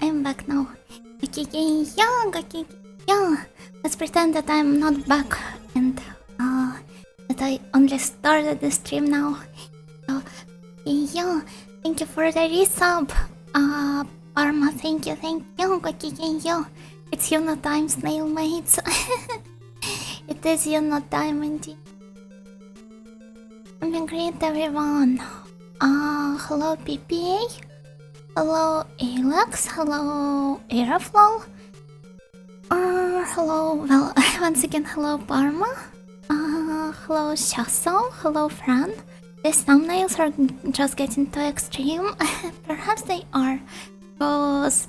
I'm back now. Let's pretend that I'm not back and that I only started the stream now. So, thank you for the resub. Parma, thank you. It's Yuna time, snail mates. It is Yuna time indeed. I'm doing great, everyone. Hello PPA. Hello Alex. Hello Aeroflow. Hello, well, once again, hello Parma. Hello Shaso. Hello Fran. These thumbnails are just getting too extreme. Perhaps they are, because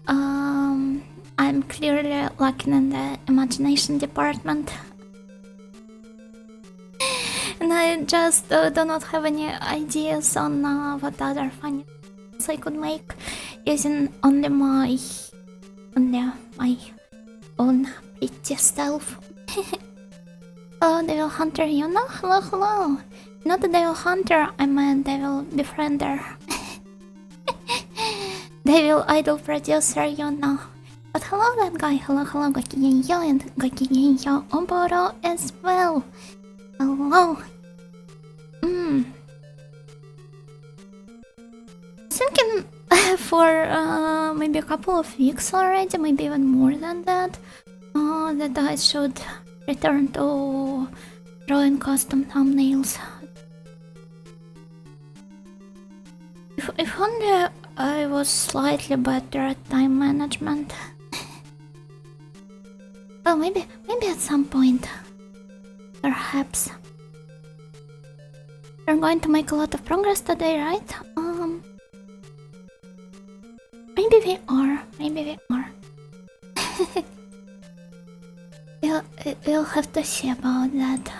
I'm clearly lacking in the imagination department. And I just do not have any ideas on what other funny things I could make using only my own pretty self. Hello, Devil Hunter Yuna. Hello. Not a Devil Hunter, I'm a Devil Befriender. Devil Idol Producer Yuna. But hello that guy. Hello, Gokigenyo and Gokigenyo Oboro as well. Hello. Thinking for maybe a couple of weeks already, maybe even more than that, that I should return to drawing custom thumbnails. If only I was slightly better at time management. Well, maybe at some point, perhaps. We're going to make a lot of progress today, right? Maybe we are. We'll have to see about that.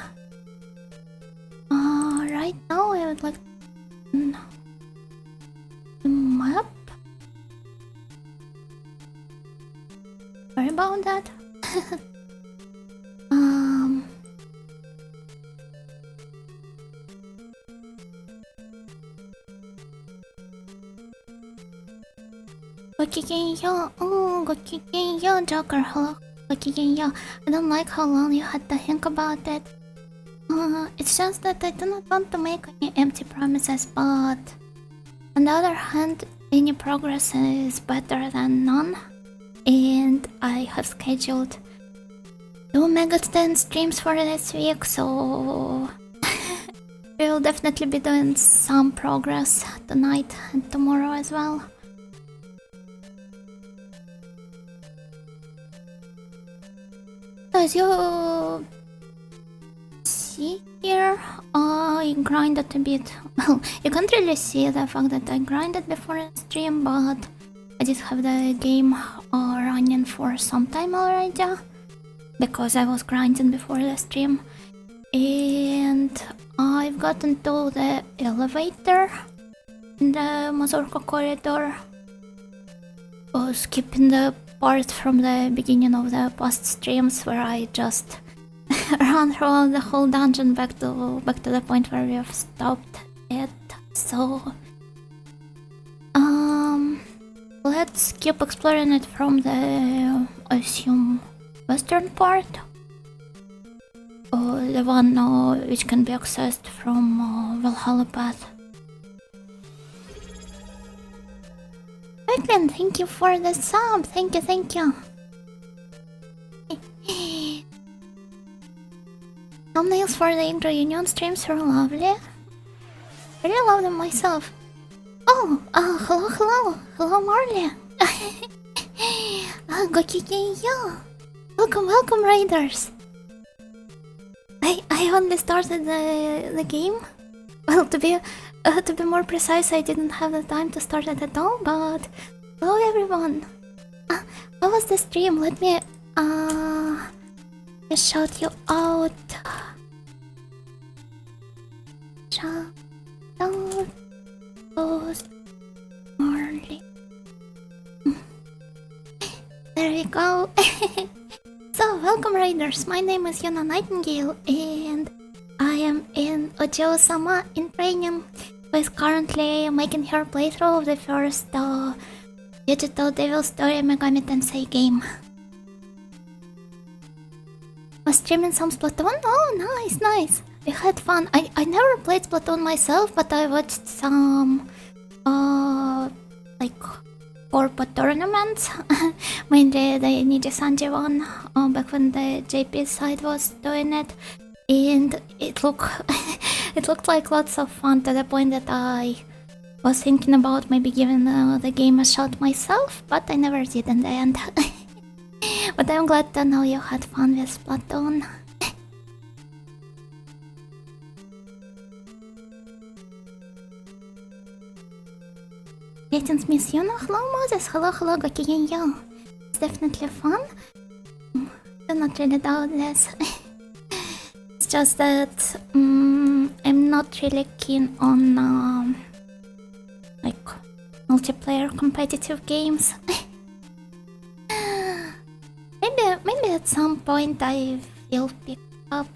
Right now I would like the map. Sorry about that. Gokigenyo, Joker, hello. Gokigenyo. I don't like how long you had to think about it. It's just that I do not want to make any empty promises, but on the other hand, any progress is better than none. And I have scheduled 2 Megami Tensei streams for this week, so we'll definitely be doing some progress tonight and tomorrow as well. As you see here, I grinded a bit. Well, you can't really see the fact that I grinded before the stream, but I did have the game running for some time already, because I was grinding before the stream. And I've gotten to the elevator in the Mazurka corridor, skipping the part from the beginning of the past streams where I just ran through the whole dungeon back to the point where we have stopped it. So let's keep exploring it from the, I assume, western part, the one which can be accessed from Valhalla Path. Franklin, thank you for the sub. Thank you. Thumbnails for the Intro Union streams are lovely. I really love them myself. Hello Marley. Gokigenyo. Welcome Raiders. I only started the game. Well, to be more precise, I didn't have the time to start it at all, but hello everyone. How was the stream? Let me shout you out. Shout out post Marley. There we go. So, welcome Raiders. My name is Yuna Nightingale and I am in Ojo-sama in training. who is currently making her playthrough of the first Digital Devil Story Megami Tensei game. Was streaming some Splatoon? Oh, nice. We had fun. I never played Splatoon myself, but I watched some like corporate tournaments. Mainly the Niji-Sanji one, back when the JP side was doing it, and it looked like lots of fun, to the point that I was thinking about maybe giving the game a shot myself, but I never did in the end. But I'm glad to know you had fun with Splatoon. Greetings, Miss Yuna. Hello, Moses. Hello, Gokigenyo. It's definitely fun. Do not really doubt this. It's just that I'm not really keen on like multiplayer competitive games. Maybe at some point I will pick up.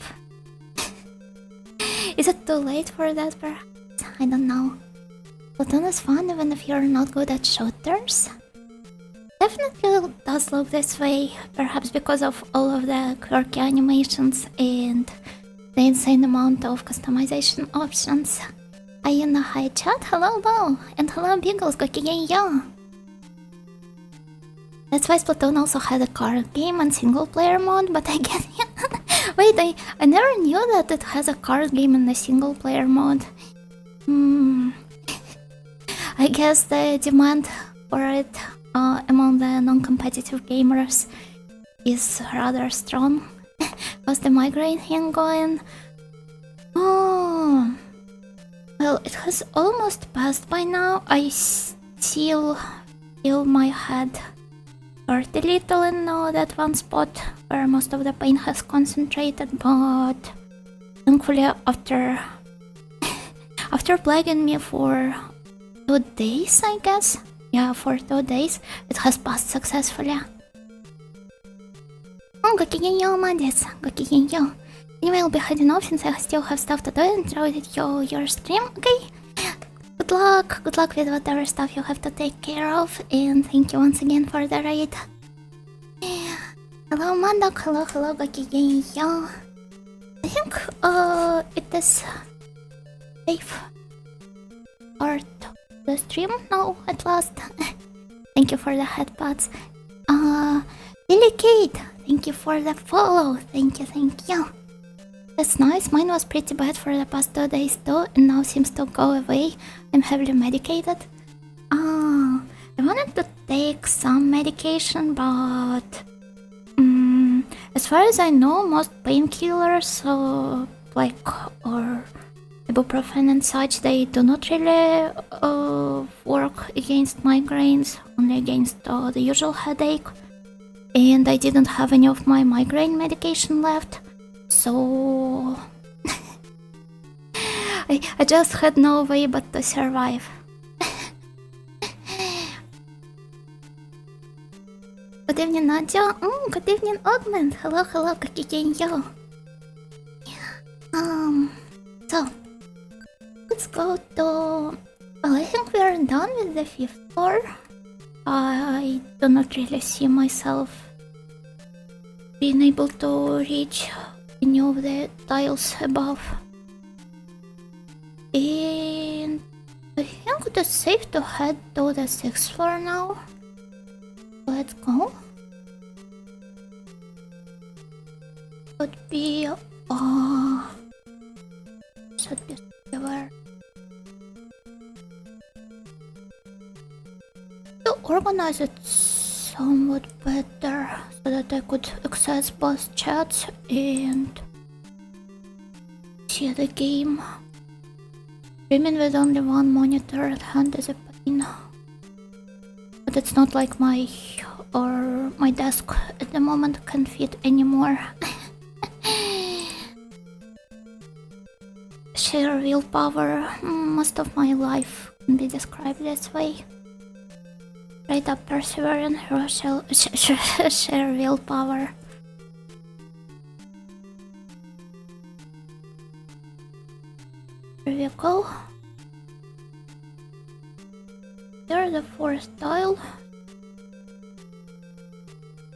Is it too late for that, perhaps? I don't know. Splatoon is fun even if you're not good at shooters. Definitely does look this way, perhaps because of all of the quirky animations and the insane amount of customization options. Hi in the hi chat, hello, and hello Beagles, Gokigenyo. That's why Splatoon also had a card game and single player mode, but I guess wait, I never knew that it has a card game in the single player mode. I guess the demand for it among the non-competitive gamers is rather strong. How's the migraine thing going? Oh, well, it has almost passed by now. I still feel my head hurt a little in that one spot where most of the pain has concentrated, but thankfully after plaguing me for 2 days, I guess. Yeah, for 2 days, it has passed successfully. Oh, Gokigenyo, Madis. Gokigenyo. Anyway, I'll be heading off since I still have stuff to do. Enjoyed your stream, okay? Good luck with whatever stuff you have to take care of, and thank you once again for the raid. Hello, Mandok. Hello, Gokigenyo. I think it is safe part the stream now at last. Thank you for the headbuds. Lily Kate, thank you for the follow. Thank you. That's nice. Mine was pretty bad for the past 2 days too, and now seems to go away. I'm heavily medicated. I wanted to take some medication, but as far as I know, most painkillers, or ibuprofen and such, they do not really work against migraines, only against the usual headache. And I didn't have any of my migraine medication left, so I just had no way but to survive. Good evening, Nadia. Good evening, Augment. Hello, Gokigenyo. So let's go to... Well, I think we are done with the 5th floor. I do not really see myself being able to reach any of the tiles above. And I think it is safe to head to the 6th floor now. Let's go. Should be somewhere. To organize it somewhat better so that I could access both chats and see the game. Streaming with only one monitor at hand is a pain. But it's not like my desk at the moment can fit anymore. Sheer willpower. Most of my life can be described this way. Straight up perseverance, sheer willpower. Here we go. Here's the fourth tile.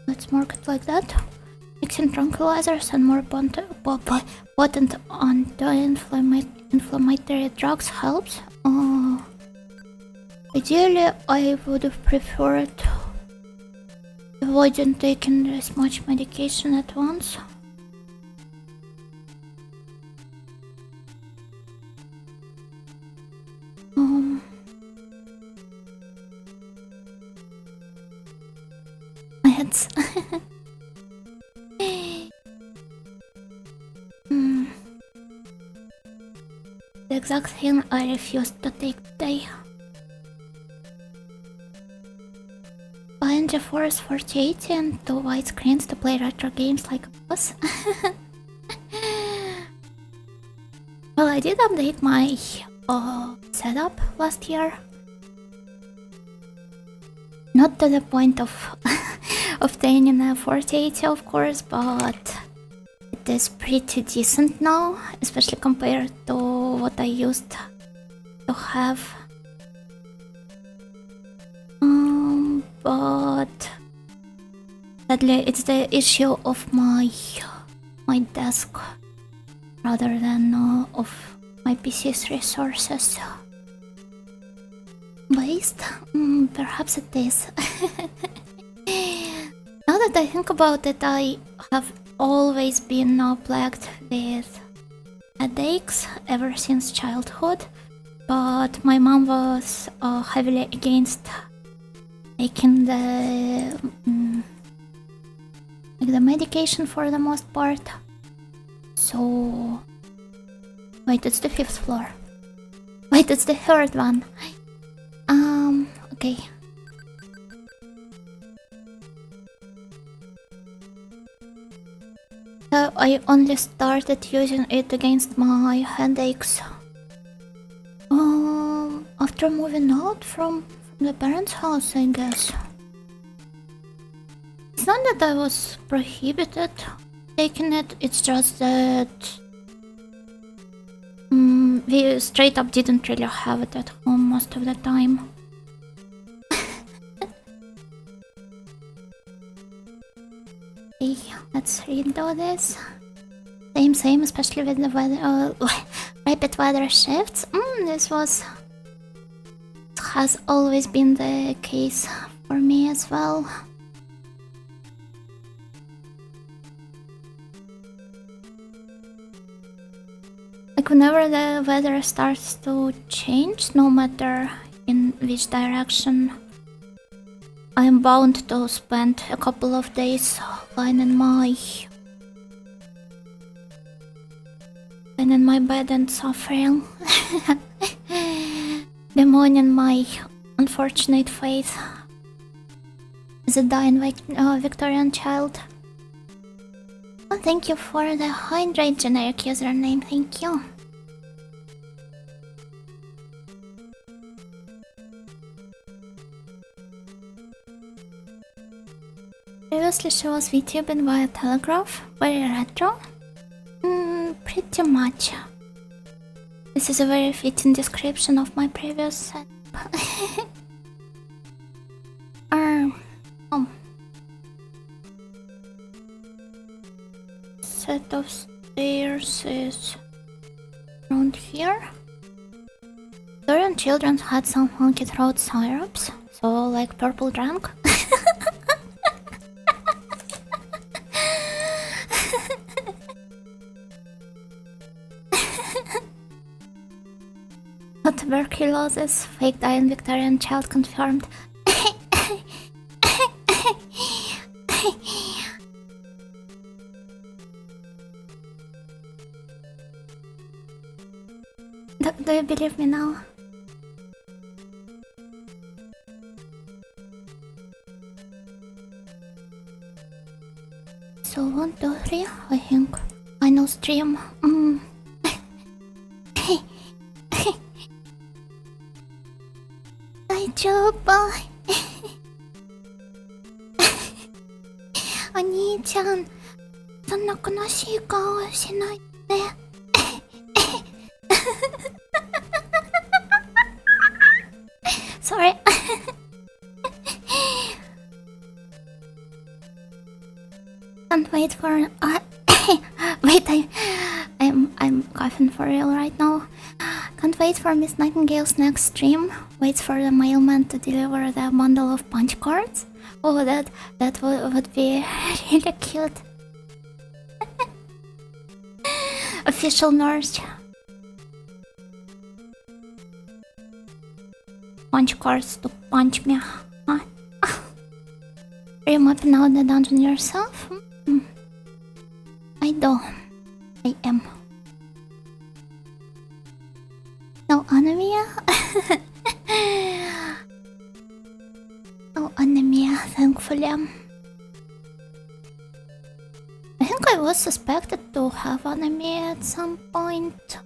Let's mark it like that. Mixing tranquilizers and more potent anti-inflammatory drugs helps. Ideally, I would have preferred avoiding taking this much medication at once. My head's the exact thing I refused to take today. Buying GeForce 4080 and 2 white screens to play retro games like a boss. Well, I did update my setup last year. Not to the point of obtaining a 4080, of course, but it is pretty decent now, especially compared to what I used to have. But sadly, it's the issue of my desk rather than of my PC's resources. Based? Perhaps it is. Now that I think about it, I have always been plagued with headaches ever since childhood, but my mom was heavily against taking the medication for the most part. So wait, it's the 5th floor. Wait, it's the 3rd one. Okay. So I only started using it against my headaches after moving out from the parents' house, I guess. It's not that I was prohibited taking it, it's just that we straight up didn't really have it at home most of the time. Okay, let's read all this. Same, especially with the weather, rapid weather shifts. This has always been the case for me as well. Like whenever the weather starts to change, no matter in which direction, I am bound to spend a couple of days lying in my bed and suffering, bemoaning my unfortunate fate as a dying Victorian child. Oh, thank you for the hydrate generic username, thank you. Previously she was Vtuber via Telegraph, very retro. Pretty much. This is a very fitting description of my previous setup. Set of stairs is around here. Certain children had some funky throat syrups, so like purple drunk. Tuberculosis, fake dying Victorian child confirmed. Do you believe me now? So 1, 2, 3, I think. Final stream. Bye. お兄ちゃん、そんな悲しい顔はしないで。Sorry. real right now. Can't wait for Miss Nightingale's next stream. Waits for the mailman to deliver the bundle of punch cards. Oh, that would be really cute. Official nurse. Punch cards to punch me. Huh? Are you mapping out the dungeon yourself? I do. I am. No anemia? No anemia, thankfully. I think I was suspected to have anemia at some point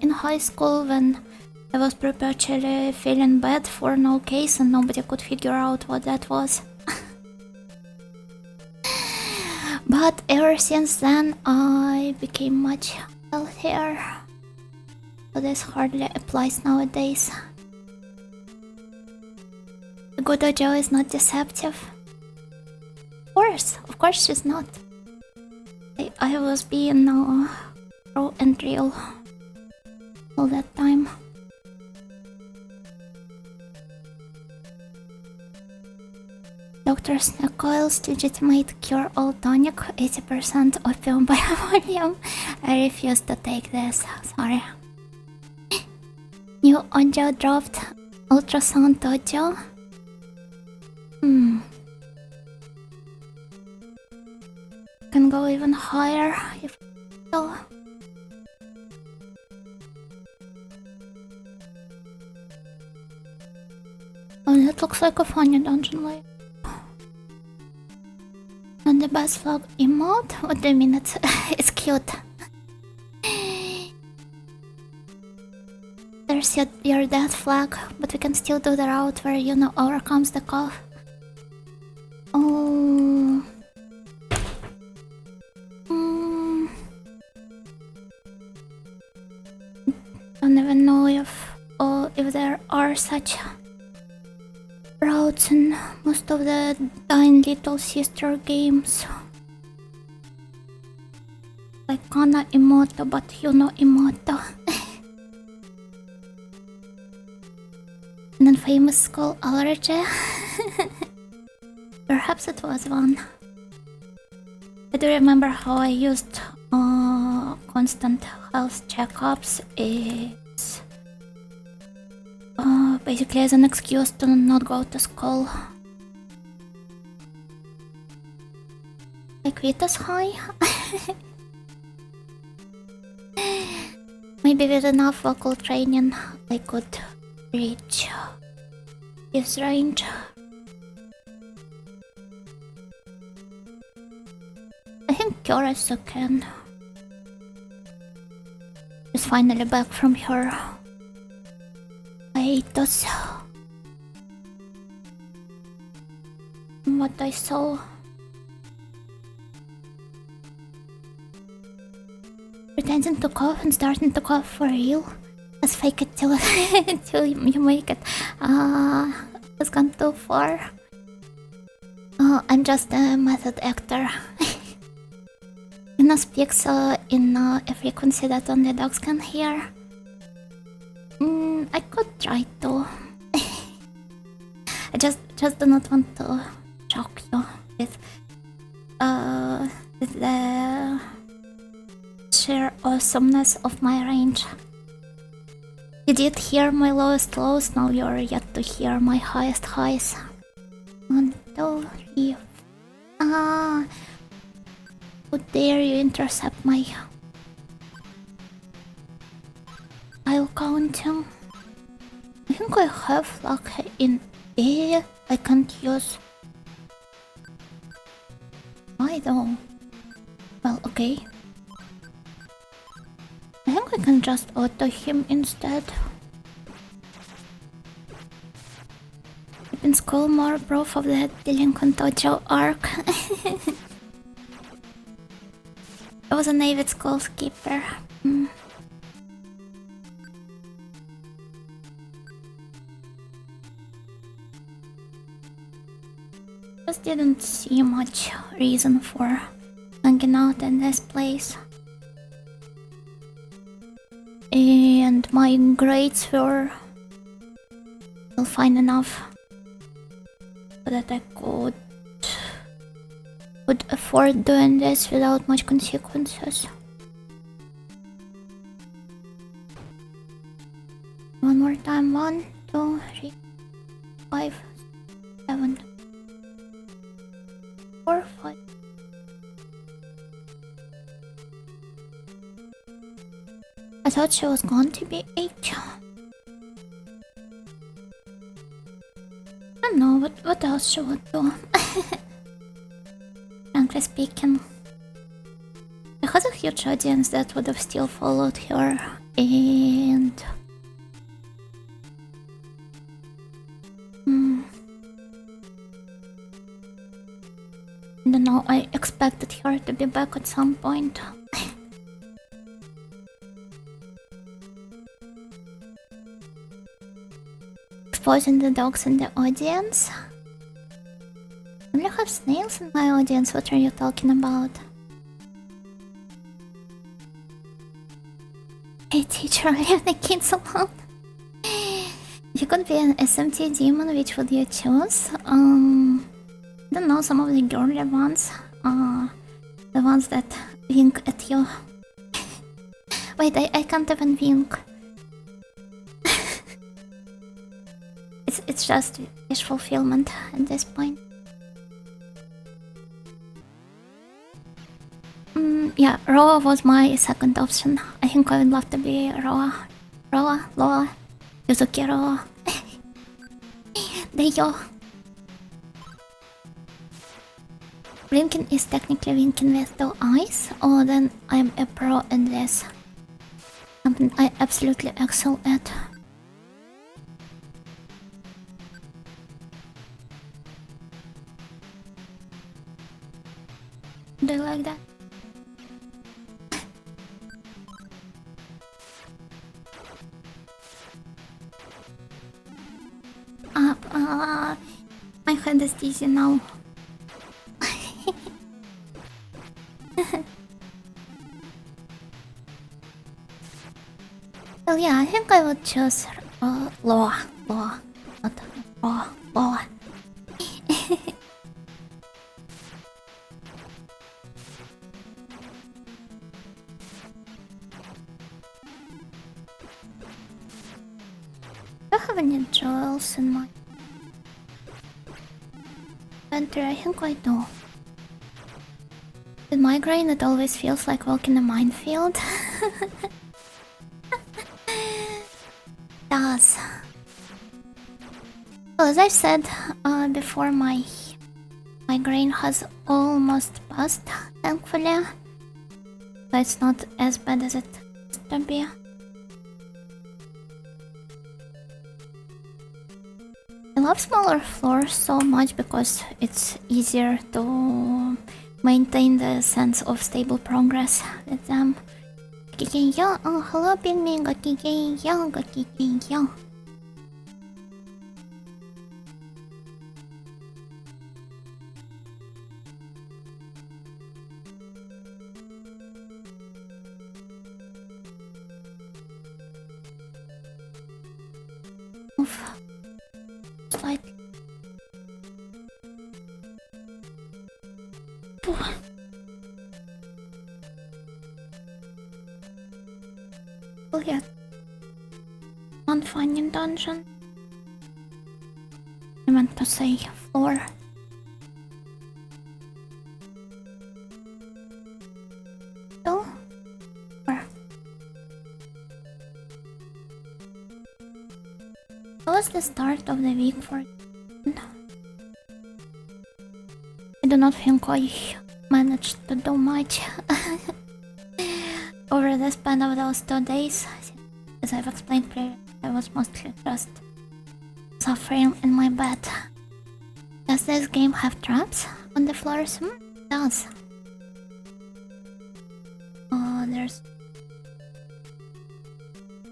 in high school when I was perpetually feeling bad for no case and nobody could figure out what that was. But ever since then I became much healthier. So this hardly applies nowadays. The good Ojo is not deceptive. Of course she's not. I was being raw and real all that time. Dr. Snack Oil's legitimate cure-all tonic, 80% opium by volume. I refuse to take this, sorry. New Ojo dropped Ultrasound Ojo. Can go even higher if so. Oh, that looks like a funny dungeon life. And the best flag emote? What do you mean it's cute? There's your death flag, but we can still do the route where overcomes the cough. Oh. Don't even know if there are such routes in most of the Dying Little Sister games. Like Kana Emoto, but Emoto. And then famous skull allergy. Perhaps it was one. I do remember how I used constant health checkups is basically as an excuse to not go to school. Like Vita's high? Maybe with enough vocal training I could reach his range. I think Kyorasa can. She's finally back from her hiatus. From what I saw. Pretending to cough and starting to cough for real. Let's fake it till you make it. It's gone too far. I'm just a method actor. Speaks in a frequency that only dogs can hear. I could try to. I just do not want to shock you with the sheer awesomeness of my range. You did hear my lowest lows, now you're yet to hear my highest highs. 1, 2, 3. How dare you intercept my I'll counting. I think I have luck in A. I can't use. I don't. Well, okay. I think I can just auto him instead. In school, more proof of the delinquent Ojo arc. I was a native school skipper. Just didn't see much reason for hanging out in this place. my grades were still fine enough so that I could afford doing this without much consequences. One more time. 1, 2, 3, 5, 7, 4, 5. I thought she was going to be 8. I don't know what else she would do. Frankly speaking, she has a huge audience that would have still followed her, and I don't know, I expected her to be back at some point. Exposing the dogs in the audience? I only have snails in my audience, what are you talking about? Hey teacher, leave the kids alone. If you could be an SMT demon, which would you choose? I don't know, some of the girly ones. The ones that wink at you. Wait, I can't even wink. It's just wish fulfillment at this point. Yeah, Roa was my second option. I think I would love to be Roa, Loa, Yuzuki Roa. Deyo. Blinking is technically winking with the eyes. Oh, then I'm a pro in this. Something I absolutely excel at. Do you like that? My head is dizzy now. Well, yeah, I think I would choose Loa, not Loa. Do I have any jewels in my inventory? I think I do. With migraine, it always feels like walking a minefield. Does. Well, as I said before, my migraine has almost passed, thankfully. So it's not as bad as it used to be. I love smaller floors so much because it's easier to maintain the sense of stable progress with them. Oh, hello, Pygmy. Gokigenyo. Move slightly. Oh yeah, one finding dungeon. I meant to say floor. Oh, where? How was the start of the week for you? I do not think I managed to do much over the span of those 2 days. As I've explained previously, I was mostly just suffering in my bed. Does this game have traps on the floors? It does. Oh, there's...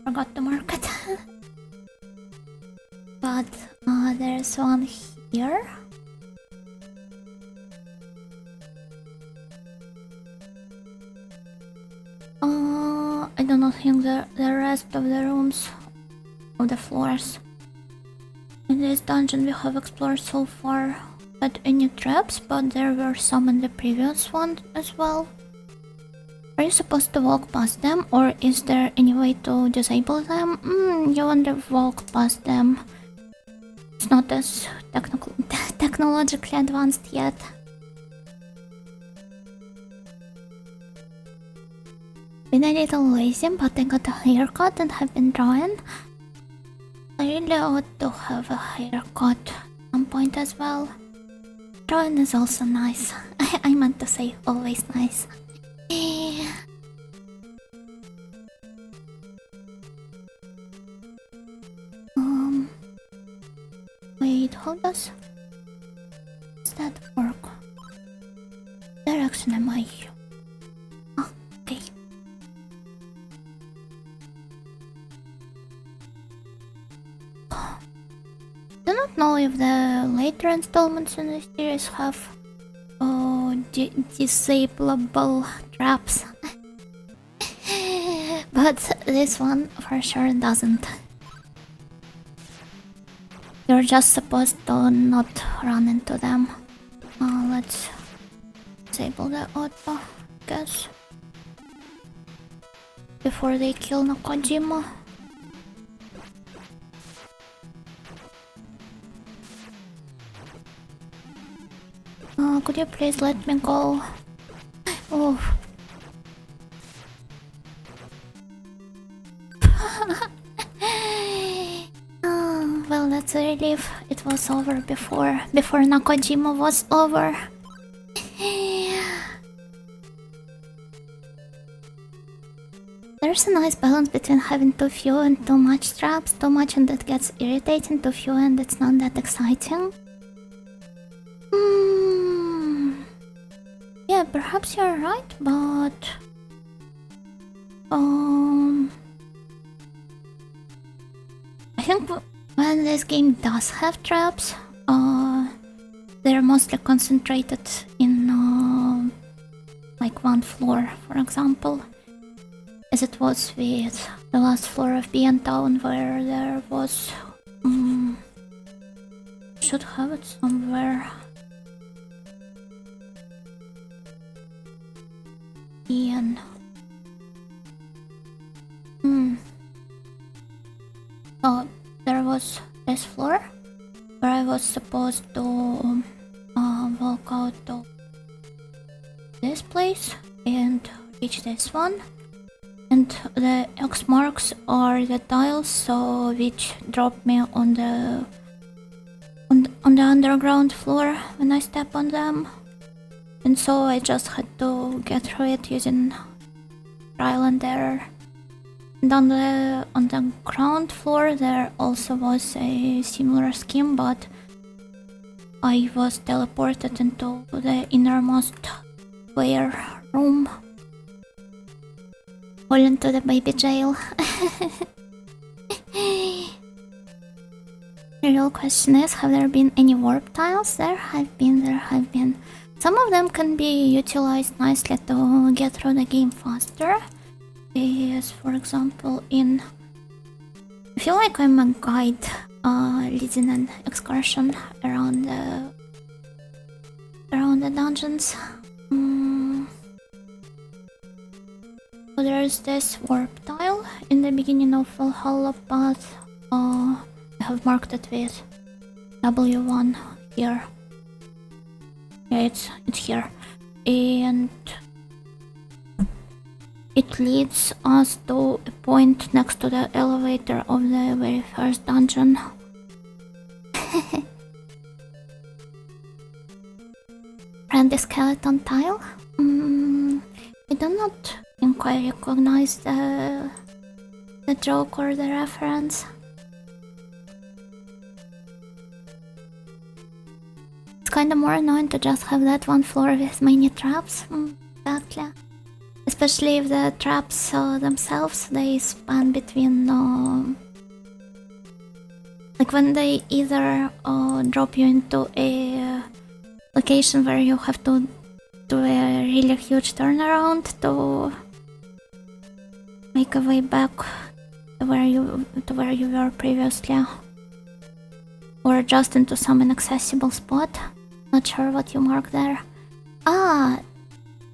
Forgot to mark it. But there's one here. I do not think the rest of the rooms, of the floors. In this dungeon we have explored so far without any traps, but there were some in the previous one as well. Are you supposed to walk past them, or is there any way to disable them? You only walk past them. It's not as technologically advanced yet. Been a little lazy, but I got a haircut and have been drawing. I really ought to have a haircut at some point as well. Drawing is also nice. I meant to say always nice. Wait, how does that work? Direction am I? Oh, okay. I do not know if the later installments in the series have disableable traps. But this one for sure doesn't. You're just supposed to not run into them. Let's disable the auto, I guess. Before they kill Nakajima. Could you please let me go? Oh. Well, that's a relief. It was over before Nakajima was over. There's a nice balance between having too few and too much traps. Too much and it gets irritating, too few and it's not that exciting. Yeah, perhaps you're right, but I think when this game does have traps, they're mostly concentrated in like one floor, for example, as it was with the last floor of Bien Town, where there was should have it somewhere. Ian. So there was this floor where I was supposed to walk out of this place and reach this one, and the X marks are the tiles, so which drop me on the underground floor when I step on them. And so I just had to get through it using trial and error. And on the ground floor there also was a similar scheme, but I was teleported into the innermost square room. Fall into the baby jail. The real question is, have there been any warp tiles? There have been. Some of them can be utilized nicely to get through the game faster. As for example I feel like I'm a guide leading an excursion around the dungeons. So there's this warp tile in the beginning of Valhalla path. I have marked it with W1 here. Yeah, it's here, and it leads us to a point next to the elevator of the very first dungeon. And the skeleton tile? I do not think I recognize the joke or the reference. Kinda more annoying to just have that one floor with many traps. Exactly. Especially if the traps themselves, they span between like when they either drop you into a location where you have to do a really huge turnaround to make a way back to where you were previously, or just into some inaccessible spot. Not sure what you marked there. Ah,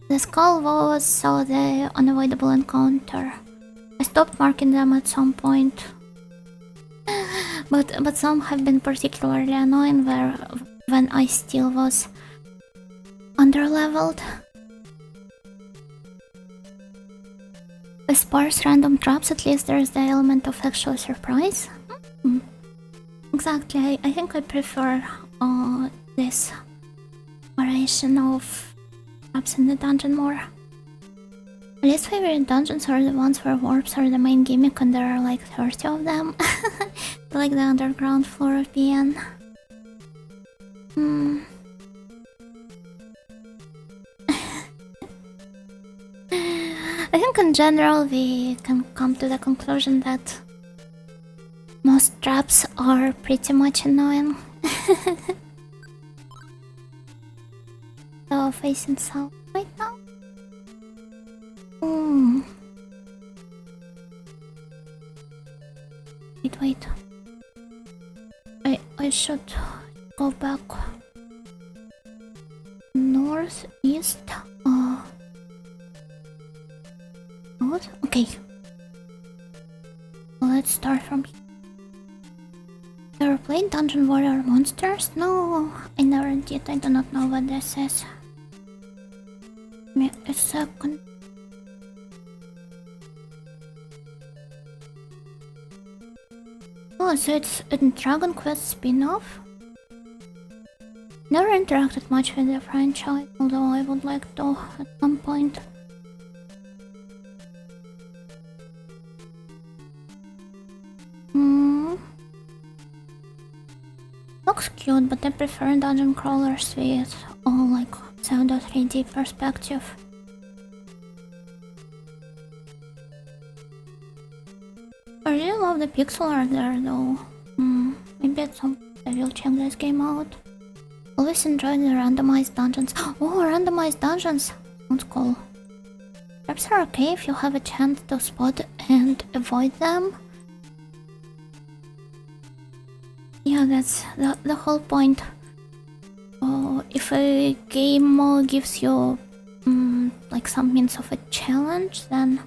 the skull was so the unavoidable encounter. I stopped marking them at some point, but some have been particularly annoying when I still was underleveled. With sparse random traps, at least there is the element of actual surprise. Exactly, I think I prefer this variation of traps in the dungeon more. My least favorite dungeons are the ones where warps are the main gimmick and there are like 30 of them. Like the underground floor of BN. I think in general we can come to the conclusion that most traps are pretty much annoying. So facing south right now. Wait. I should go back northeast. North? Okay. Let's start from here. Ever played Dungeon Warrior Monsters? No, I never did. I do not know what this is. Give me a second. Oh, so it's a Dragon Quest spin-off? Never interacted much with the franchise, although I would like to at some point. Looks cute, but I prefer dungeon crawlers with like pseudo 3D perspective. I really love the pixel art there though. Maybe at some point I will check this game out. Always enjoyed the randomized dungeons. Oh, randomized dungeons! Sounds cool. Traps are okay if you have a chance to spot and avoid them. Yeah, that's the whole point. If a game gives you like some means of a challenge, then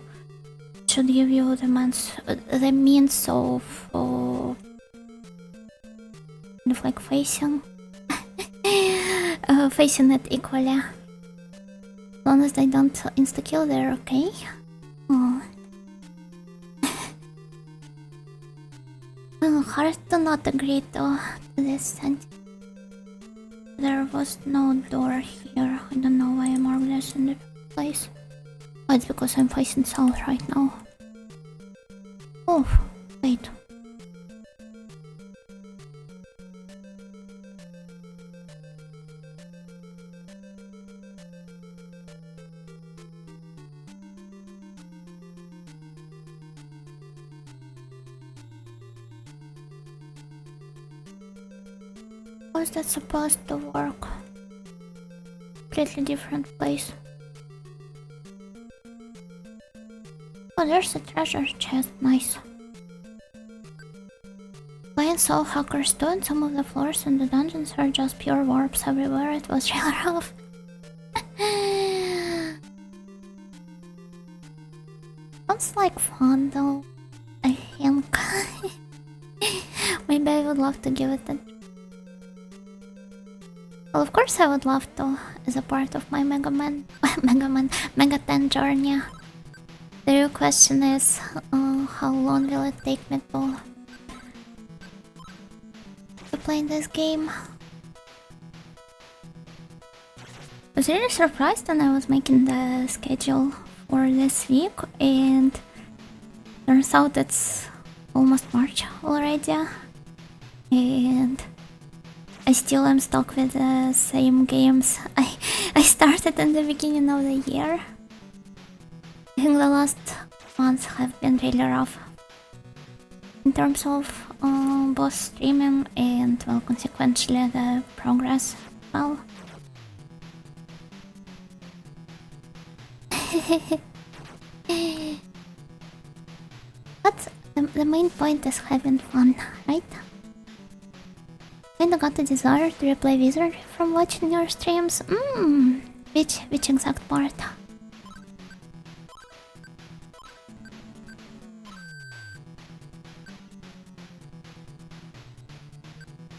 it should give you the means of kind of like facing it equally. As long as they don't insta-kill, they're okay. Hard to not agree to this sentence. There was no door here. I don't know why I marked this in the place. Oh, it's because I'm facing south right now. Oh, wait. How is that supposed to work? Completely different place. Oh, there's a treasure chest. Nice. Playing Soul Hackers 2 and some of the floors in the dungeons are just pure warps everywhere. It was really rough. Sounds like fun though, I think. Maybe I would love to give it a... Well, of course I would love to, as a part of my Mega 10 journey. The real question is, how long will it take me to play this game? I was really surprised when I was making the schedule for this week, and turns out it's almost March already, and I still am stuck with the same games I started in the beginning of the year. I think the last months have been really rough in terms of both streaming and, well, consequently the progress as well. the main point is having fun, right? Kinda got the desire to replay Wizard from watching your streams. Which exact part?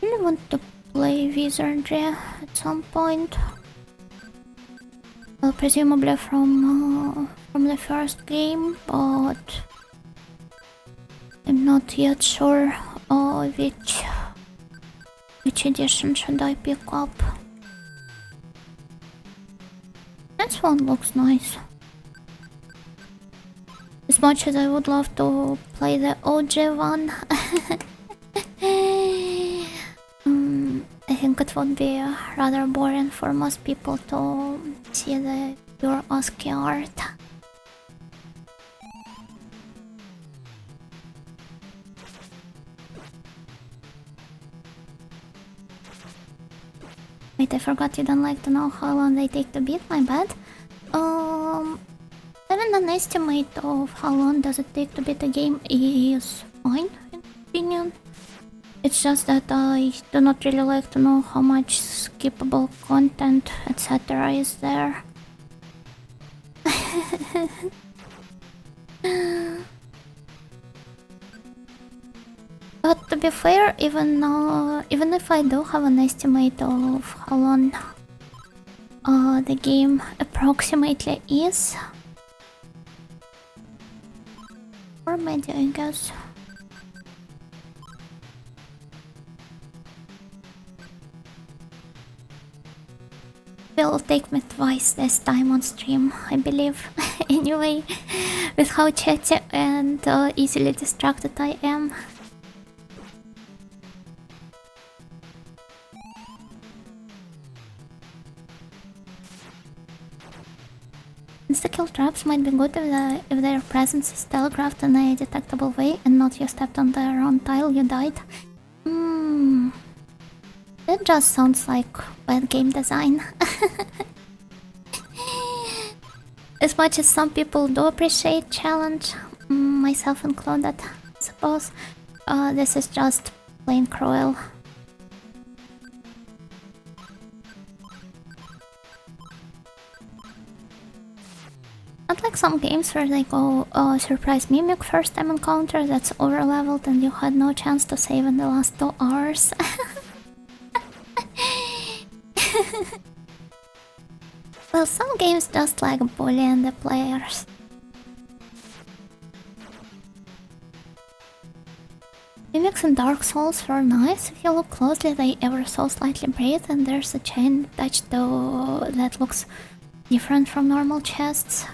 I really want to play Wizardry at some point. Well, presumably from the first game, but I'm not yet sure which edition should I pick up. This one looks nice. As much as I would love to play the OG one, I think it would be rather boring for most people to see the pure ASCII art. Wait, I forgot you don't like to know how long they take to beat, my bad. Having an estimate of how long does it take to beat a game is fine, in my opinion. It's just that I do not really like to know how much skippable content, etc. is there. But to be fair, even if I do have an estimate of how long the game approximately is, or maybe I guess. Will take me twice this time on stream, I believe. Anyway, with how chatty and easily distracted I am. Insta-kill traps might be good if their presence is telegraphed in a detectable way and not you stepped on the wrong tile, you died. That just sounds like bad game design. As much as some people do appreciate challenge, myself included, I suppose, this is just plain cruel. Unlike some games where they go surprise mimic first time encounter that's overleveled and you had no chance to save in the last 2 hours. Well, some games just like bullying the players. Mimics in Dark Souls were nice. If you look closely, they ever so slightly breathe, and there's a chain attached to that looks different from normal chests.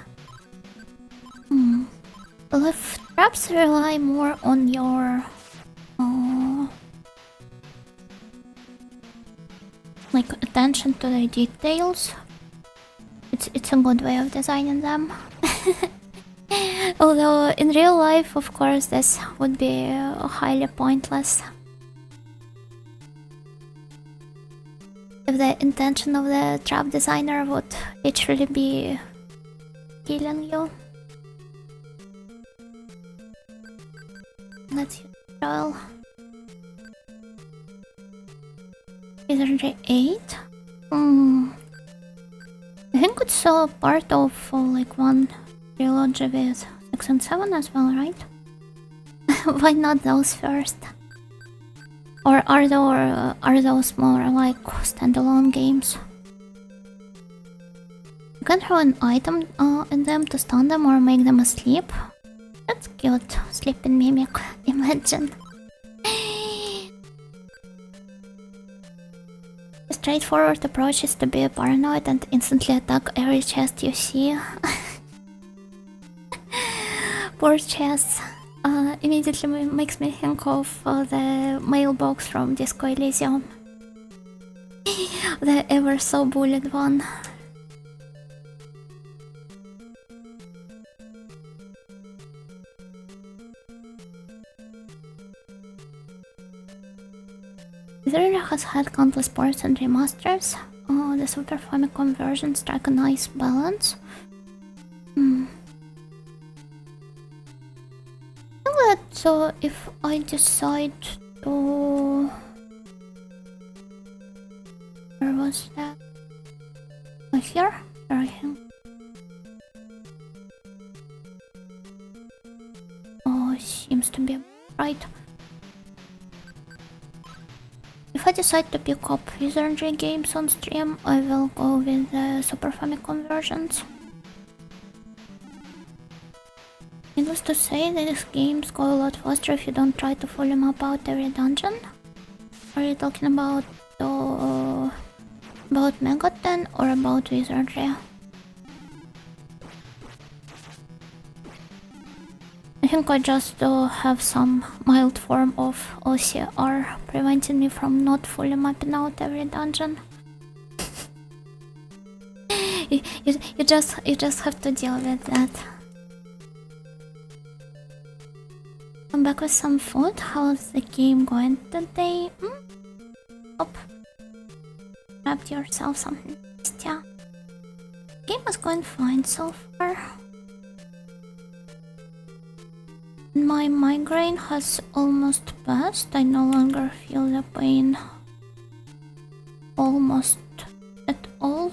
Well, if traps rely more on your like attention to the details, it's a good way of designing them. Although in real life, of course, this would be highly pointless. If the intention of the trap designer would literally be killing you. Let's use roll. Wizardry 8. I think it's a part of like one trilogy with 6 and 7 as well, right? Why not those first? Or are those more like standalone games? You can throw an item in them to stun them or make them asleep. That's cute. Sleeping mimic. Imagine. A straightforward approach is to be paranoid and instantly attack every chest you see. Poor chests. Immediately makes me think of the mailbox from Disco Elysium. The ever so bullied one. Wizardry has had countless ports and remasters. The Super Famicom version strike a nice balance. I think that So if I decide to... Where was that? Oh, here? Here I am. Oh, seems to be right. If I decide to pick up wizardry games on stream, I will go with the Super Famicom versions. Needless to say, these games go a lot faster if you don't try to fully map out every dungeon. Are you talking about Megaten or about wizardry? I think I just have some mild form of OCR preventing me from not fully mapping out every dungeon. you just have to deal with that. I'm back with some food. How's the game going today? Up. Grabbed yourself something. Yeah. Game is going fine so far. My migraine has almost passed. I no longer feel the pain almost at all.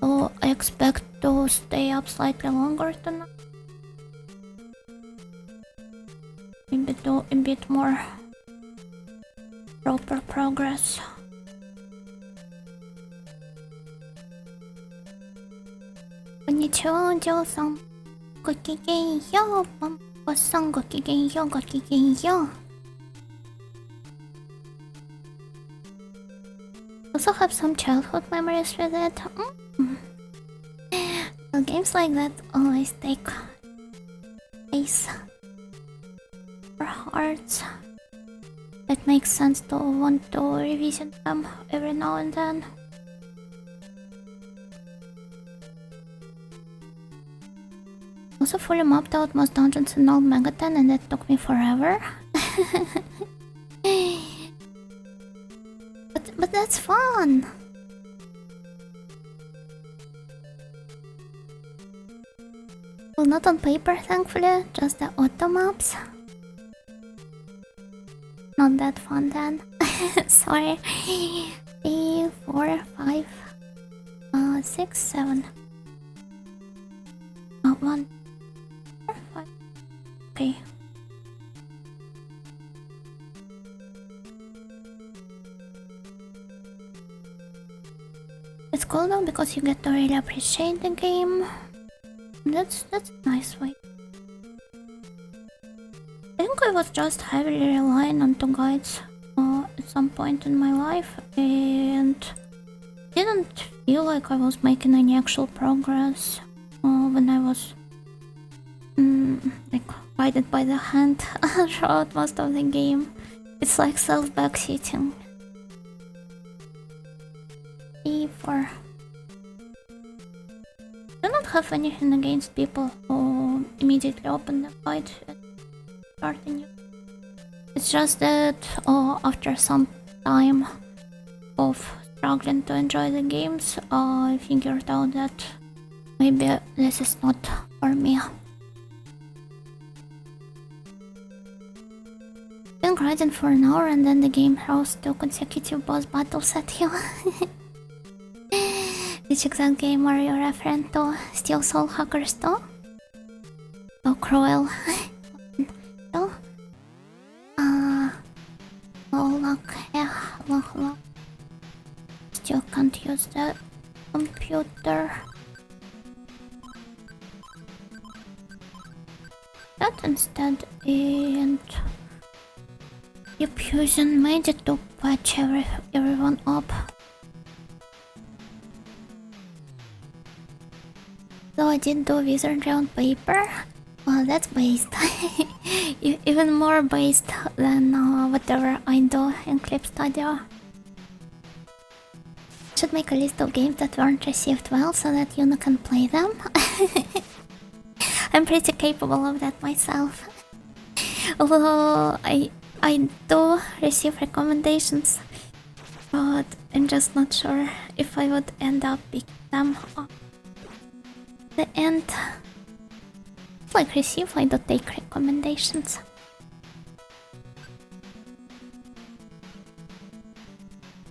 So I expect to stay up slightly longer tonight. Maybe do a bit more proper progress. Konnichiwa, Joe-san. ごきげんよう、パンパさん、ごきげんよう、ごきげんよう。Also have some childhood memories with it. So games like that always take place for hearts. It makes sense to want to revisit them every now and then. Also fully mapped out most dungeons in old Megaten and that took me forever. but that's fun! Well, not on paper thankfully, just the auto maps. Not that fun then. Sorry. 3, 4, 5, 6, 7. 1. Okay. It's cool though because you get to really appreciate the game. That's a nice way. I think I was just heavily relying on 2 guides at some point in my life and didn't feel like I was making any actual progress when I was like guided by the hand throughout most of the game. It's like self-backseating. 3, 4. I do not have anything against people who immediately open the fight and start a new. It's just that after some time of struggling to enjoy the games, I figured out that maybe this is not for me. Been grinding for an hour and then the game throws 2 consecutive boss battles at you. Which exact game are you referring to? Still Soul Hackers 2? So cruel. So, luck. Still can't use the computer. That instead and Fusion made it to patch everyone up. So I did do wizardry on paper. Well, that's based. Even more based than whatever I do in Clip Studio. Should make a list of games that weren't received well so that Yuna can play them. I'm pretty capable of that myself. Although I do receive recommendations, but I'm just not sure if I would end up picking them up. The end. like receive, I don't take recommendations.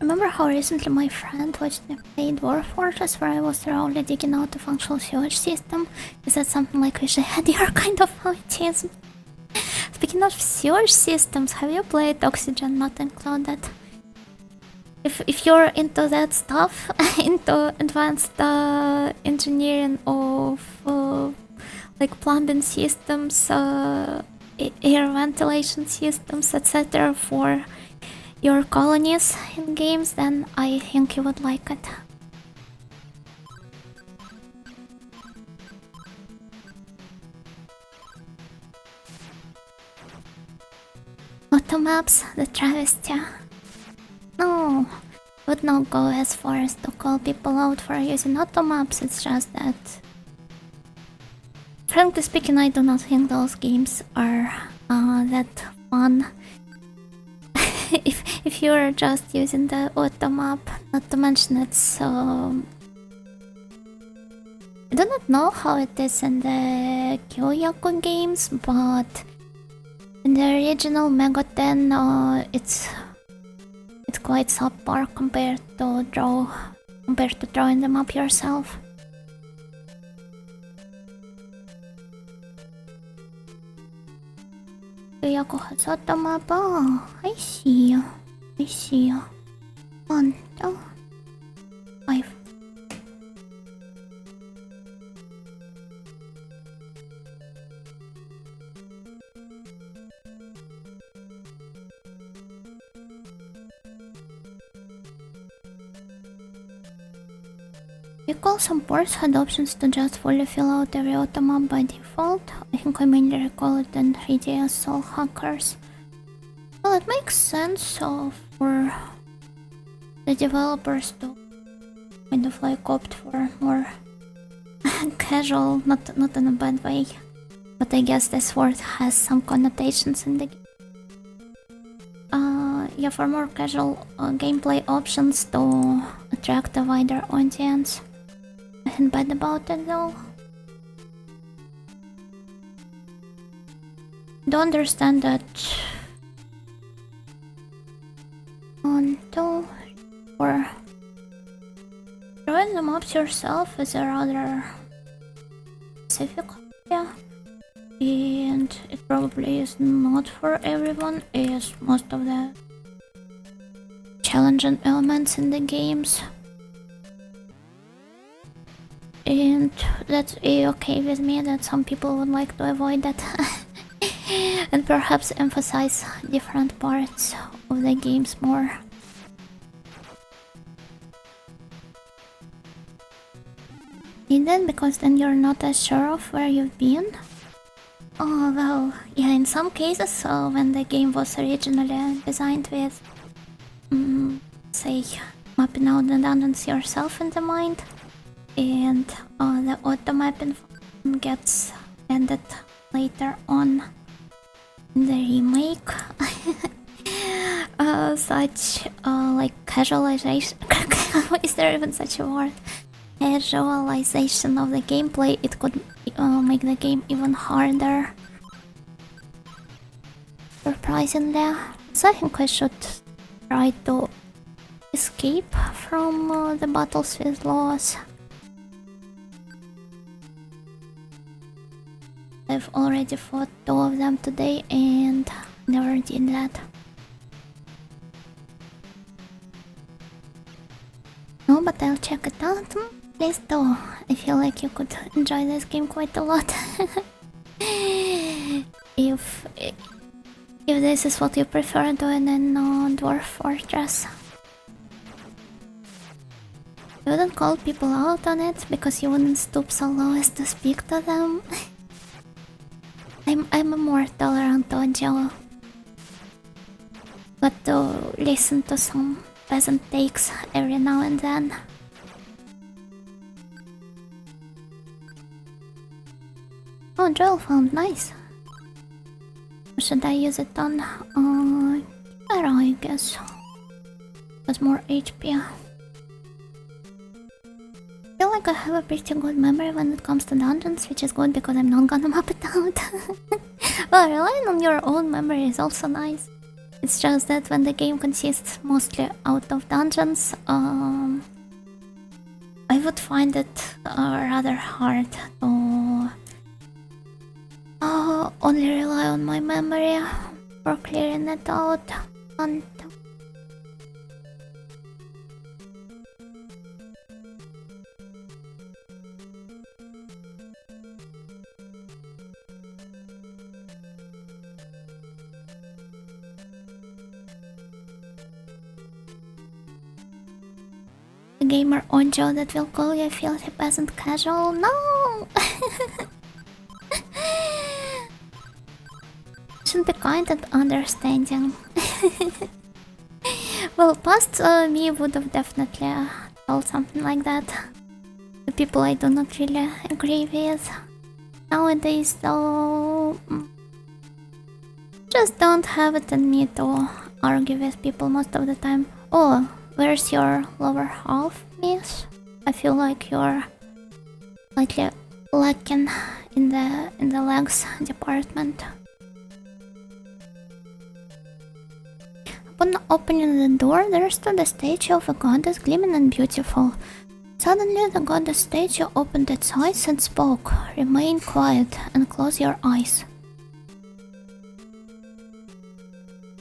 Remember how recently my friend watched me play Dwarf Fortress where I was thoroughly digging out the functional sewage system? Is that something like we should had your kind of autism? Speaking of sewage systems, have you played Oxygen Not Included? If you're into that stuff, into advanced engineering of like plumbing systems, air ventilation systems, etc. for your colonies in games, then I think you would like it. Auto maps, the travesty. No, would not go as far as to call people out for using auto maps, it's just that... Frankly speaking, I do not think those games are that fun. if you're just using the auto map, not to mention it's... I do not know how it is in the Kyoyaku games, but in the original Mega 10, it's quite subpar compared to drawing them up yourself. Kyoyaku has auto map. Oh, I see you. I see you. 1, 2, 5. Recall some ports had options to just fully fill out every auto map by default. I think I mainly recall it in 3DS Soul Hackers. Well, it makes sense for the developers to kind of like opt for more casual, not in a bad way, but I guess this word has some connotations in the game. Yeah, for more casual gameplay options to attract a wider audience. Nothing bad about it though. Don't understand that 1, 2, 4. Drawing them up yourself is a rather specific idea, and it probably is not for everyone, as most of the challenging elements in the games. And that's okay with me that some people would like to avoid that and perhaps emphasize different parts of the games more. And then because then you're not as sure of where you've been. Oh well, yeah, in some cases when the game was originally designed with say mapping out the dungeons yourself in the mind, and the auto mapping gets ended later on in the remake. Such like casualization is there even such a word? Casualization of the gameplay, it could make the game even harder, surprisingly. So I think I should try to escape from the battles with laws. I've already fought 2 of them today and never did that. No, but I'll check it out. Please do. I feel like you could enjoy this game quite a lot. If this is what you prefer doing in Dwarf Fortress. You wouldn't call people out on it because you wouldn't stoop so low as to speak to them. I'm a more tolerant audio, but to listen to some peasant takes every now and then. Oh, drill found, nice. Should I use it on arrow, I guess? Has more HP. I feel like think I have a pretty good memory when it comes to dungeons, which is good because I'm not gonna map it out. Well, relying on your own memory is also nice. It's just that when the game consists mostly out of dungeons, I would find it rather hard to only rely on my memory for clearing it out. And the gamer Onjo that will call you a filthy peasant casual. No! Should be kind and understanding. Well, past me would have definitely told something like that. The people I do not really agree with. Nowadays, though, just don't have it in me to argue with people most of the time. Oh, where's your lower half, miss? I feel like you're slightly lacking in the legs department. Upon opening the door, there stood a statue of a goddess gleaming and beautiful. Suddenly, the goddess statue opened its eyes and spoke. Remain quiet and close your eyes.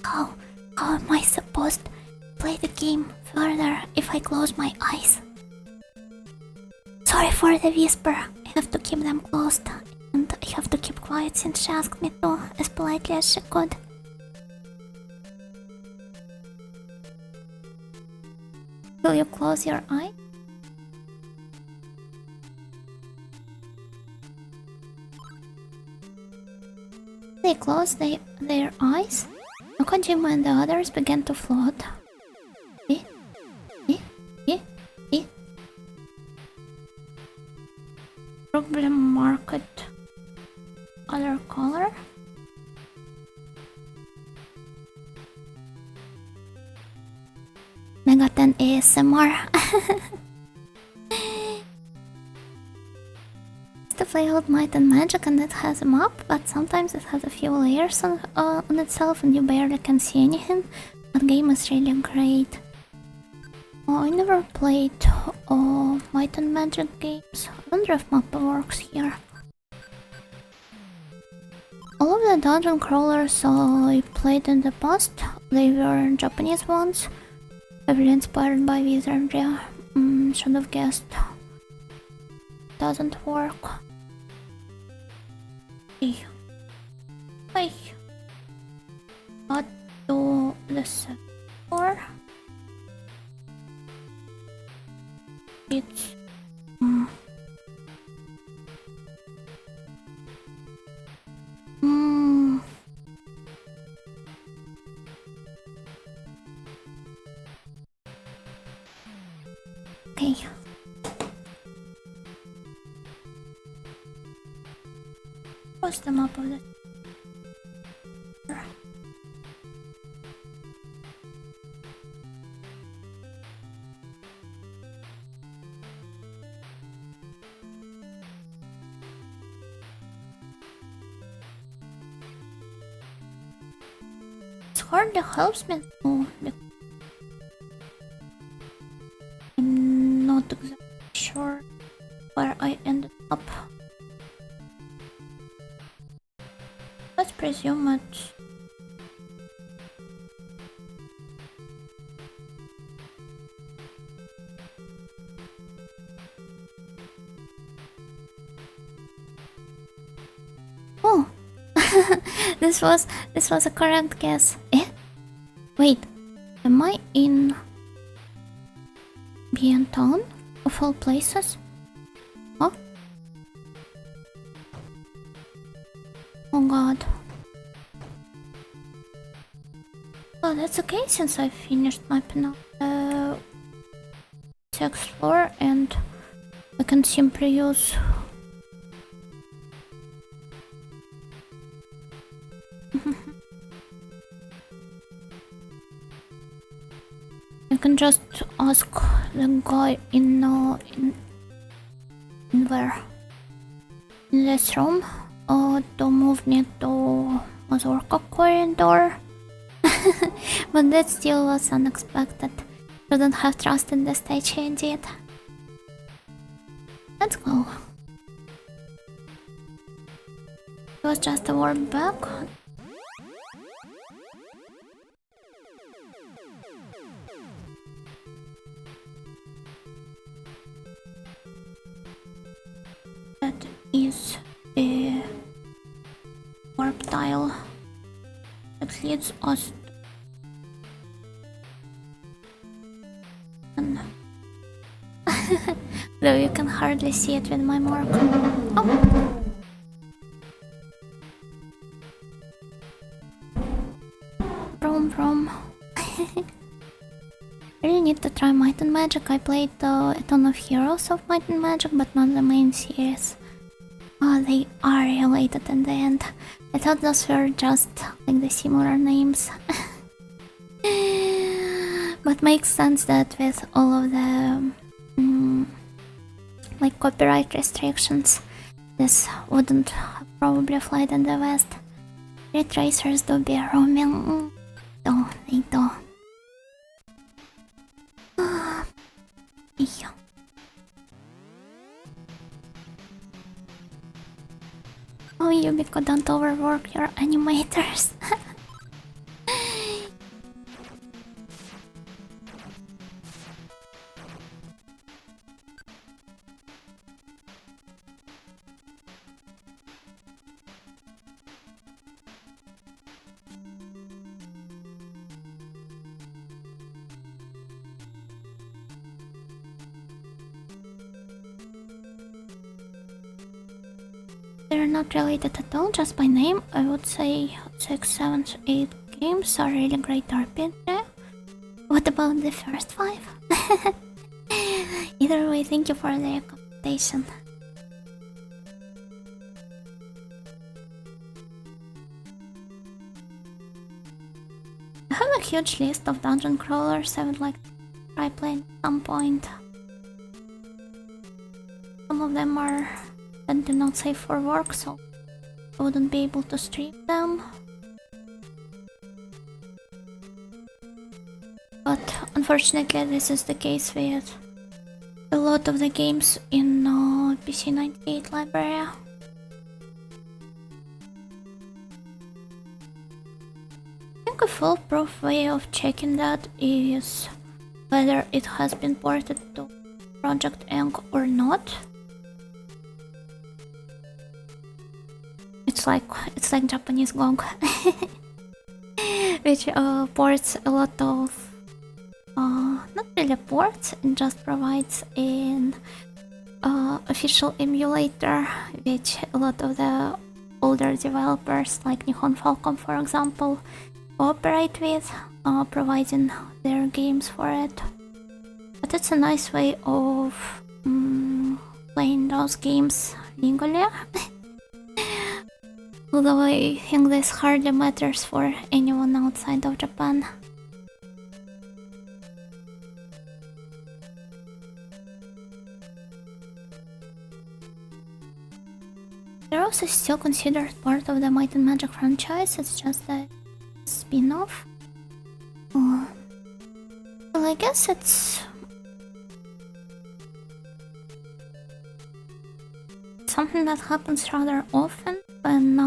How am I supposed to play the game further if I close my eyes? Sorry for the whisper. I have to keep them closed. And I have to keep quiet since she asked me to, as politely as she could. Will you close your eye? They closed their eyes. Nakajima and the others began to float. Problem market other color. Megaten ASMR. To play Old Might and Magic, and it has a map, but sometimes it has a few layers on itself and you barely can see anything. That game is really great. Oh, I never played Might and Magic games. I wonder if map works here. All of the dungeon crawlers I played in the past, they were Japanese ones. Heavily inspired by Wizardry. Should have guessed. Doesn't work. Hey. Got to the second floor. It's okay. What's the map of this? It hardly helps me to. I'm not exactly sure where I ended up. Let's presume it's... Oh! This was a correct guess. Eh? Wait, am I in... Bien Town? Of all places? Huh? Oh god. Well, that's okay since I finished mapping out the 6th floor and I can simply use... I can just ask the guy in somewhere in this room to move me to Mazurka corridor. But that still was unexpected. Shouldn't have trusted the stage he did. Let's go. It was just a warp back. That is a warp tile that leads us to... Though you can hardly see it with my mark. Oh! From I really need to try Might and Magic. I played a ton of Heroes of Might and Magic, but not the main series. They are related in the end. I thought those were just like the similar names. But makes sense that with all of the like copyright restrictions, this wouldn't have probably flied in the West. Retracers do be roaming. Oh, they do. Yeah. Oh, Yubiko, don't overwork your animators. They're not related at all, just by name. I would say 6, 7, 8 games are really great RPG. What about the first 5? Either way, thank you for the recommendation. I have a huge list of dungeon crawlers I would like to try playing at some point. Some of them are and do not safe for work, so I wouldn't be able to stream them. But unfortunately, this is the case with a lot of the games in PC98 library. I think a foolproof way of checking that is whether it has been ported to Project Ink or not. It's like Japanese GOG, which ports a lot of not really ports, it just provides an official emulator, which a lot of the older developers like Nihon Falcom, for example, cooperate with, providing their games for it. But it's a nice way of playing those games legally. Although I think this hardly matters for anyone outside of Japan. They're also still considered part of the Might and Magic franchise, it's just a spin-off. Well, I guess it's something that happens rather often when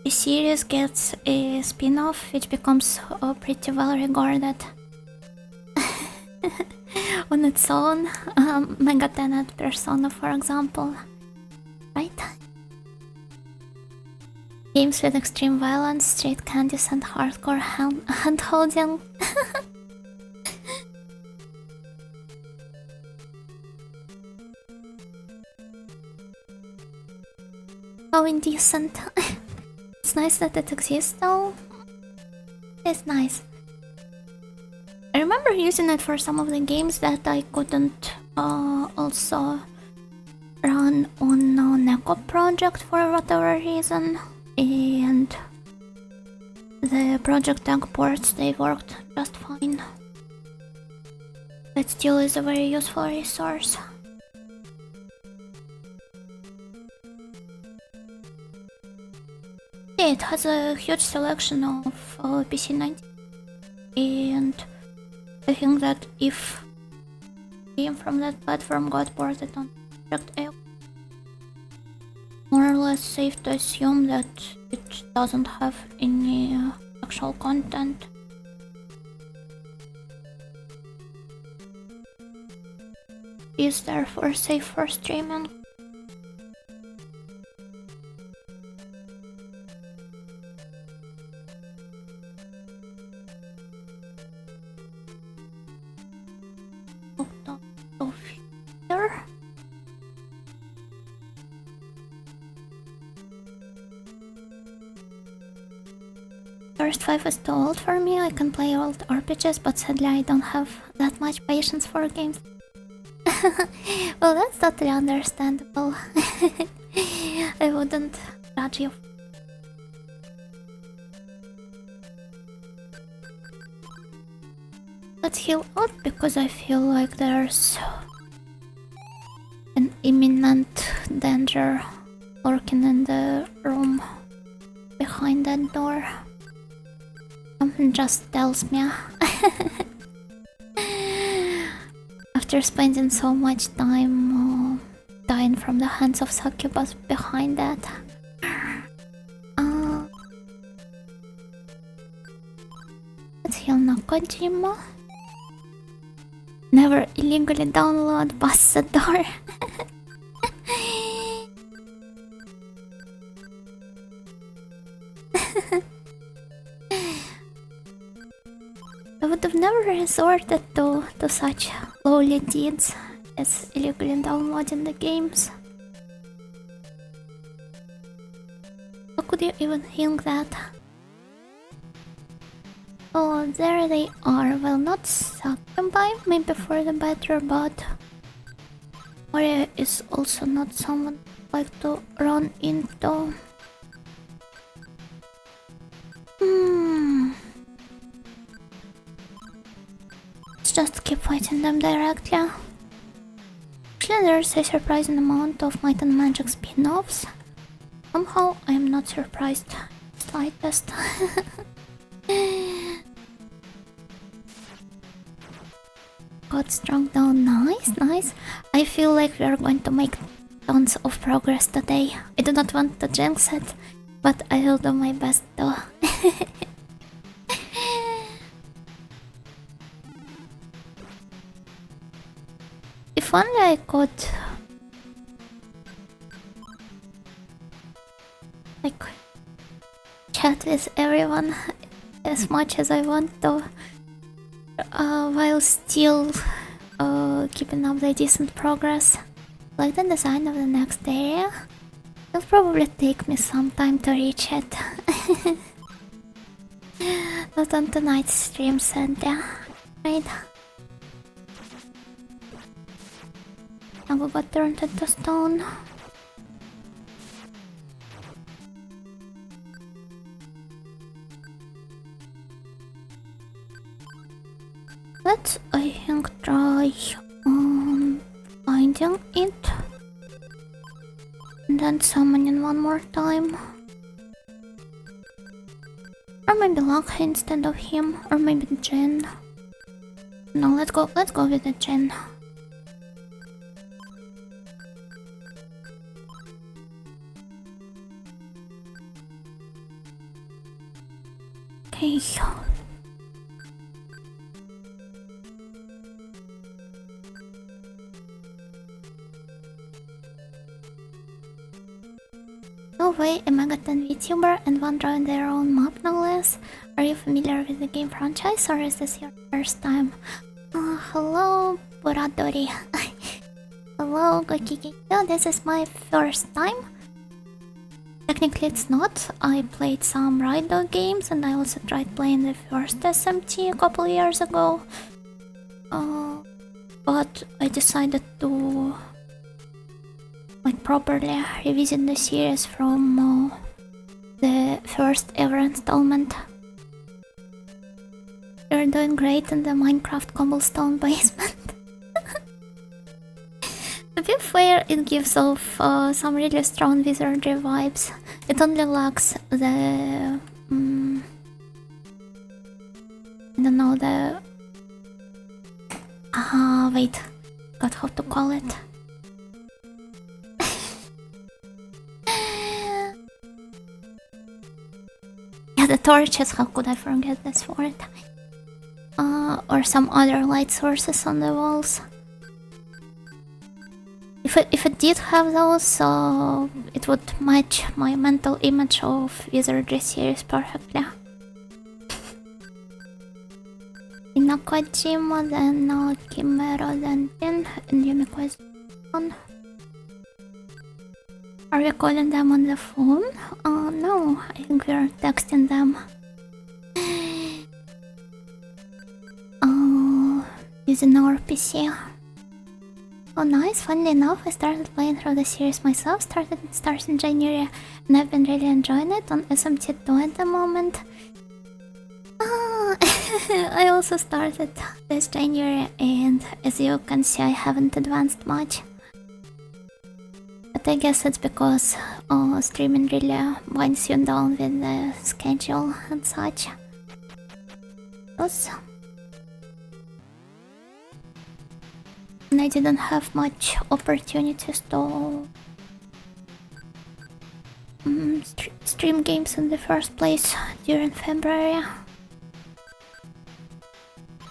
a series gets a spin-off which becomes pretty well regarded on its own. Megaten Persona, for example. Right? Games with extreme violence, street candies and hardcore hand-holding. How indecent. It's nice that it exists though. It's nice. I remember using it for some of the games that I couldn't also run on Neko Project for whatever reason, and the Project Tank ports, they worked just fine. It still is a very useful resource. yeah, it has a huge selection of PC-90, and I think that if a game from that platform got ported on DirectX, more or less safe to assume that it doesn't have any actual content. Is therefore safe for streaming. Here. First 5 is too old for me. I can play old RPGs, but sadly I don't have that much patience for games. Well, that's totally understandable. I wouldn't judge you. Let's heal out because I feel like there's an imminent danger lurking in the room behind that door. Something just tells me. After spending so much time dying from the hands of succubus behind that. Let's heal Nakojima. Never illegally download past the door. I would have never resorted to such lowly deeds as illegally downloading the games. How could you even think that? Oh, there they are. Well, not succumbi, maybe for the better, but Maria is also not someone I like to run into. Let's just keep fighting them directly. Actually, there's a surprising amount of Might and Magic spin-offs. Somehow, I am not surprised slightest. Got struck down. Nice. I feel like we are going to make tons of progress today. I do not want to jinx it, but I will do my best though. If only I could like chat with everyone as much as I want to, while still keeping up the decent progress. Like the design of the next area. It'll probably take me some time to reach it. Not on tonight's stream, Santa. Right? Now we got turned into stone. Let's, I think, try finding it. And then summoning one more time. Or maybe Luck instead of him. Or maybe Jin. No, let's go with the Jin. Okay. No way, a Megaton Vtuber and one drawing their own map no less. Are you familiar with the game franchise or is this your first time? Hello, Buradori. Hello, Gokiki. No, this is my first time. Technically it's not. I played some Ride Dog games and I also tried playing the first SMT a couple years ago. But I decided to properly revisit the series from the first ever installment. You're doing great in the Minecraft cobblestone basement. To be fair, it gives off some really strong wizardry vibes. It only lacks the I don't know the wait, got how to call it. Yeah, the torches, how could I forget this word? Or some other light sources on the walls. If it did have those, it would match my mental image of Wizardry series perfectly. Inakajima, then Chimera, then Tin, and Yumiko is on. Are we calling them on the phone? No, I think we're texting them. Using our PC. Oh nice, funnily enough, I started playing through the series myself, started in Stars in January, and I've been really enjoying it on SMT2 at the moment. I also started this January, and as you can see, I haven't advanced much. But I guess it's because streaming really binds you down with the schedule and such. And I didn't have much opportunities to stream games in the first place during February.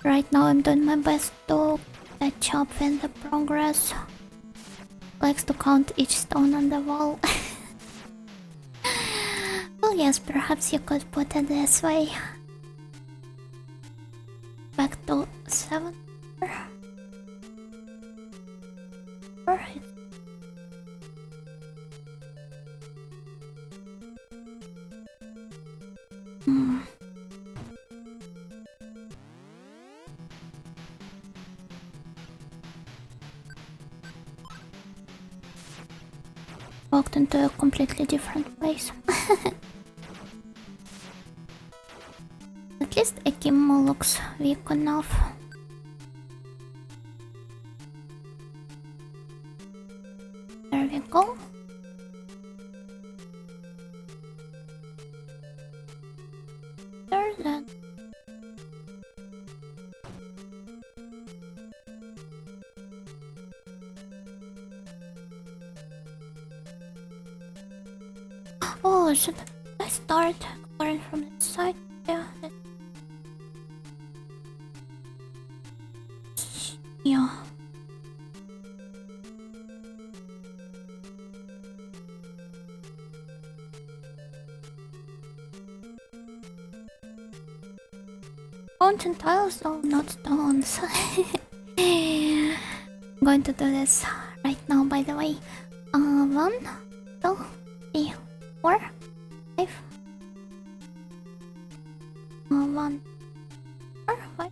Right now I'm doing my best to catch up with the progress. Likes to count each stone on the wall. Well yes, perhaps you could put it this way. Back to 7. Walked into a completely different place. At least Ekimo looks weak enough. There we go. There's that. Oh, should I start exploring from the side? Yeah. Yeah. Fountain tiles though, not stones. I'm going to do this right now, by the way. 1, 2, 3, 4, 5. 1, 4, 5.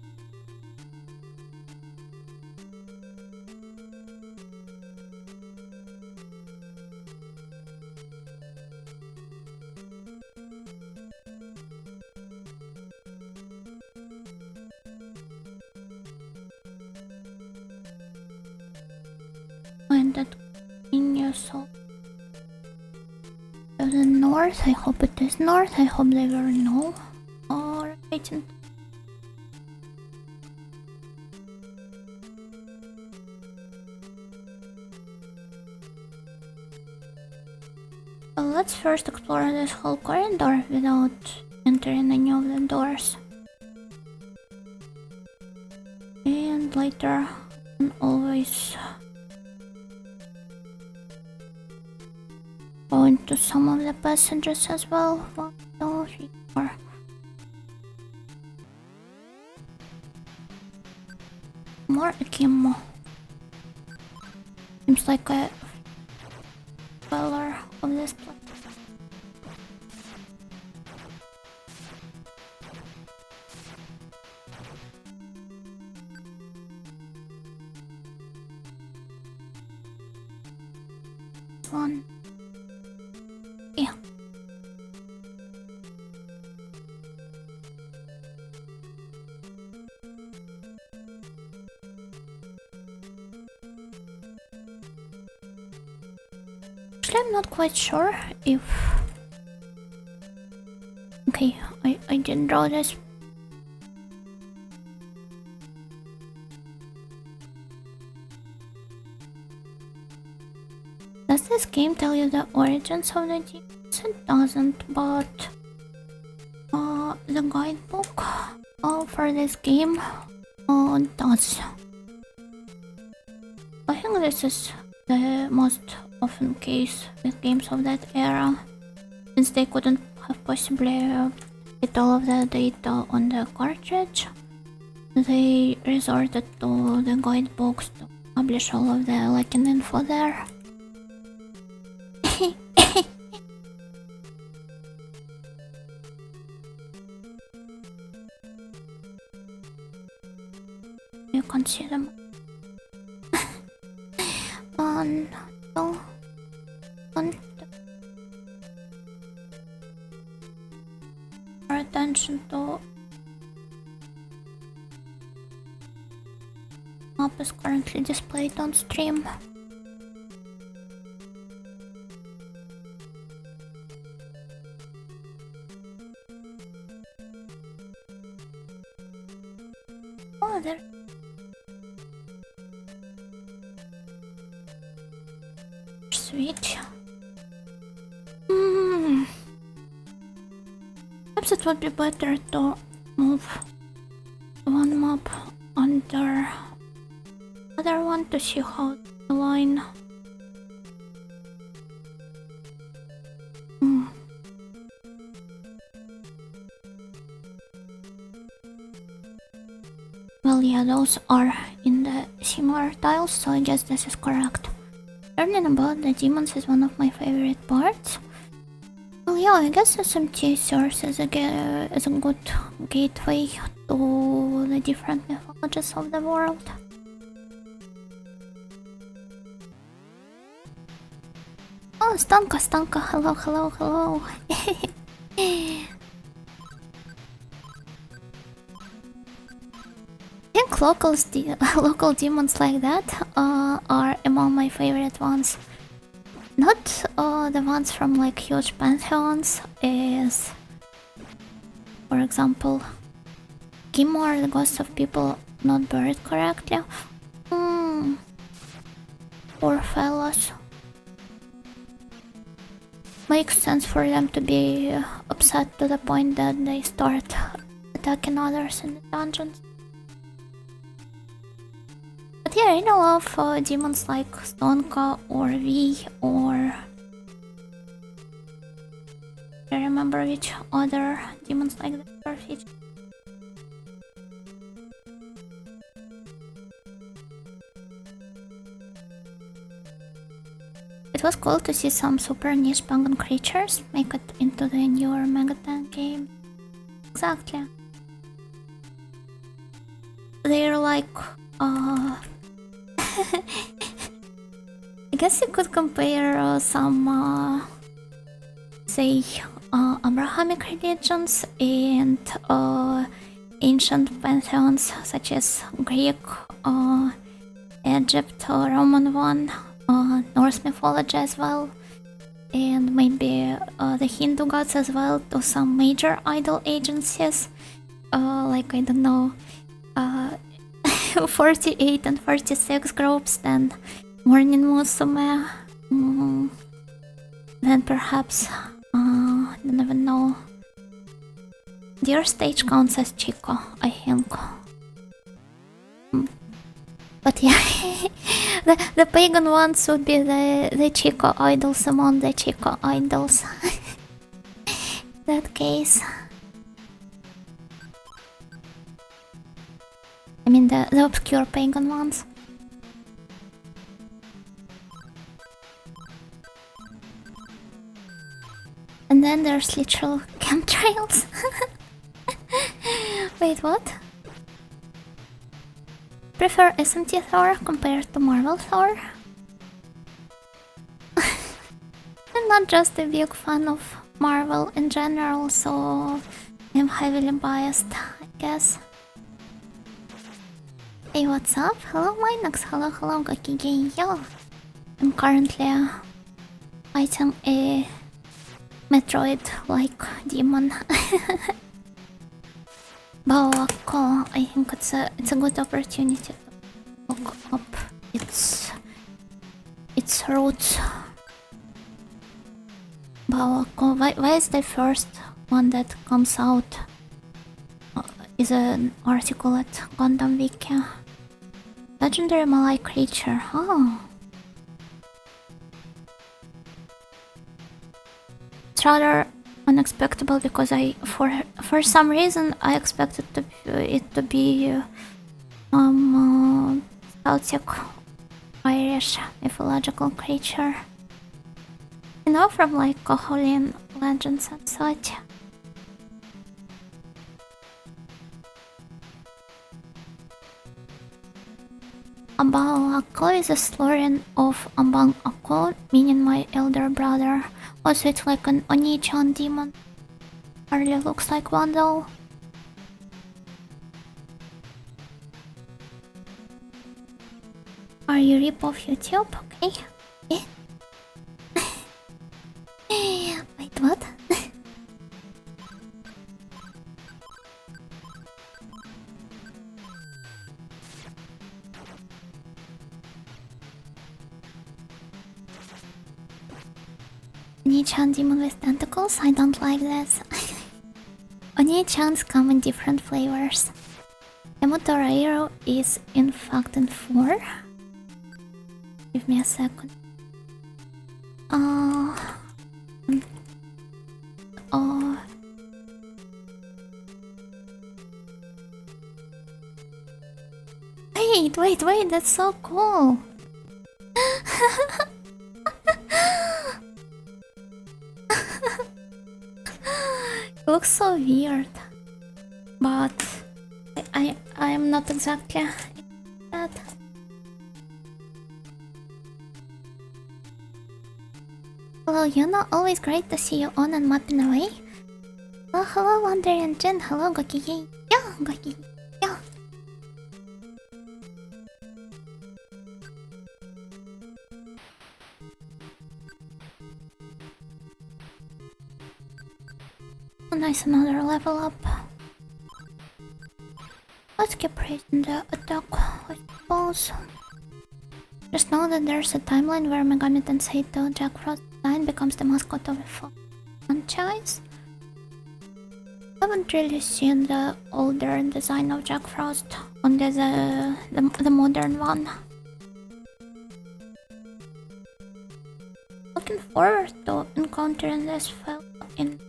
And that continues so to the north. I hope it is north. I hope they will know. Or agent. Well, let's first explore this whole corridor without entering any of the doors. And later, and always go into some of the passages as well. 1, 2, 3, 4. More Akimo. Seems like a dweller of this place. One. Yeah. Actually, I'm not quite sure if I didn't draw this. Does this game tell you the origins of the demons? It doesn't, but the guidebook for this game does. I think this is the most often case with games of that era, since they couldn't have possibly get all of the data on the cartridge. They resorted to the guidebooks to publish all of the lacking info there. You can see them. 1, 2, 1. Our attention to map is currently displayed on stream. Oh, there. Sweet. Perhaps it would be better to move one map under other one to see how the line. Well, yeah, those are in the similar tiles, so I guess this is correct. Learning about the demons is one of my favorite parts. Well, yeah, I guess SMT serves as a good gateway to the different mythologies of the world. Oh, Stanka, hello. I think local demons like that are among my favorite ones. Not the ones from like huge pantheons, is, for example, Gimor, the ghosts of people not buried correctly. Poor fellas. Makes sense for them to be upset to the point that they start attacking others in the dungeons. But yeah, I know of demons like Stonka or V, or I remember which other demons like that are featured. It was cool to see some super niche penguin creatures make it into the newer Megami game. Exactly. They're like I guess you could compare some say Abrahamic religions and ancient pantheons such as Greek, Egypt, Roman one, Norse mythology as well, and maybe the Hindu gods as well, to some major idol agencies, like, I don't know, 48 and 46 groups, then Morning Musume, then perhaps, I don't even know, Deer Stage counts as Chico, I think. But yeah, the pagan ones would be the Chico idols among the Chico idols. That case. I mean the obscure pagan ones. And then there's literal chemtrails. Wait, what? Prefer SMT Thor compared to Marvel Thor? I'm not just a big fan of Marvel in general, so I'm heavily biased, I guess. Hey, what's up? Hello, Minox. Hello, Gakigen. Yo! I'm currently fighting a Metroid-like demon. Bawako, I think it's a good opportunity to look up its roots. Bawako, why is the first one that comes out is an article at Gundam Wiki? Legendary Malay creature. Oh. It's rather unexpected because for some reason I expected it to be Celtic Irish mythological creature. You know, from like Koholin legends and such. Ambang Ako is a slurring of Ambang Ako, meaning my elder brother. Also, it's like an Oni-chan demon. Hardly looks like Vandal. Are you rip off YouTube? Okay. Wait, what? Oni-chan demon with tentacles? I don't like this. Oni-chans come in different flavors. Emotorairo is in fact in 4. Give me a second. Wait, that's so cool. It looks so weird, but I am not exactly that. Hello Yuna, always great to see you on and mapping away. Hello Wonder and Jin, hello Gokigen. Yeah, Gokigen. Yeah. Oh, nice, another level up. Let's keep raising the attack, I suppose. Just know that there's a timeline where Megami Tensei Still Jack Frost design becomes the mascot of a franchise. I haven't really seen the older design of Jack Frost, only the modern one. Looking forward to encountering this file in.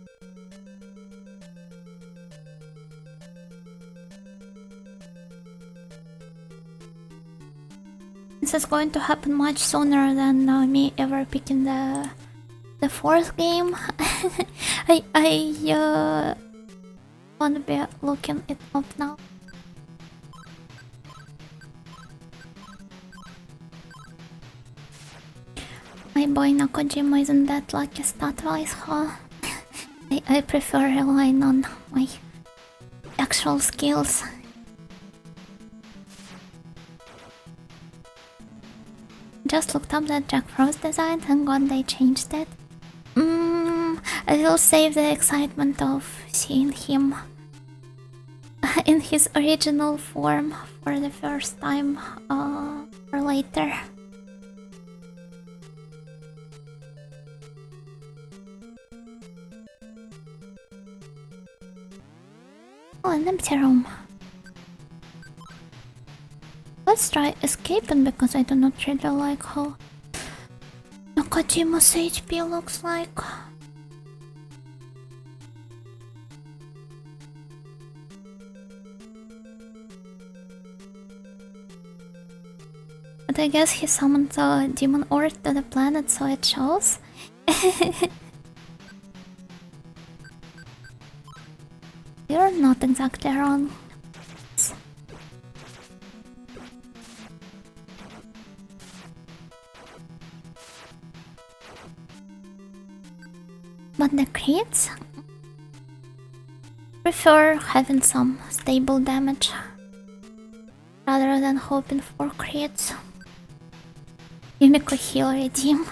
This is going to happen much sooner than me ever picking the 4th game. I wanna be looking it up now. My boy Nakojima isn't that lucky stat-wise, huh? I prefer relying on my actual skills. Just looked up that Jack Frost design, thank god they changed it. I will save the excitement of seeing him in his original form for the first time or later. Oh, an empty room. Let's try escaping because I do not really like how Nakajima's HP looks like. But I guess he summoned the demon ore to the planet, so it shows. You're not exactly wrong. But the crits? Prefer having some stable damage rather than hoping for crits. Yumiko heal redeem.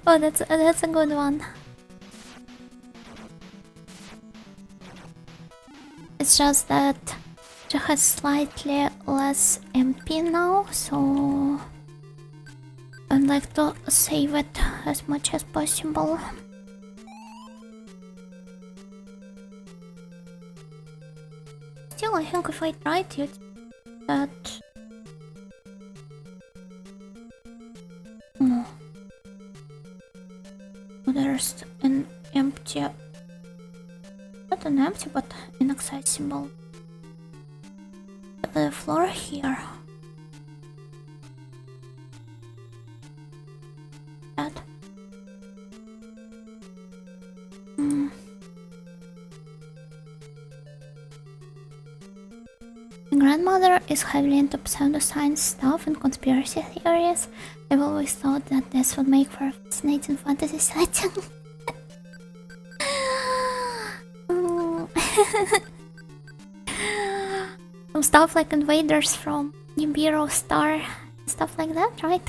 Oh, that's a good one. It's just that she has slightly less MP now, so I'd like to save it as much as possible. Still, I think if I tried it, that... Oh. There's an empty... Not an empty, but inaccessible. The floor here. That. My grandmother is heavily into pseudoscience stuff and conspiracy theories. I've always thought that this would make for a fascinating fantasy setting. Some stuff like invaders from Nibiru Star, stuff like that, right?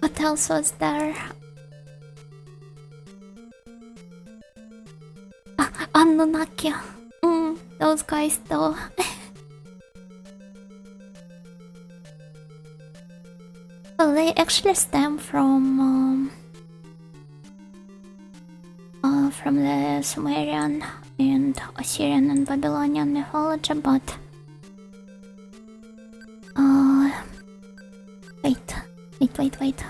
What else was there? Anunnaki. Those guys though. Well, they actually stem from the Sumerian and Assyrian and Babylonian mythology, but wait.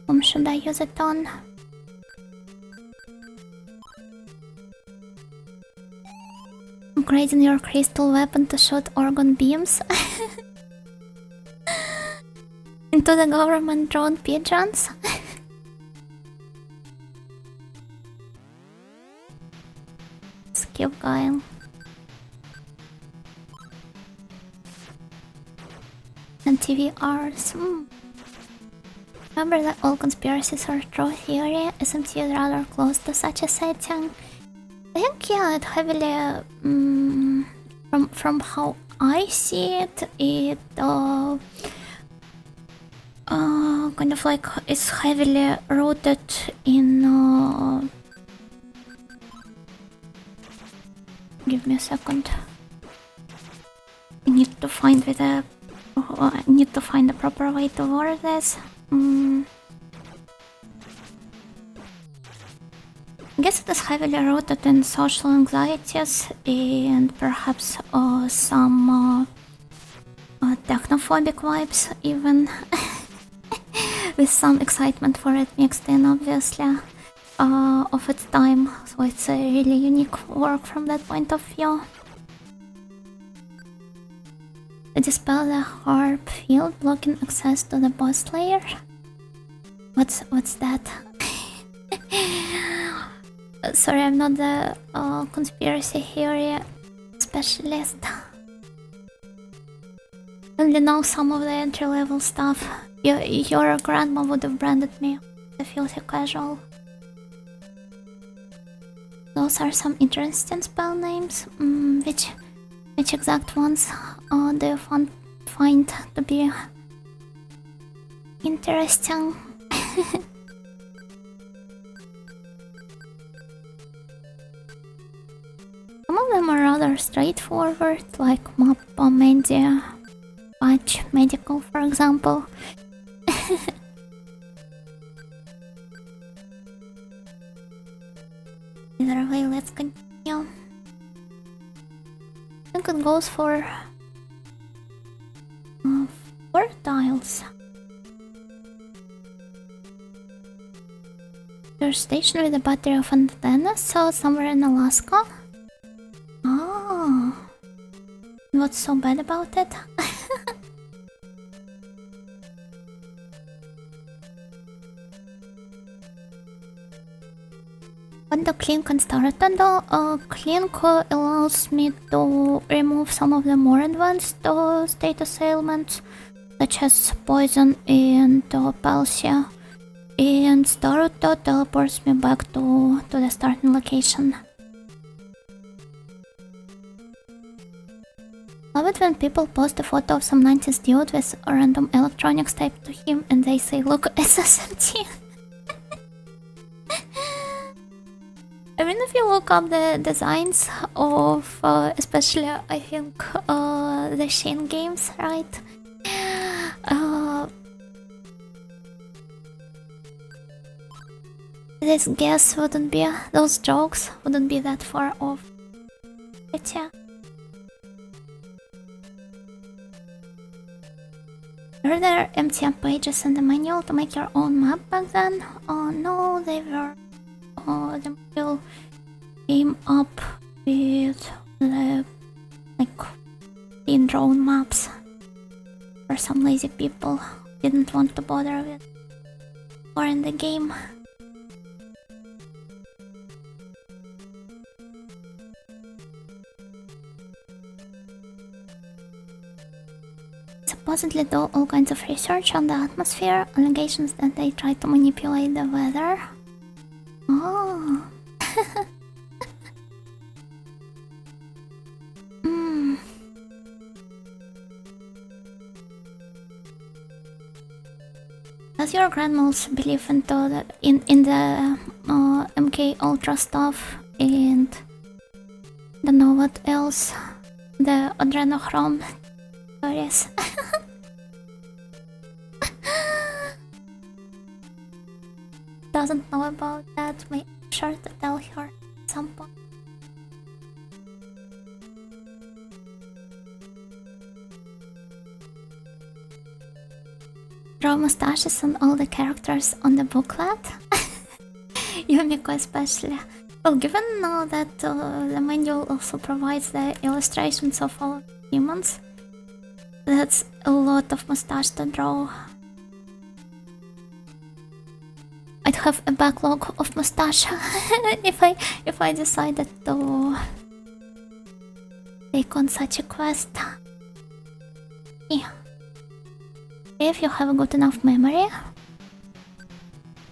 Whom should I use it on? Upgrading your crystal weapon to shoot organ beams into the government drone pigeons. Let's keep going. And TVRs. Remember that all conspiracies are true theory? SMT is rather close to such a setting. I think, yeah, it heavily, from how I see it, it kind of like is heavily rooted in. Give me a second. I need to find the proper way to word this. I guess it is heavily rooted in social anxieties and perhaps some technophobic vibes even. With some excitement for it mixed in, obviously, of its time, so it's a really unique work from that point of view. To dispel the harp field blocking access to the boss layer. What's that? Sorry, I'm not the conspiracy theory specialist. Only know some of the entry-level stuff. Your grandma would have branded me the filthy casual. Those are some interesting spell names. Which exact ones do you find to be interesting? Some of them are rather straightforward, like Mappa, Media, Patch, Medical, for example. Either way, let's continue. I think it goes for 4 tiles. You're stationed with a battery of antennas, so somewhere in Alaska. Oh, what's so bad about it? What the clink can start to do? Clink allows me to remove some of the more advanced status ailments, such as poison and palsy, and Staruto teleports me back to the starting location. love it when people post a photo of some 90s dude with random electronics taped to him and they say, look, SSMT. I mean, if you look up the designs of, especially, I think, the Shin games, right? This guess wouldn't be, those jokes wouldn't be that far off. But yeah. Were there empty pages in the manual to make your own map back then? Oh no, they were. The manual came up with the like in-drawn maps for some lazy people who didn't want to bother with or in the game. Supposedly do all kinds of research on the atmosphere, allegations that they try to manipulate the weather. Oh. Does your grandma's believe in the MK Ultra stuff and don't know what else, the adrenochrome theories? Doesn't know about that, make sure to tell her at some point. Draw mustaches on all the characters on the booklet. Yumiko especially. Well, given now that the manual also provides the illustrations of all humans, that's a lot of mustache to draw. I'd have a backlog of mustache if I decided to take on such a quest. Yeah. If you have a good enough memory.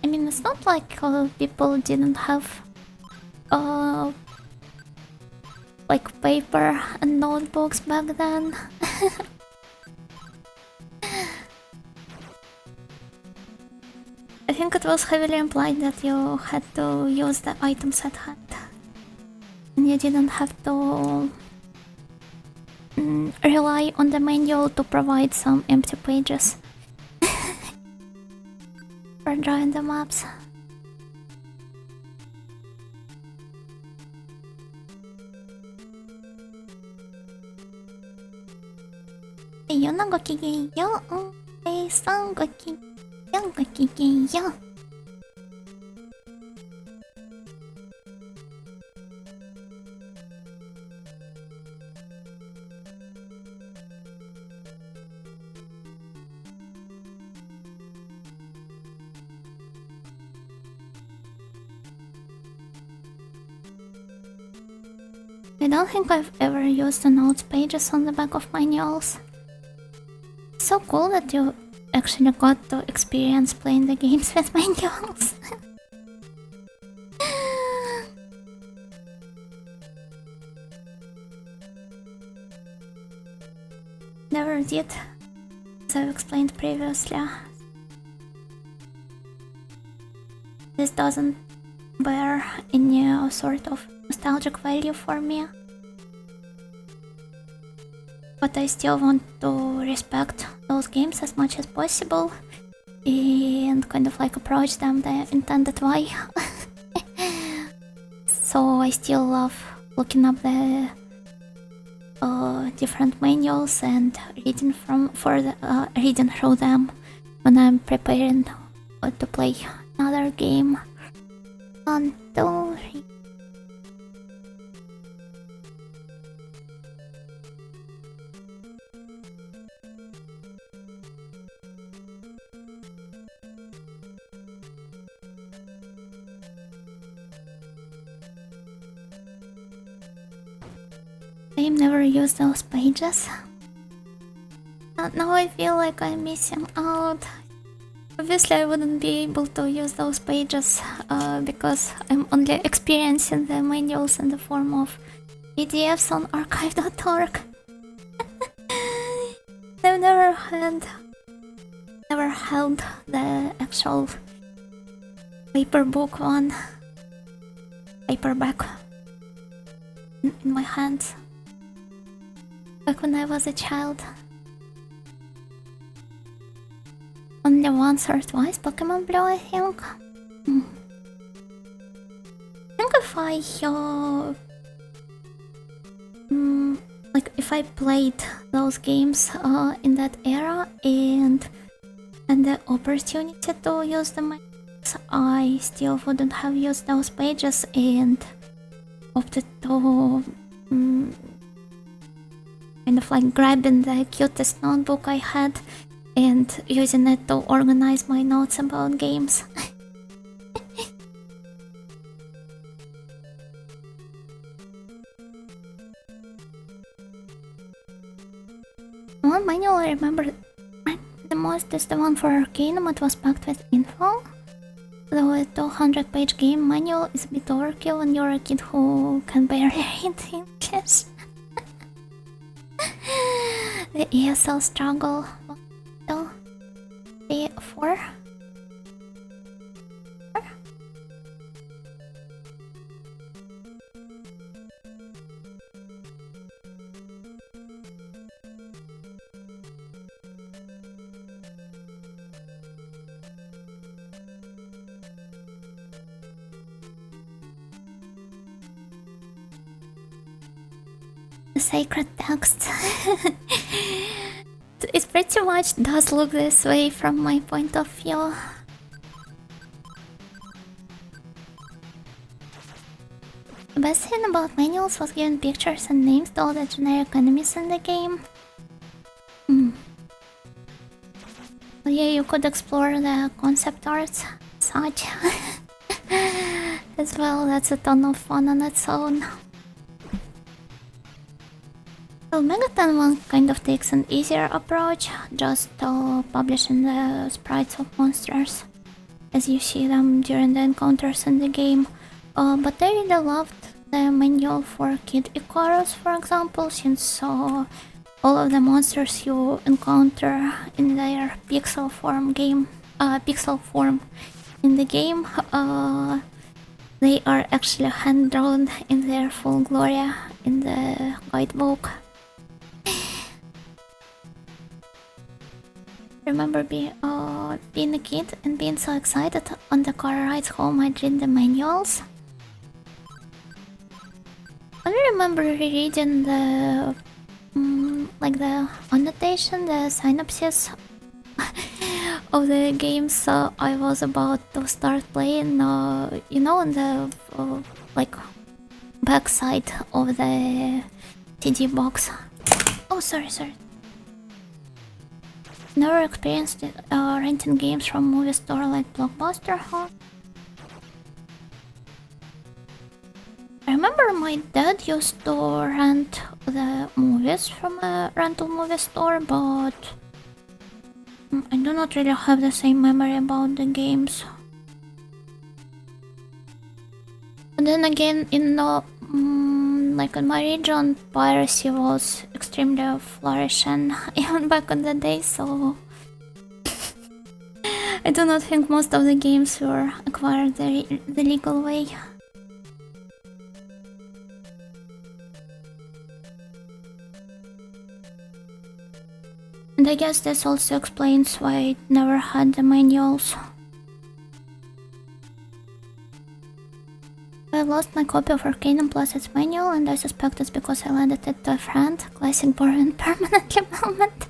I mean, it's not like people didn't have like paper and notebooks back then. I think it was heavily implied that you had to use the items at hand. And you didn't have to rely on the manual to provide some empty pages for drawing the maps. Yona go kigen yo. San go kigen yo. I don't think I've ever used the notes pages on the back of manuals. It's so cool that you actually got to experience playing the games with manuals. Never did, as I've explained previously. This doesn't bear any sort of nostalgic value for me. But I still want to respect those games as much as possible and kind of like approach them the intended way. So I still love looking up the different manuals and reading through them when I'm preparing to play another game. 1, 2, 3. I've never used those pages. Now I feel like I'm missing out. Obviously I wouldn't be able to use those pages because I'm only experiencing the manuals in the form of PDFs on archive.org. never held the actual paperback in my hands back when I was a child. Only once or twice Pokemon Blue, I think. I think if I if I played those games in that era and the opportunity to use them, I still wouldn't have used those pages and opted to kind of like grabbing the cutest notebook I had and using it to organize my notes about games. One manual I remember the most is the one for Arcanum. It was packed with info. Though a 200-page game manual is a bit overkill when you're a kid who can barely read English. The ESL struggle. So, the 4. The sacred text. It pretty much does look this way from my point of view. The best thing about manuals was giving pictures and names to all the generic enemies in the game. Well, yeah, you could explore the concept arts such as well. That's a ton of fun on its own. Well, Megaton 1 kind of takes an easier approach, just publishing the sprites of monsters as you see them during the encounters in the game. But I really loved the manual for Kid Icarus, for example, since all of the monsters you encounter in their pixel form in the game, they are actually hand-drawn in their full glory in the guidebook. I remember being a kid and being so excited on the car rides home I'd read the manuals. I remember rereading the the annotation, the synopsis of the games I was about to start playing. You know, on the backside of the CD box. Oh, sorry. Never experienced it, renting games from movie store like Blockbuster, huh? I remember my dad used to rent the movies from a rental movie store, but I do not really have the same memory about the games. But then again, in the in my region, piracy was extremely flourishing even back in the day, so I do not think most of the games were acquired the legal way. And I guess this also explains why I never had the manuals. I lost my copy of Arcanum plus its manual, and I suspect it's because I lended it to a friend. Classic boring permanently moment.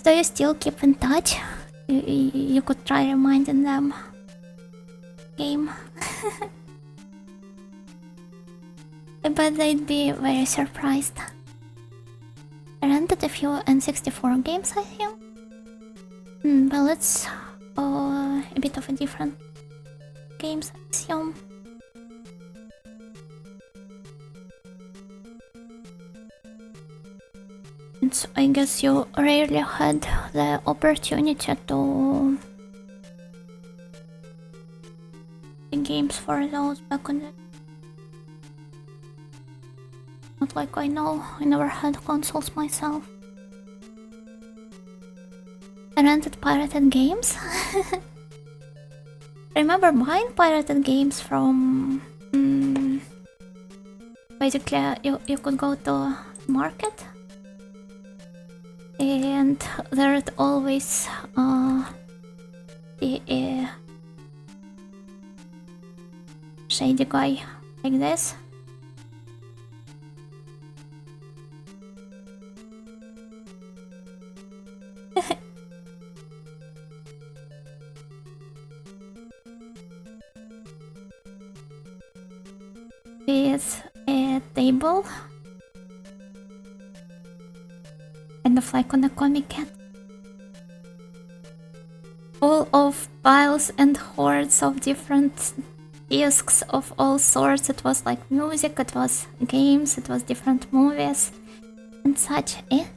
Do you still keep in touch? You could try reminding them. Game. I bet they'd be very surprised. I rented a few N64 games, I think. Well, it's a bit of a different games, I assume. And so I guess you rarely had the opportunity to the games for those back on the not like I know. I never had consoles myself. I rented pirated games. I remember buying pirated games from... basically, you could go to market. And there'd always be a shady guy like this. With a table, kind of like on a comic cat, full of piles and hordes of different discs of all sorts. It was like music, it was games, it was different movies and such. Wait.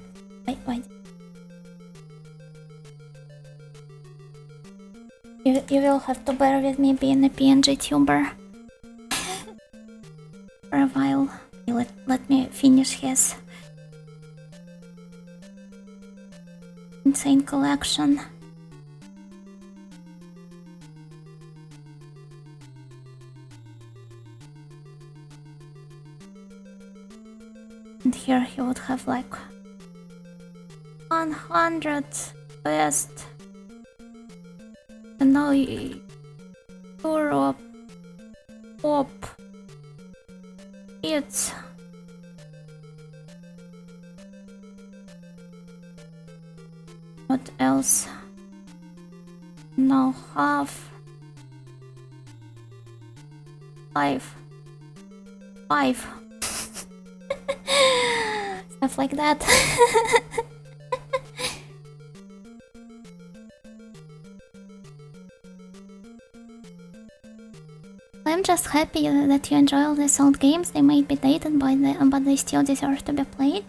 You will have to bear with me being a PNG tuber for a while. Let me finish his insane collection. And here he would have like 100 best, and now Europe pop hits. What else? Now half. Five. Stuff like that. I'm just happy that you enjoy all these old games. They might be dated but they still deserve to be played.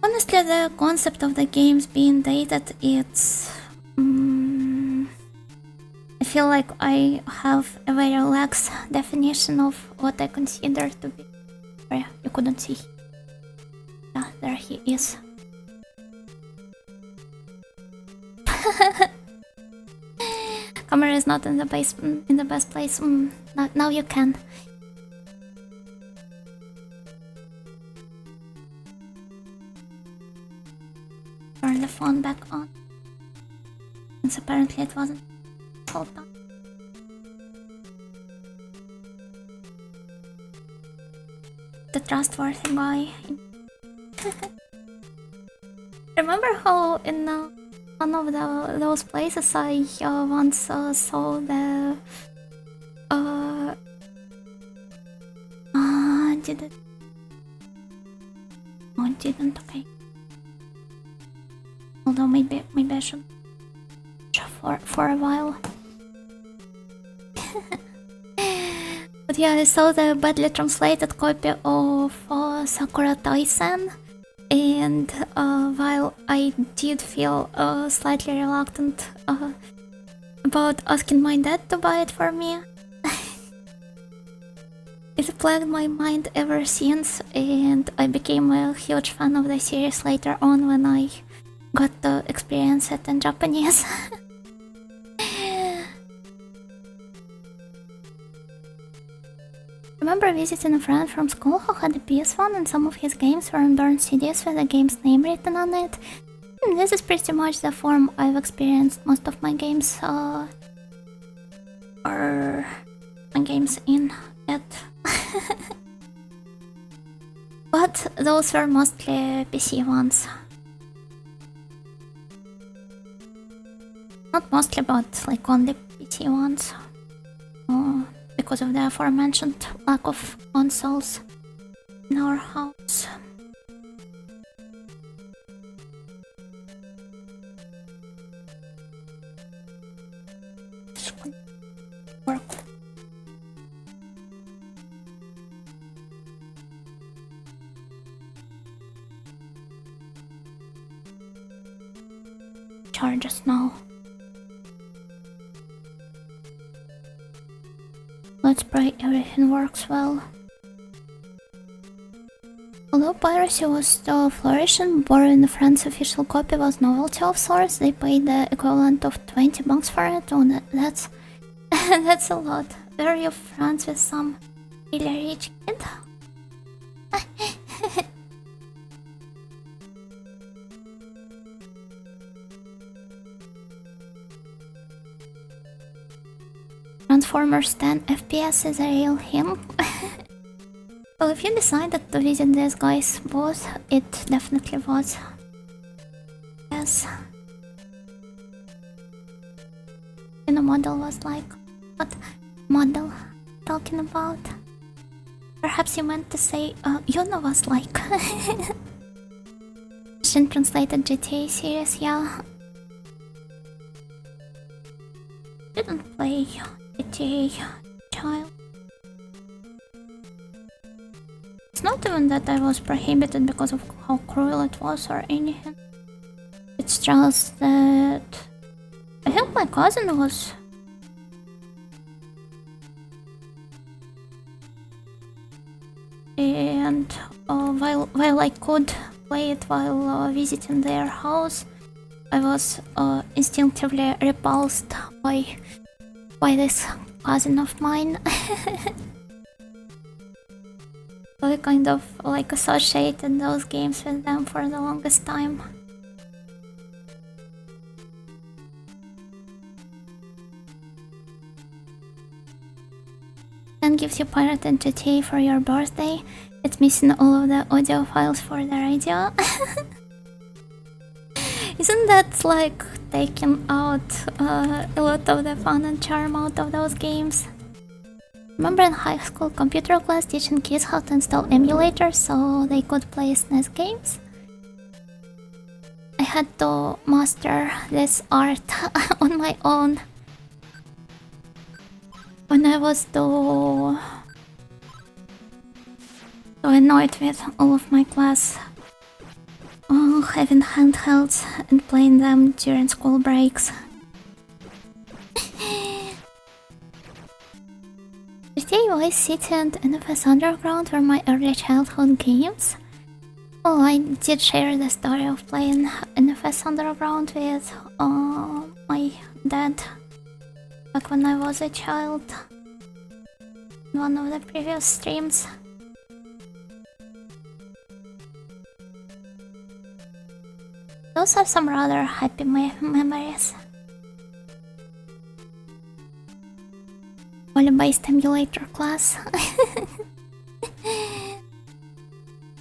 Honestly, the concept of the games being dated, it's... I feel like I have a very lax definition of what I consider to be... Sorry, you couldn't see. Yeah, there he is. Camera is not in the best place. Now you can. Turn the phone back on. Since apparently it wasn't hold on. The trustworthy guy. Remember how in one of those places I once saw the did it? No, it didn't. Okay. Although maybe I should for a while. But yeah, I saw the badly translated copy of Sakura Taisen, and while I did feel slightly reluctant about asking my dad to buy it for me, it plagued my mind ever since, and I became a huge fan of the series later on when I got to experience it in Japanese. Remember visiting a friend from school who had a PS1 and some of his games were on burned CDs with the game's name written on it? This is pretty much the form I've experienced most of my games or my games in it. But those were mostly PC ones. Not mostly, but like only PC ones. Because of the aforementioned lack of consoles in our house. Work. Charges now. Let's pray everything works well. Although piracy was still flourishing, borrowing a friend's official copy was novelty of sorts. They paid the equivalent of $20 for it. Oh, that's that's a lot. Were you friends with some really rich kid? Transformers 10 FPS is a real him. Well, if you decided to visit this guy's booth, it definitely was. Yes. And the model was like, what model talking about? Perhaps you meant to say, Yuna was like. Shin translated GTA series, yeah. Didn't play GTA, child. It's not even that I was prohibited because of how cruel it was or anything. It's just that I think my cousin was and while I could play it while visiting their house, I was instinctively repulsed by this cousin of mine. So I kind of like associated those games with them for the longest time. And gives you pirated GTA for your birthday. It's missing all of the audio files for the radio. Isn't that like taking out a lot of the fun and charm out of those games? Remember in high school computer class teaching kids how to install emulators so they could play SNES games? I had to master this art on my own when I was too annoyed with all of my class having handhelds and playing them during school breaks. GTA Vice City and NFS Underground were my early childhood games. Oh, I did share the story of playing NFS Underground with my dad back when I was a child in one of the previous streams. Those are some rather happy memories. Volley-based emulator class.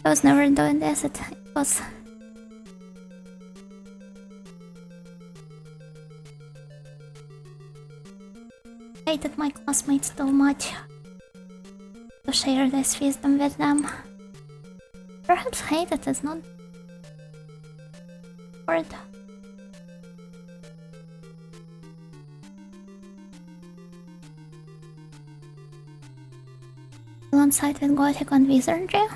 I was never doing this, it was... I hated my classmates too much to share this wisdom with them. Perhaps hated is not word. Alongside with Gothic and Wizardry.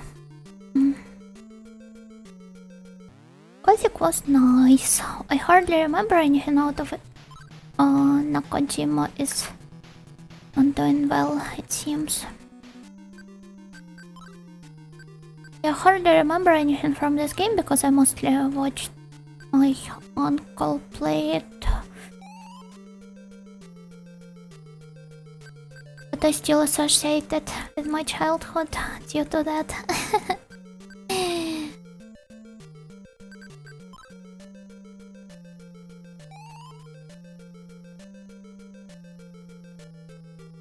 Gothic was nice. I hardly remember anything out of it. Nakajima is not doing well, it seems. I hardly remember anything from this game because I mostly watched my uncle play it. But I still associate it with my childhood due to that.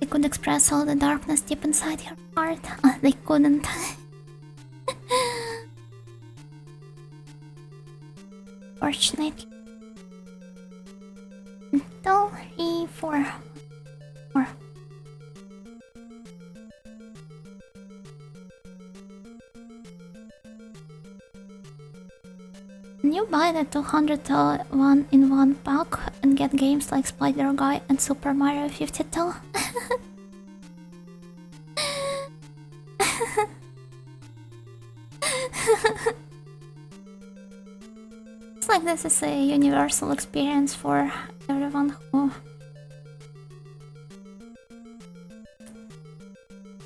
They could express all the darkness deep inside your heart. They couldn't. Fortunately. 2, 3, 4. Can you buy the 201 in one pack and get games like Spider Guy and Super Mario 52? It's like this is a universal experience for everyone who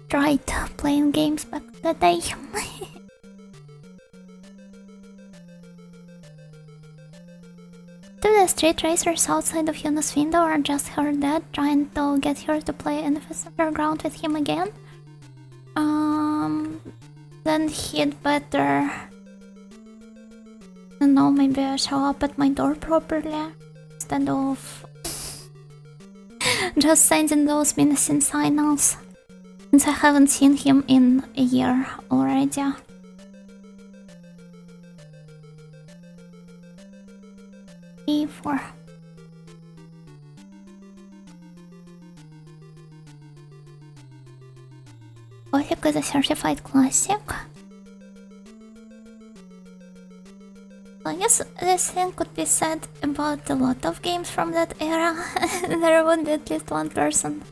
tried playing games back in the day. if the street racers outside of Yuna's window are just her dad trying to get her to play NFS Underground with him again? Then he'd better... I don't know, maybe show up at my door properly instead of just sending those menacing signals, since I haven't seen him in a year already. E4. Gothic is a certified classic. I guess this thing could be said about a lot of games from that era. There would be at least one person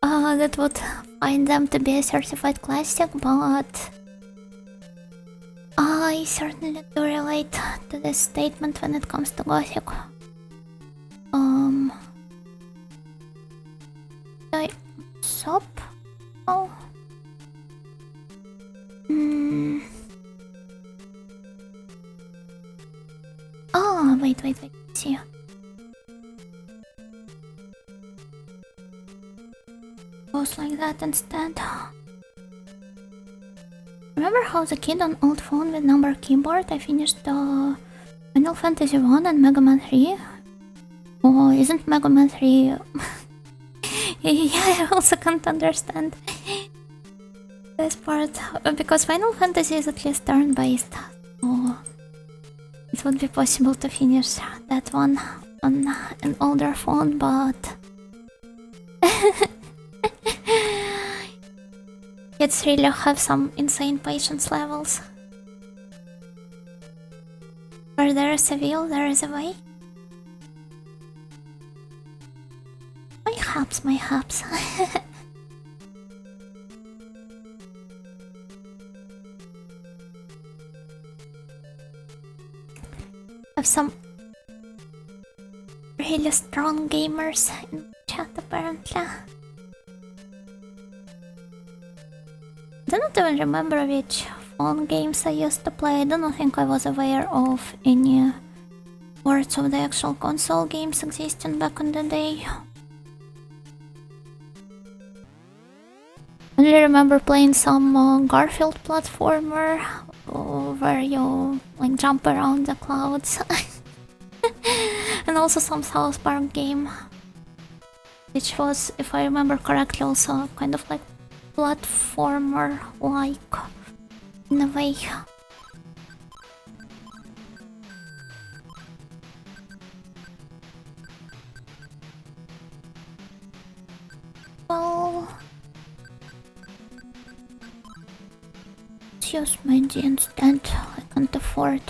that would find them to be a certified classic, but I certainly do relate to this statement when it comes to Gothic. I stop? Oh. Oh, wait, see. Goes like that instead. Remember how as a kid on old phone with number keyboard I finished Final Fantasy 1 and Mega Man 3? Oh, isn't Mega Man 3... Yeah, I also can't understand this part, because Final Fantasy is at least turn-based, so it would be possible to finish that one on an older phone, but kids really have some insane patience levels. Where there is a will, there is a way. Mayhaps. Have some really strong gamers in chat apparently. I do not even remember which phone games I used to play. I don't think I was aware of any words of the actual console games existing back in the day. I only remember playing some Garfield platformer where you like jump around the clouds. And also some South Park game, which was, if I remember correctly, also kind of like platformer like in a way. Well, let's use my D instead. I can't afford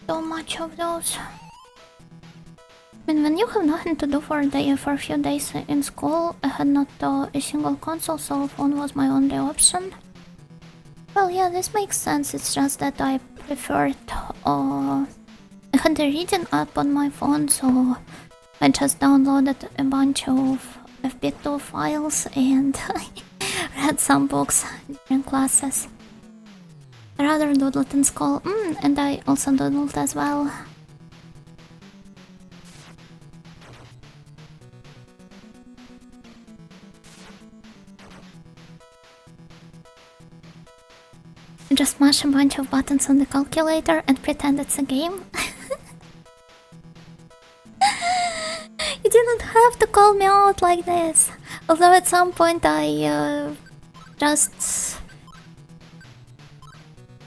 so much of those. I mean, when you have nothing to do for a few days in school, I had not a single console, so a phone was my only option. Well, yeah, this makes sense. It's just that I preferred... I had a reading app on my phone, so I just downloaded a bunch of FB2 files and read some books during classes. I rather doodled in school, and I also doodled as well. Just mash a bunch of buttons on the calculator and pretend it's a game. You didn't have to call me out like this. Although at some point I just...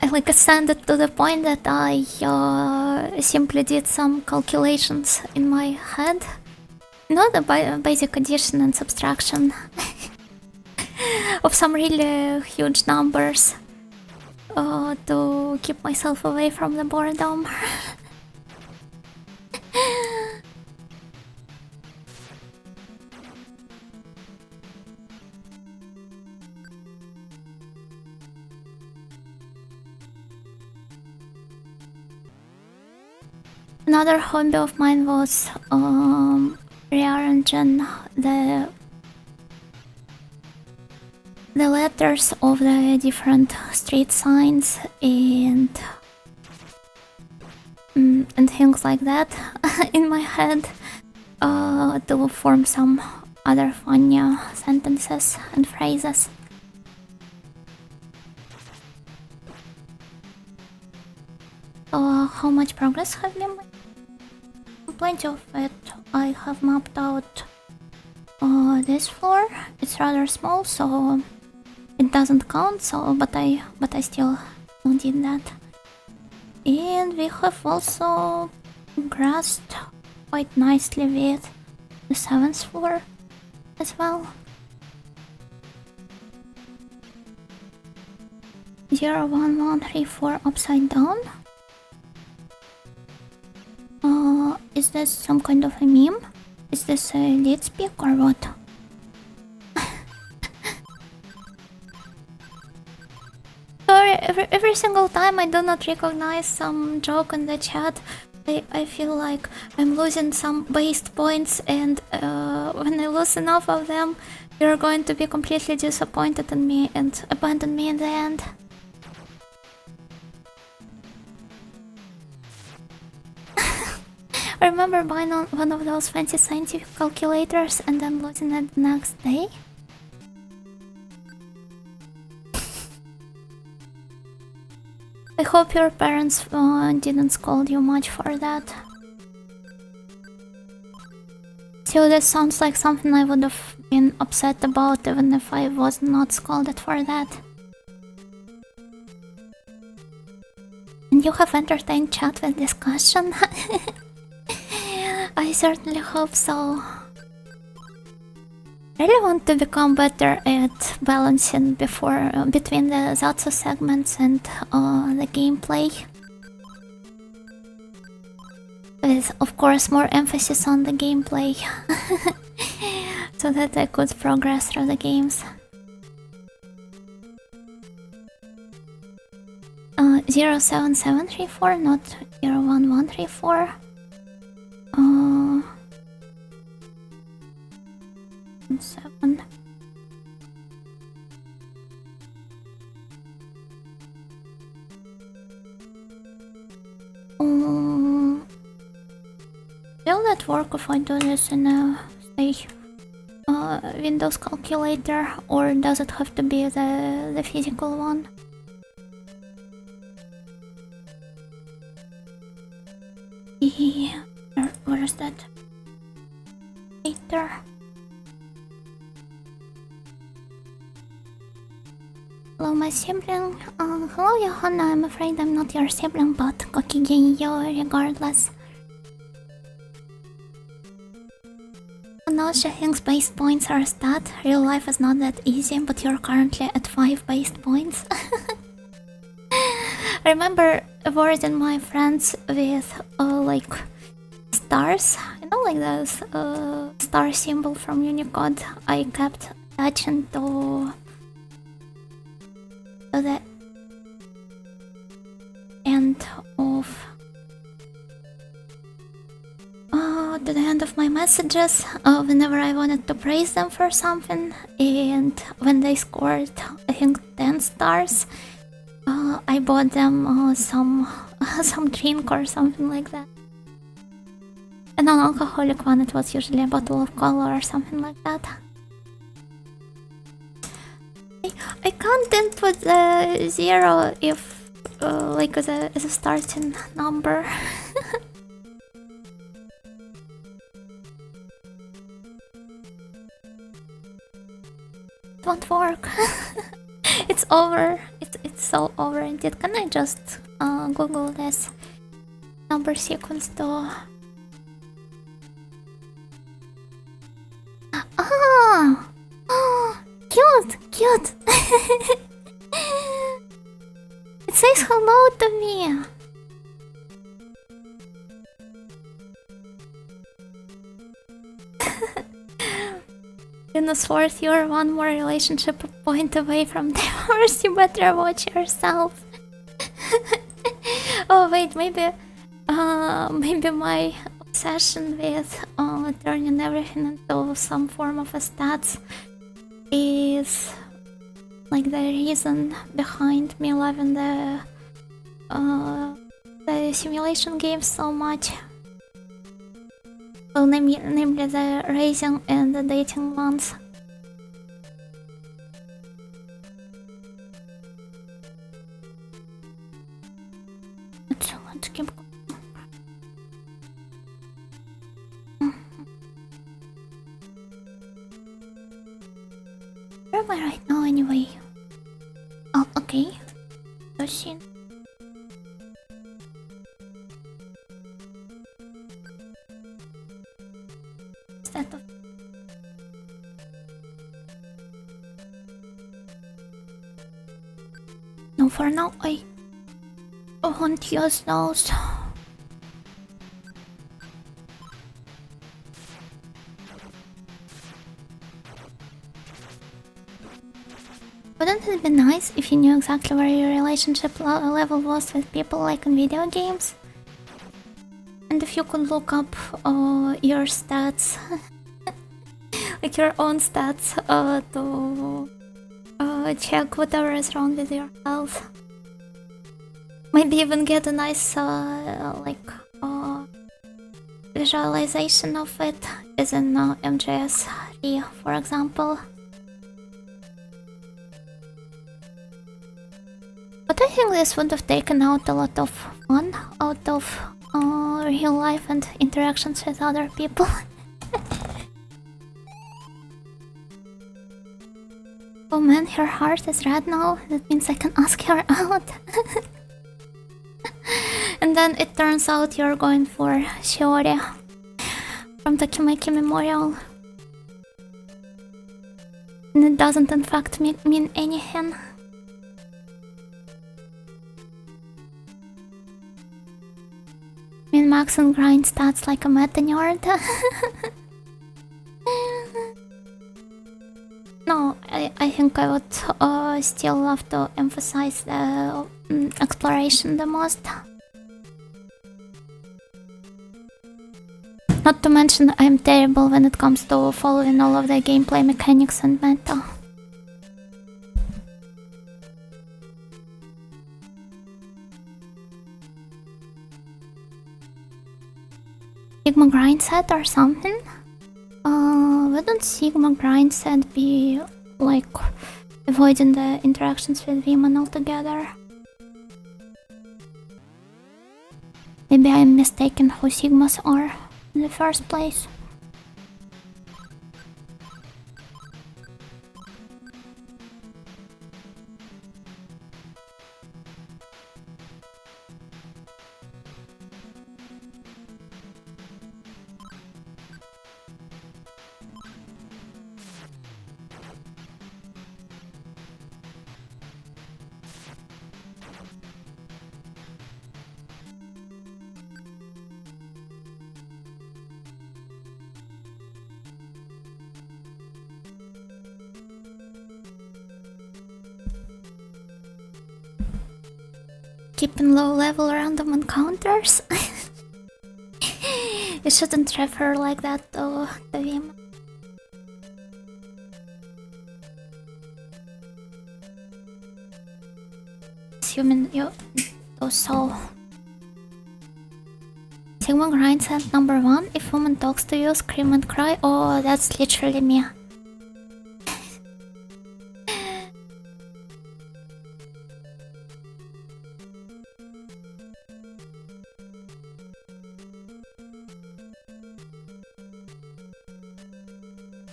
I like ascended to the point that I simply did some calculations in my head. You know, the basic addition and subtraction of some really huge numbers to keep myself away from the boredom. Another hobby of mine was rearranging the the letters of the different street signs and and things like that in my head to form some other funny sentences and phrases. How much progress have been made? Plenty of it. I have mapped out this floor. It's rather small, so it doesn't count. But I still did that. And we have also grasped quite nicely with the 7th floor as well. 0, 1, 1, 3, 4 upside down. Is this some kind of a meme? Is this a lead speak or what? Sorry, every single time I do not recognize some joke in the chat, I feel like I'm losing some based points, and when I lose enough of them, you're going to be completely disappointed in me and abandon me in the end. I remember buying one of those fancy scientific calculators and then losing it the next day. I hope your parents didn't scold you much for that. So this sounds like something I would have been upset about even if I was not scolded for that. And you have entertained chat with discussion? I certainly hope so. I really want to become better at balancing between the Zatsu segments and the gameplay. With, of course, more emphasis on the gameplay. So that I could progress through the games. 07734, not 01134. 7. Will that work if I do this in a, say, Windows calculator, or does it have to be the physical one? Yeah, where is that? Later. Hello, my sibling. Hello, Johanna. I'm afraid I'm not your sibling, but Kokigenyo regardless. Now she thinks based points are a stat. Real life is not that easy, but you're currently at 5 based points. I remember avoiding my friends with like stars, you know, like those star symbol from Unicode. I kept attaching to the end of to the end of my messages whenever I wanted to praise them for something, and when they scored, I think 10 stars, I bought them some drink or something like that. A non-alcoholic one, it was usually a bottle of cola or something like that. I can't input the 0 if like as a starting number. It won't work. It's over. It's so over indeed. Can I just Google this number sequence to... Ah! Oh, cute! Cute! It says hello to me! Unisworth, you're one more relationship point away from divorce. You better watch yourself. Oh wait, maybe my obsession with turning everything into some form of a stats is like the reason behind me loving the the simulation games so much. Well, namely the racing and the dating ones. Let's keep going. Where am I right now anyway? Oh, okay. Machine. Set of no, for now I won't use those. Wouldn't it be nice if you knew exactly where your relationship level was with people like in video games? And if you could look up your stats, like your own stats, to check whatever is wrong with your health. Maybe even get a nice visualization of it, as in MGS3, for example. But I think this would have taken out a lot of fun out of real life and interactions with other people. Oh man, her heart is red now. That means I can ask her out. And then it turns out you're going for Shiori from Tokimeki Memorial. And it doesn't in fact mean anything. Min-max and grind stats like a meta nerd. No, I think I would still love to emphasize the exploration the most. Not to mention I'm terrible when it comes to following all of the gameplay mechanics and meta. Sigma grind set or something? Wouldn't Sigma grind set be like avoiding the interactions with women altogether? Maybe I'm mistaken who Sigmas are in the first place. Keeping low level random encounters? You shouldn't refer like that to him. Assuming you do so. Sigma grind set number 1. If woman talks to you, scream and cry. Oh, that's literally me.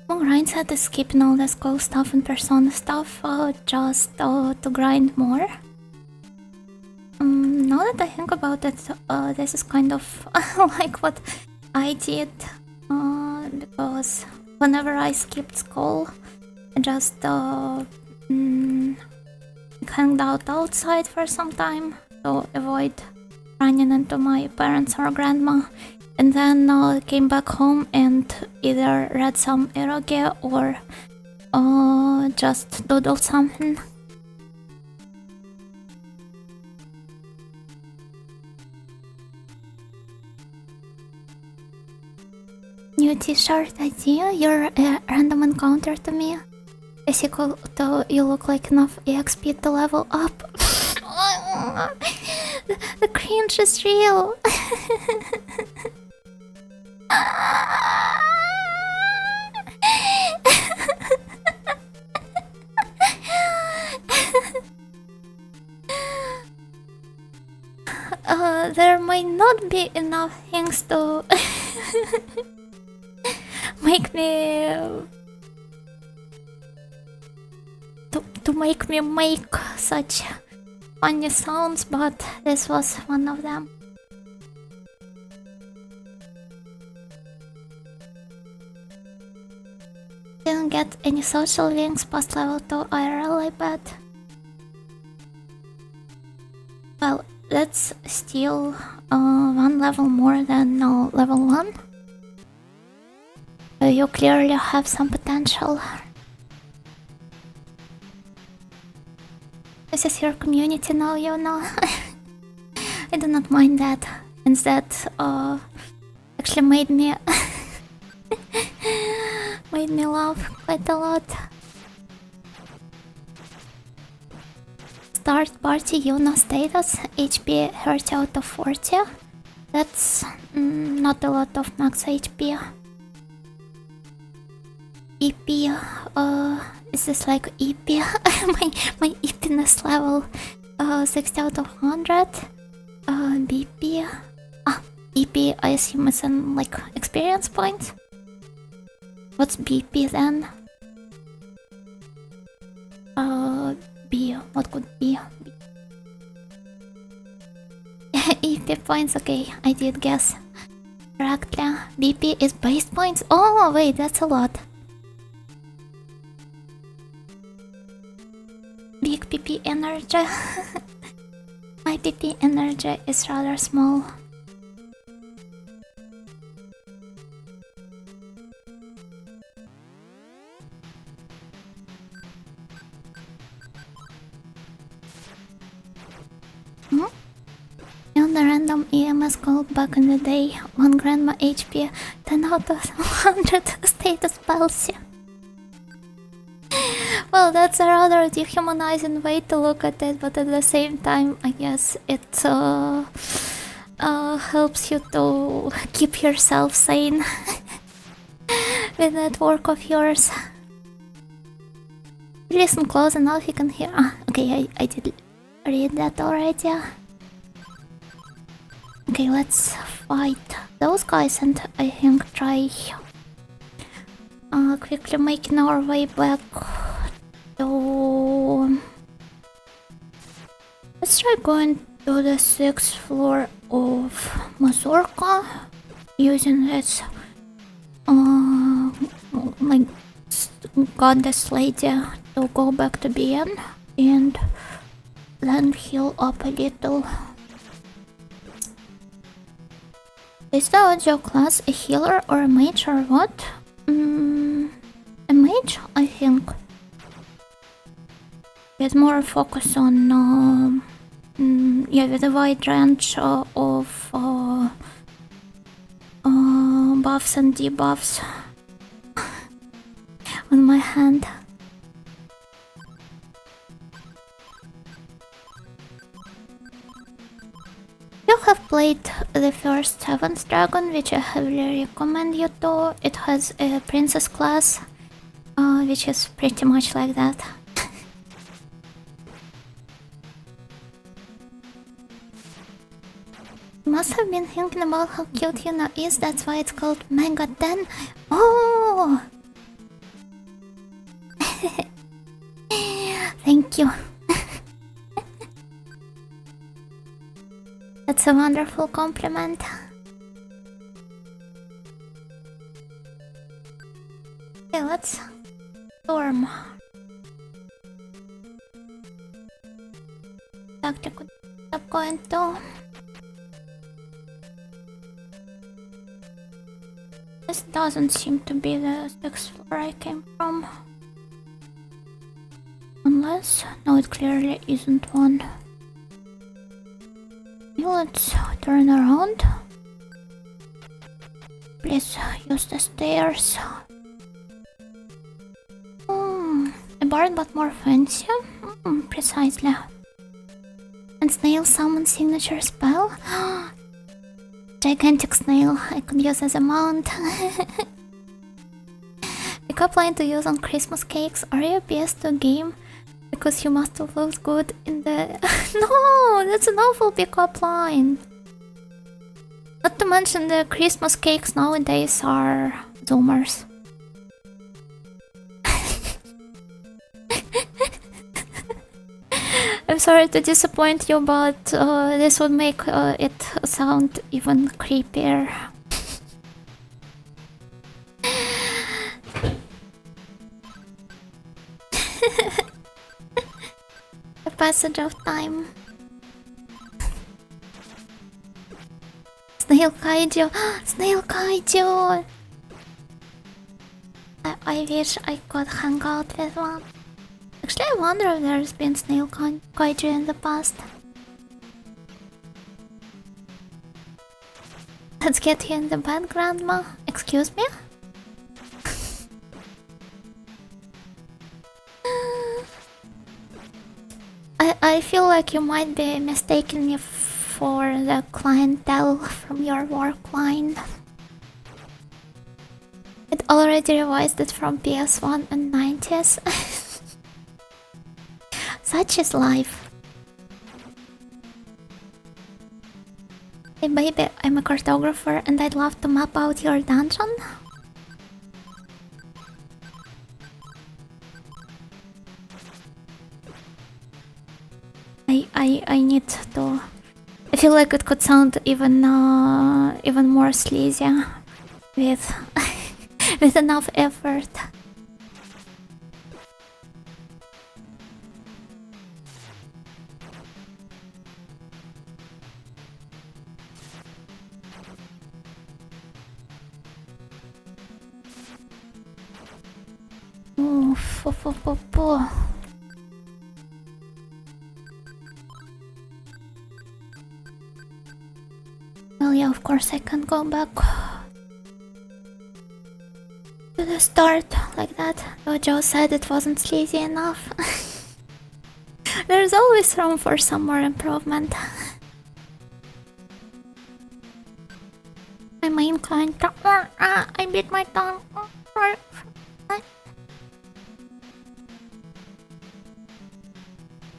Grind set is skipping all the skull stuff and persona stuff just to grind more. Now that I think about it, this is kind of like what I did, because whenever I skipped school, I just hanged out outside for some time to avoid running into my parents or grandma. And then came back home and either read some eroge or just doodled something. New t-shirt idea, you're a random encounter to me. Basically, you look like enough EXP to level up. The cringe is real. There might not be enough things to make me to make me make such funny sounds, but this was one of them. Didn't get any social links past level 2 IRL, I bet. Well, that's still one level more than level 1. You clearly have some potential. This is your community now, you know. I do not mind that. And that actually made me made me laugh quite a lot. Start party Yuno status, HP 30 out of 40. That's not a lot of max HP. EP, is this like EP? my EPness level, 60 out of 100. BP, EP I assume is an like experience point. What's BP then? B, what could be? EP points, okay, I did guess correctly. BP is base points? Oh wait, that's a lot. Big PP energy. My PP energy is rather small. On the random EMS call back in the day, one grandma HP, 10 out of 100 status Pansy. Well, that's a rather dehumanizing way to look at it, but at the same time, I guess it helps you to keep yourself sane with that work of yours. Listen close enough, you can hear. Okay, I did read that already. Okay, let's fight those guys and I think try quickly making our way back to... Let's try going to the 6th floor of Mazurka using this like goddess lady to go back to BN and then heal up a little. Is the audio class a healer or a mage or what? A mage, I think. With more focus on, yeah, with a wide range of buffs and debuffs on my hand. You have played the first 7th Dragon, which I heavily recommend you to. It has a princess class, which is pretty much like that. You must have been thinking about how cute Yuna is, that's why it's called Mega 10. Oh! Thank you. That's a wonderful compliment. Okay, let's storm. Tactical stop going to. This doesn't seem to be the 6th floor I came from. Unless, no, it clearly isn't one. Let's turn around. Please use the stairs. A bard but more fancy. Precisely. And snail summon signature spell. Gigantic snail I could use as a mount. Pickup line to use on Christmas cakes. Are you a PS2 game? Because you must have looked good in the... No, that's an awful pickup line. Not to mention the Christmas cakes nowadays are zoomers. I'm sorry to disappoint you, but this would make it sound even creepier. The passage of time. Snail kaiju! Snail kaiju! I wish I could hang out with one. Actually, I wonder if there's been snail kaiju in the past. Let's get you in the bed, Grandma. Excuse me? I feel like you might be mistaking me for the clientele from your work line. It already revised it from PS1 and 90s. Such is life. Hey baby, I'm a cartographer and I'd love to map out your dungeon. I need to... I feel like it could sound even more sleazy with with enough effort. Ooh, Well, yeah, of course I can't go back to the start like that. Though Joe said it wasn't sleazy enough. There's always room for some more improvement. My main client... I bit my tongue.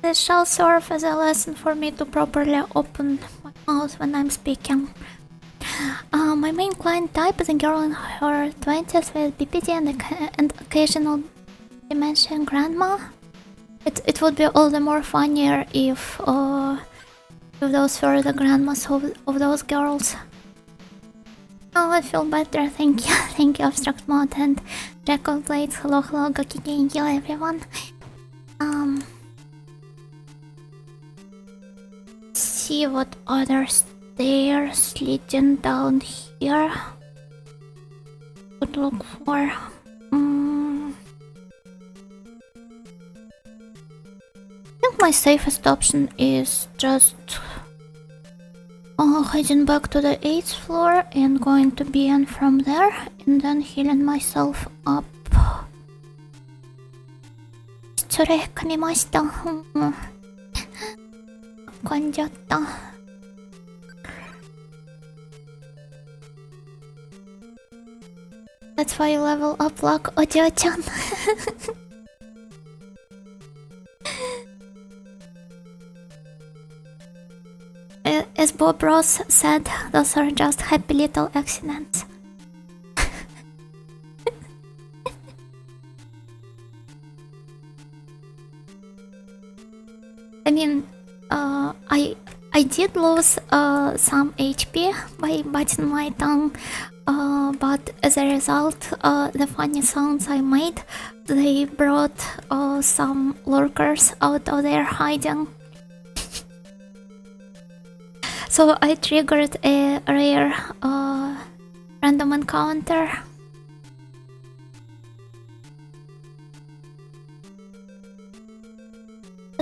This shall serve as a lesson for me to properly open my mouth when I'm speaking. My main client type is a girl in her 20s with BPD and occasional dementia and grandma. It would be all the more funnier if those were the grandmas of those girls. Oh, I feel better, thank you. Thank you, Abstract Mod and Jack of Blades. Hello, Gokigenyo, everyone. See what other stairs leading down here would look for. I think my safest option is just heading back to the 8th floor and going to BN from there and then healing myself up. それ噛みました。噛んじゃった。That's why you level up luck, Ojo-chan. As Bob Ross said, those are just happy little accidents. I mean, I did lose some HP by biting my tongue, but as a result, the funny sounds I made, they brought some lurkers out of their hiding. So I triggered a rare random encounter.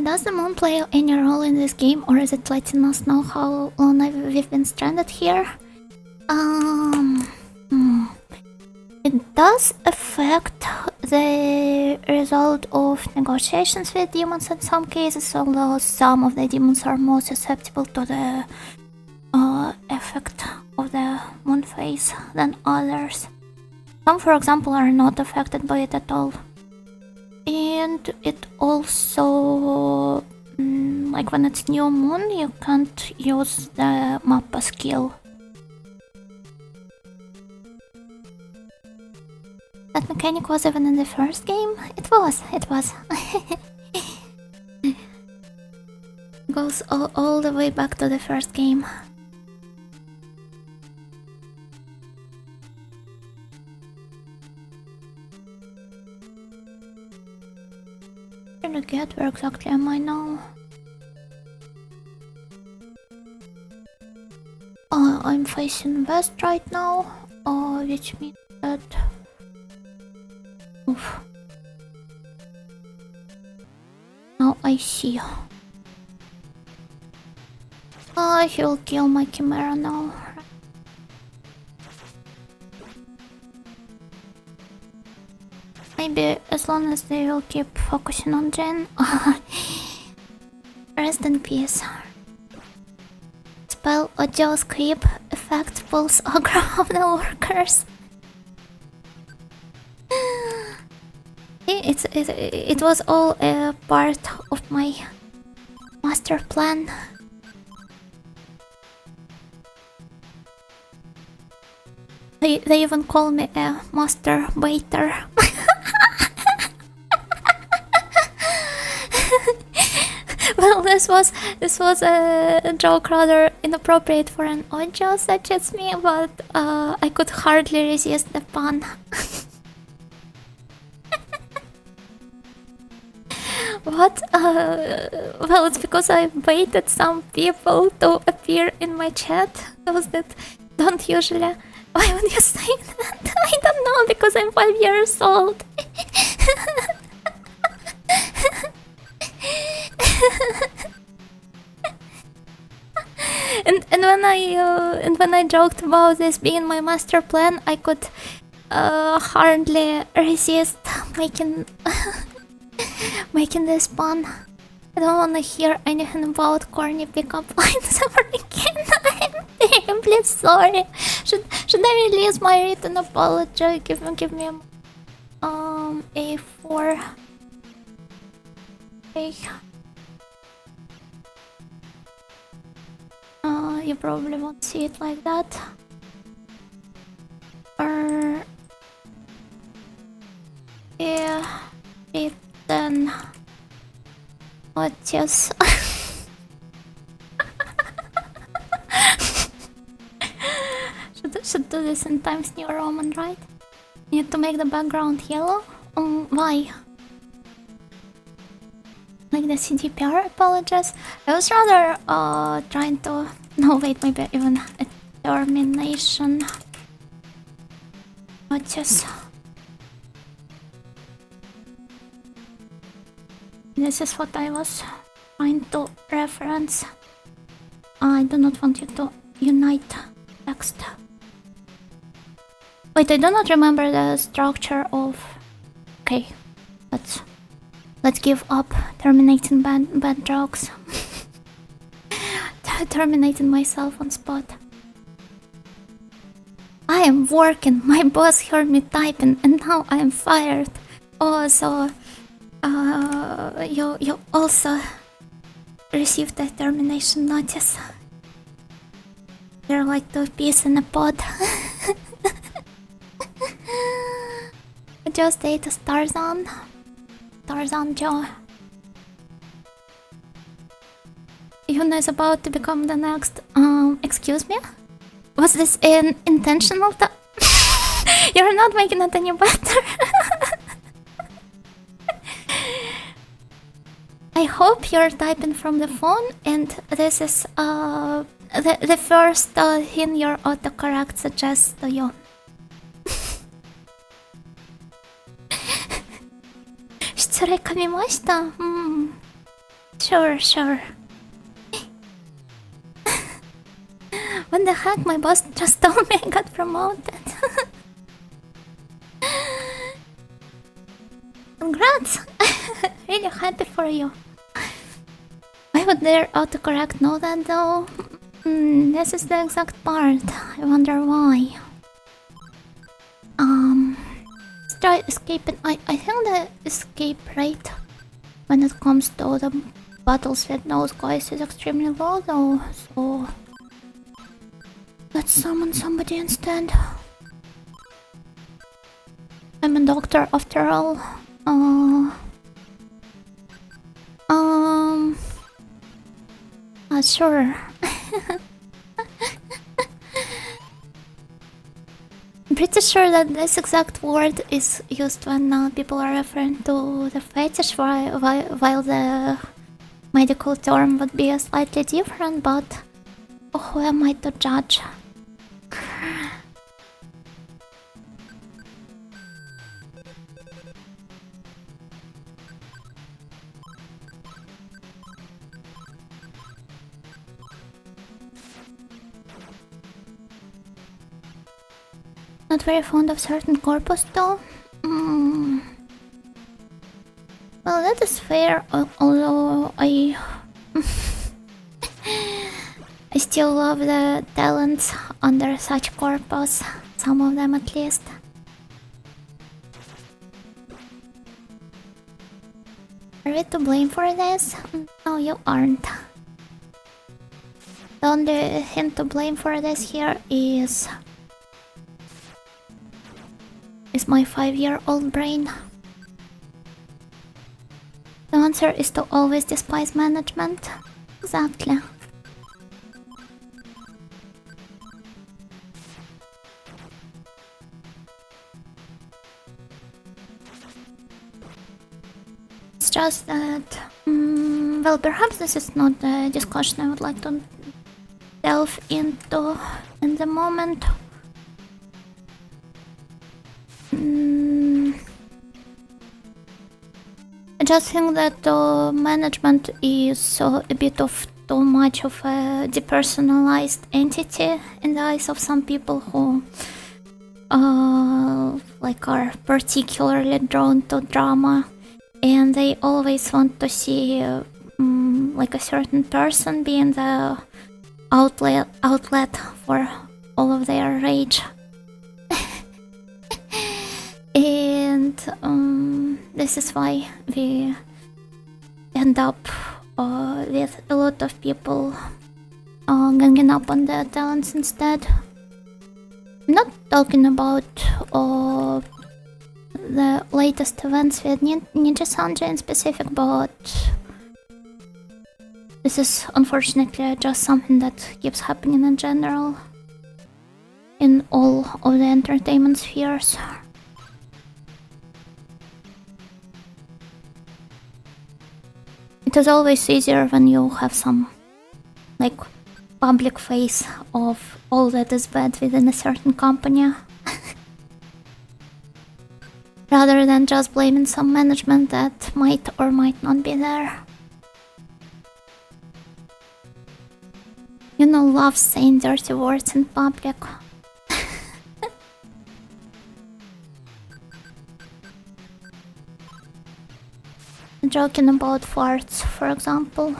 Does the moon play any role in this game, or is it letting us know how long we've been stranded here? It does affect the result of negotiations with demons in some cases, although some of the demons are more susceptible to the effect of the moon phase than others. Some, for example, are not affected by it at all. And it also, like when it's new moon, you can't use the mappa skill. That mechanic was even in the first game? It was. Goes all the way back to the first game. Trying to get where exactly am I now? I'm facing west right now, which means that... Oof. Now I see. He'll kill my chimera now. Maybe as long as they will keep focusing on Jen. Rest in peace. Spell Ojo's creep effect pulls aggro of the workers. It was all a part of my master plan. They even call me a master waiter. Well, this was a joke rather inappropriate for an Ojo such as me, but I could hardly resist the pun. What? Well, it's because I baited some people to appear in my chat. Those that don't usually. Why would you say that? I don't know, because I'm 5 years old. and when I joked about this being my master plan, I could hardly resist making this pun. I don't want to hear anything about corny pickup lines ever again. I'm terribly sorry. Should I release my written apology? Give me A4. Okay. You probably won't see it like that. Or yeah, then what? Yes. Should do this in Times New Roman, right? Need to make the background yellow. Why? Like the CDPR apologies. I was rather trying to... No, wait, maybe even a termination. But yes. This is what I was trying to reference. I do not want you to unite text. Wait, I do not remember the structure of... Okay, let's give up terminating bad jokes. Terminating myself on spot. I am working, my boss heard me typing and now I am fired. Oh, so you also received a termination notice. You're like two peas in a pod. I just ate a Tarzan Joe. Yuna is about to become the next. Excuse me? Was this an intentional You're not making it any better. I hope you're typing from the phone and this is the first thing your autocorrect suggests to you. Sure. What the heck? My boss just told me I got promoted. Congrats! Really happy for you. I would dare autocorrect know that though. This is the exact part. I wonder why. Let's try escaping. I think the escape rate when it comes to the battles with those guys is extremely low though, so let's summon somebody instead. I'm a doctor after all. Sure. I'm pretty sure that this exact word is used when people are referring to the fetish, while the medical term would be slightly different, but who am I to judge? Not very fond of certain corpus though. Well, that is fair, although I still love the talents under such corpus, some of them at least. Are we to blame for this? No, you aren't. The only thing to blame for this here is my 5-year-old brain. The answer is to always despise management. Exactly. It's just that, well, perhaps this is not the discussion I would like to delve into in the moment. I just think that management is a bit of too much of a depersonalized entity in the eyes of some people who like are particularly drawn to drama, and they always want to see like a certain person being the outlet for all of their rage. And this is why we end up with a lot of people ganging up on their talents instead. I'm not talking about the latest events with Ninja Sanji in specific, but this is unfortunately just something that keeps happening in general in all of the entertainment spheres. It is always easier when you have some, like, public face of all that is bad within a certain company. Rather than just blaming some management that might or might not be there. You know, love saying dirty words in public. Joking about farts, for example.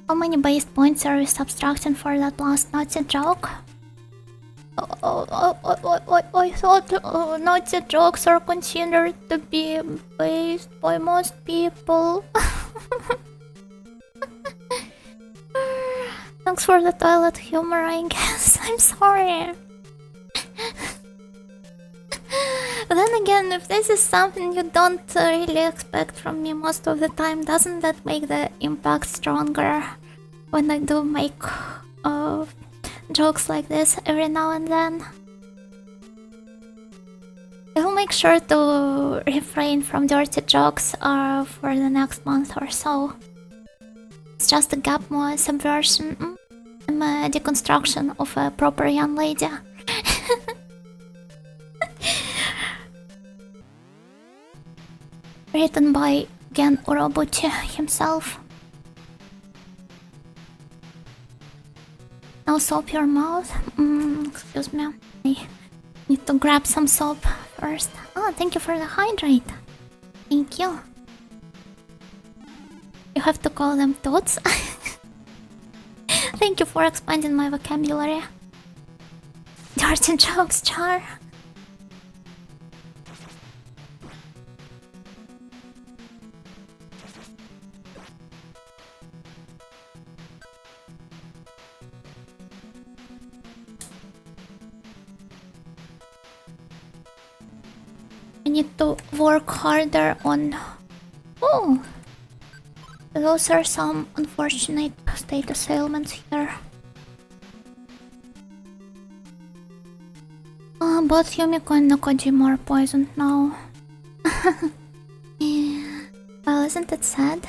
How many base points are we subtracting for that last Nazi joke? I thought Nazi jokes are considered to be based by most people. Thanks for the toilet humor, I guess. I'm sorry. Then again, if this is something you don't really expect from me most of the time, doesn't that make the impact stronger when I do make jokes like this every now and then? I will make sure to refrain from dirty jokes for the next month or so. It's just a gap more subversion. I'm a deconstruction of a proper young lady. Written by Gen Urobuchi himself. Now soap your mouth. Excuse me. I need to grab some soap first. Oh, thank you for the hydrate. Thank you. You have to call them tots. Thank you for expanding my vocabulary. Dirty jokes, Char. I need to work harder on... Oh! Those are some unfortunate status ailments here. Both Yumiko and Nakojima are poisoned now. Yeah. Well, isn't it sad?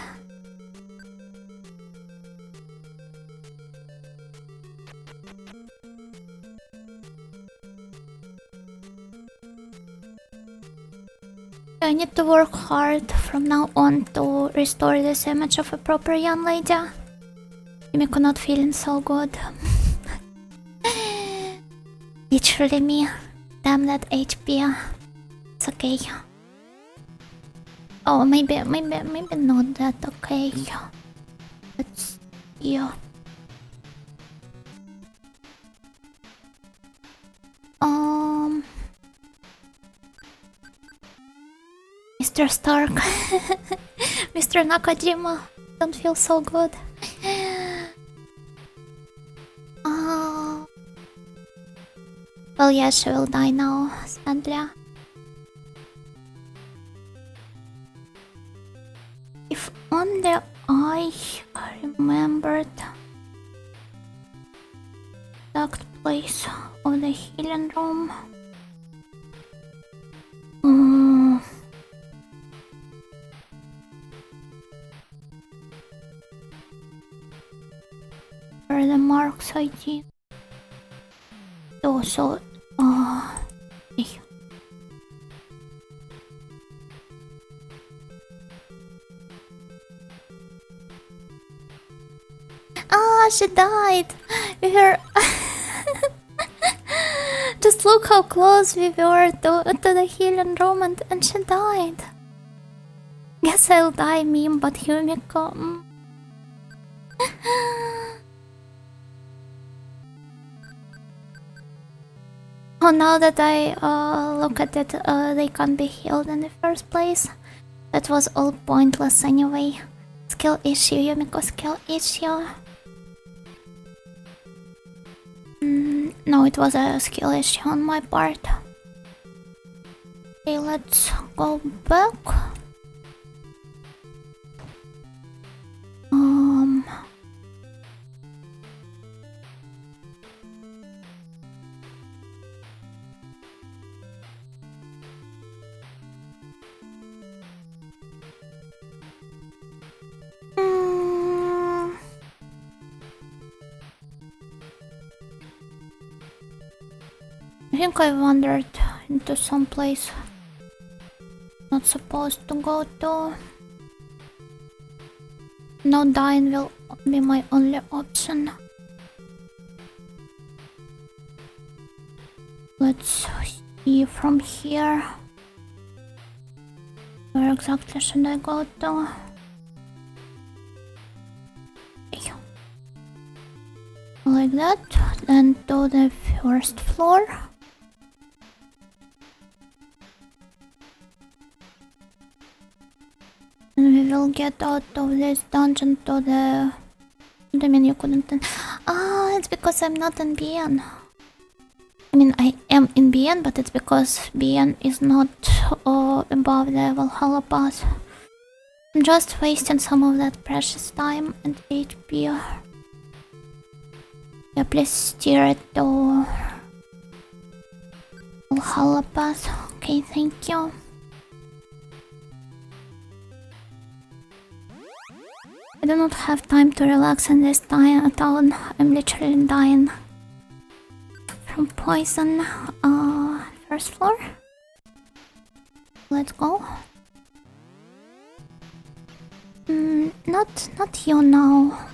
I need to work hard from now on to restore this image of a proper young lady. Yumiko not feeling so good. Literally me. Damn that HP. It's okay. Oh, maybe not that okay. Let's see. Mr. Stark. Mr. Nakajima. Don't feel so good. Well, yeah, she will die now, sadly. If only I remembered the exact place of the healing room. Where the marks I did. So, she died. We were just look how close we were to the healing room, and she died. Guess I'll die, meme, but Yumiko. Oh, now that I look at it, they can't be healed in the first place. That was all pointless anyway. Skill issue, Yumiko, skill issue. No, it was a skill issue on my part. Okay, let's go back. I think I wandered into some place not supposed to go to. Now dying will be my only option. Let's see from here. Where exactly should I go to? Like that, then to the first floor. And we will get out of this dungeon to the... I mean, you couldn't... it's because I'm not in BN. I mean, I am in BN, but it's because BN is not above the Valhalla pass. I'm just wasting some of that precious time and HP. Yeah, please steer it to Valhalla pass. Okay, thank you. I do not have time to relax in this town. I'm literally dying from poison. First floor. Let's go. Not you now.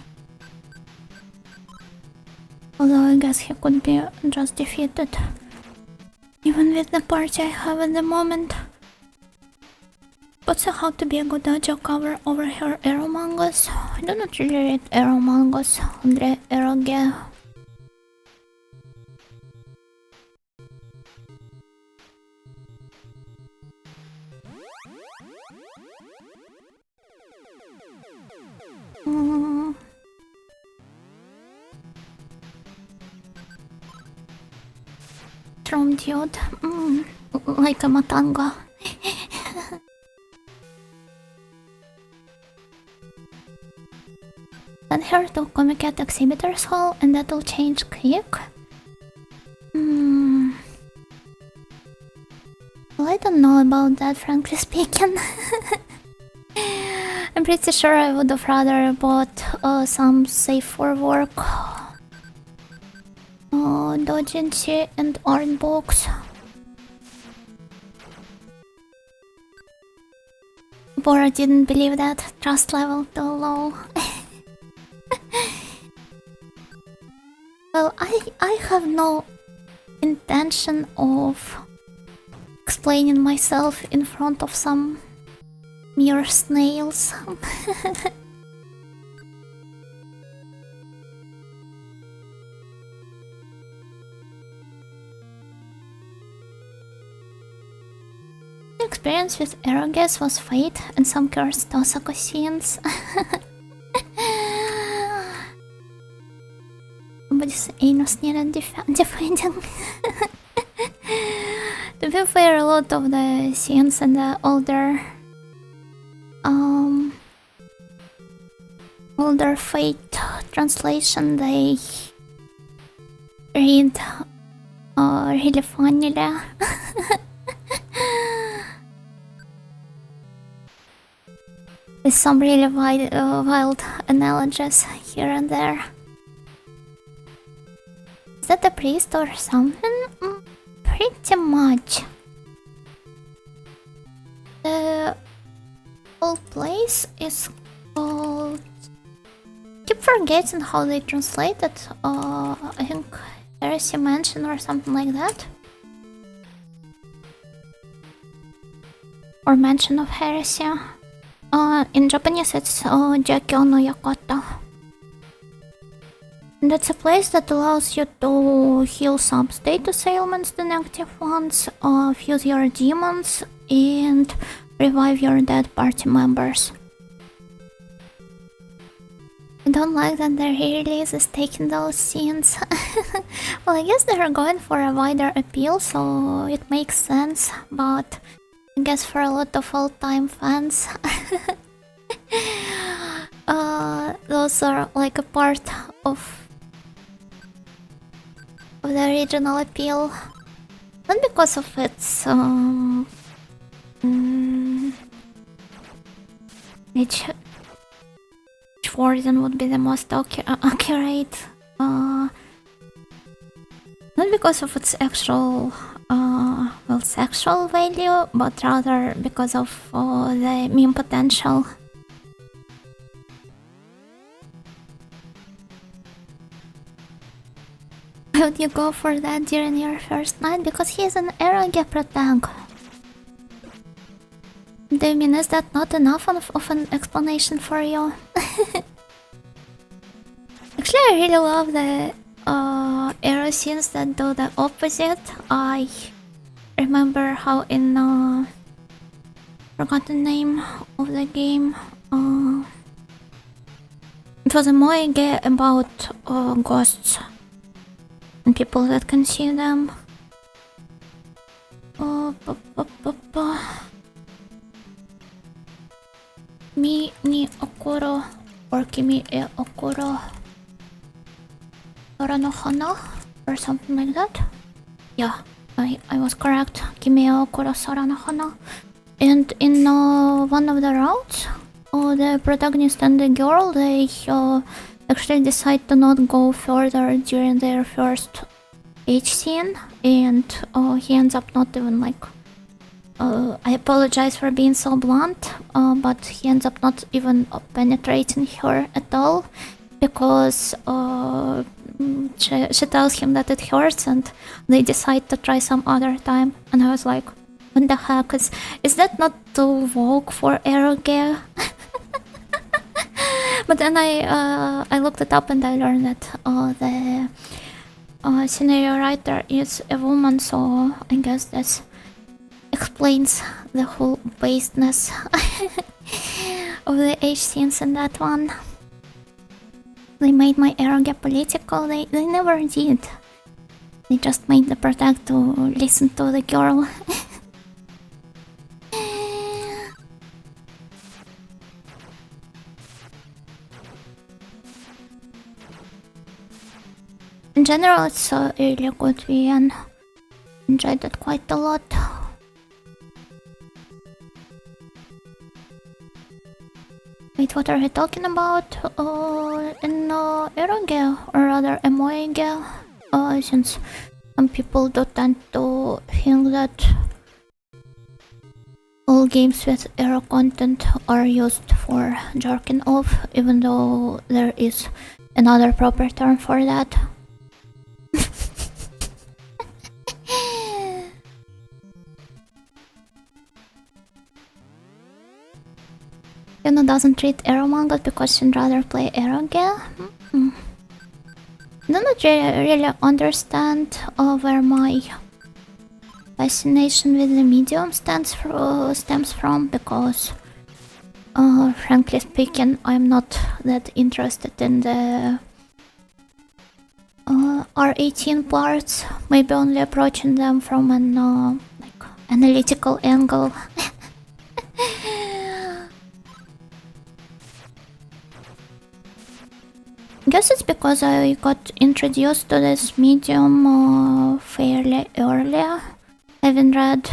Although I guess he could be just defeated. Even with the party I have at the moment. But so how to be a good audio cover over here arrow mangas? I do not really read arrow mangas, only eroge. From dude, like a matanga. Then here to Comic at Exhibitors Hall, and that will change quick. Well, I don't know about that, frankly speaking. I'm pretty sure I would have rather bought some safe for work doujinshi and art books. Bora didn't believe that. Trust level too low. Well, I have no intention of explaining myself in front of some mere snails. The experience with eroges was fate and some cursed Osaka scenes. Somebody's anus needed defending. To be fair, a lot of the scenes in the older Fate translation, they read really funnily. With some really wild analogies here and there. Is that a priest or something? Pretty much. The whole place is called... keep forgetting how they translate it. I think Heresy Mansion or something like that. Or Mansion of Heresy. In Japanese it's Jakyo no Yakata. And that's a place that allows you to heal some status ailments, the negative ones, fuse your demons, and revive your dead party members. I don't like that the re-release is taking those scenes. Well, I guess they're going for a wider appeal, so it makes sense, but I guess for a lot of old-time fans, those are like a part of the original appeal. Not because of its which version would be the most accurate, not because of its actual well, sexual value, but rather because of the meme potential. Would you go for that during your first night? Because he's an arrogant protag. Do you mean, is that not enough of an explanation for you? Actually, I really love the arrow scenes that do the opposite. I remember how in forgot the name of the game. It was a moe about ghosts and people that can see them. Mi ni okoro or kimi e okoro Sora no hana or something like that. Yeah, I was correct. Kimi e okoro Sora no hana. And in one of the routes, the protagonist and the girl, they actually decide to not go further during their first H scene, and he ends up not even like... I apologize for being so blunt, but he ends up not even penetrating her at all, because she tells him that it hurts, and they decide to try some other time. And I was like, what the heck? Is that not too vogue for eroge? But then I looked it up and I learned that the scenario writer is a woman, so I guess this explains the whole basedness of the H scenes in that one. They made my eroge political. They never did. They just made the protect to listen to the girl. In general, it's a really good VN. Enjoyed it quite a lot. Wait, what are we talking about? In eroge, or rather emoege, since some people do tend to think that all games with ero content are used for jerking off, even though there is another proper term for that. Yuna doesn't read ero manga because she'd rather play eroge. I do not really understand where my fascination with the medium stems from, because frankly speaking, I'm not that interested in the R18 parts, maybe only approaching them from an like analytical angle. I guess it's because I got introduced to this medium fairly early, having read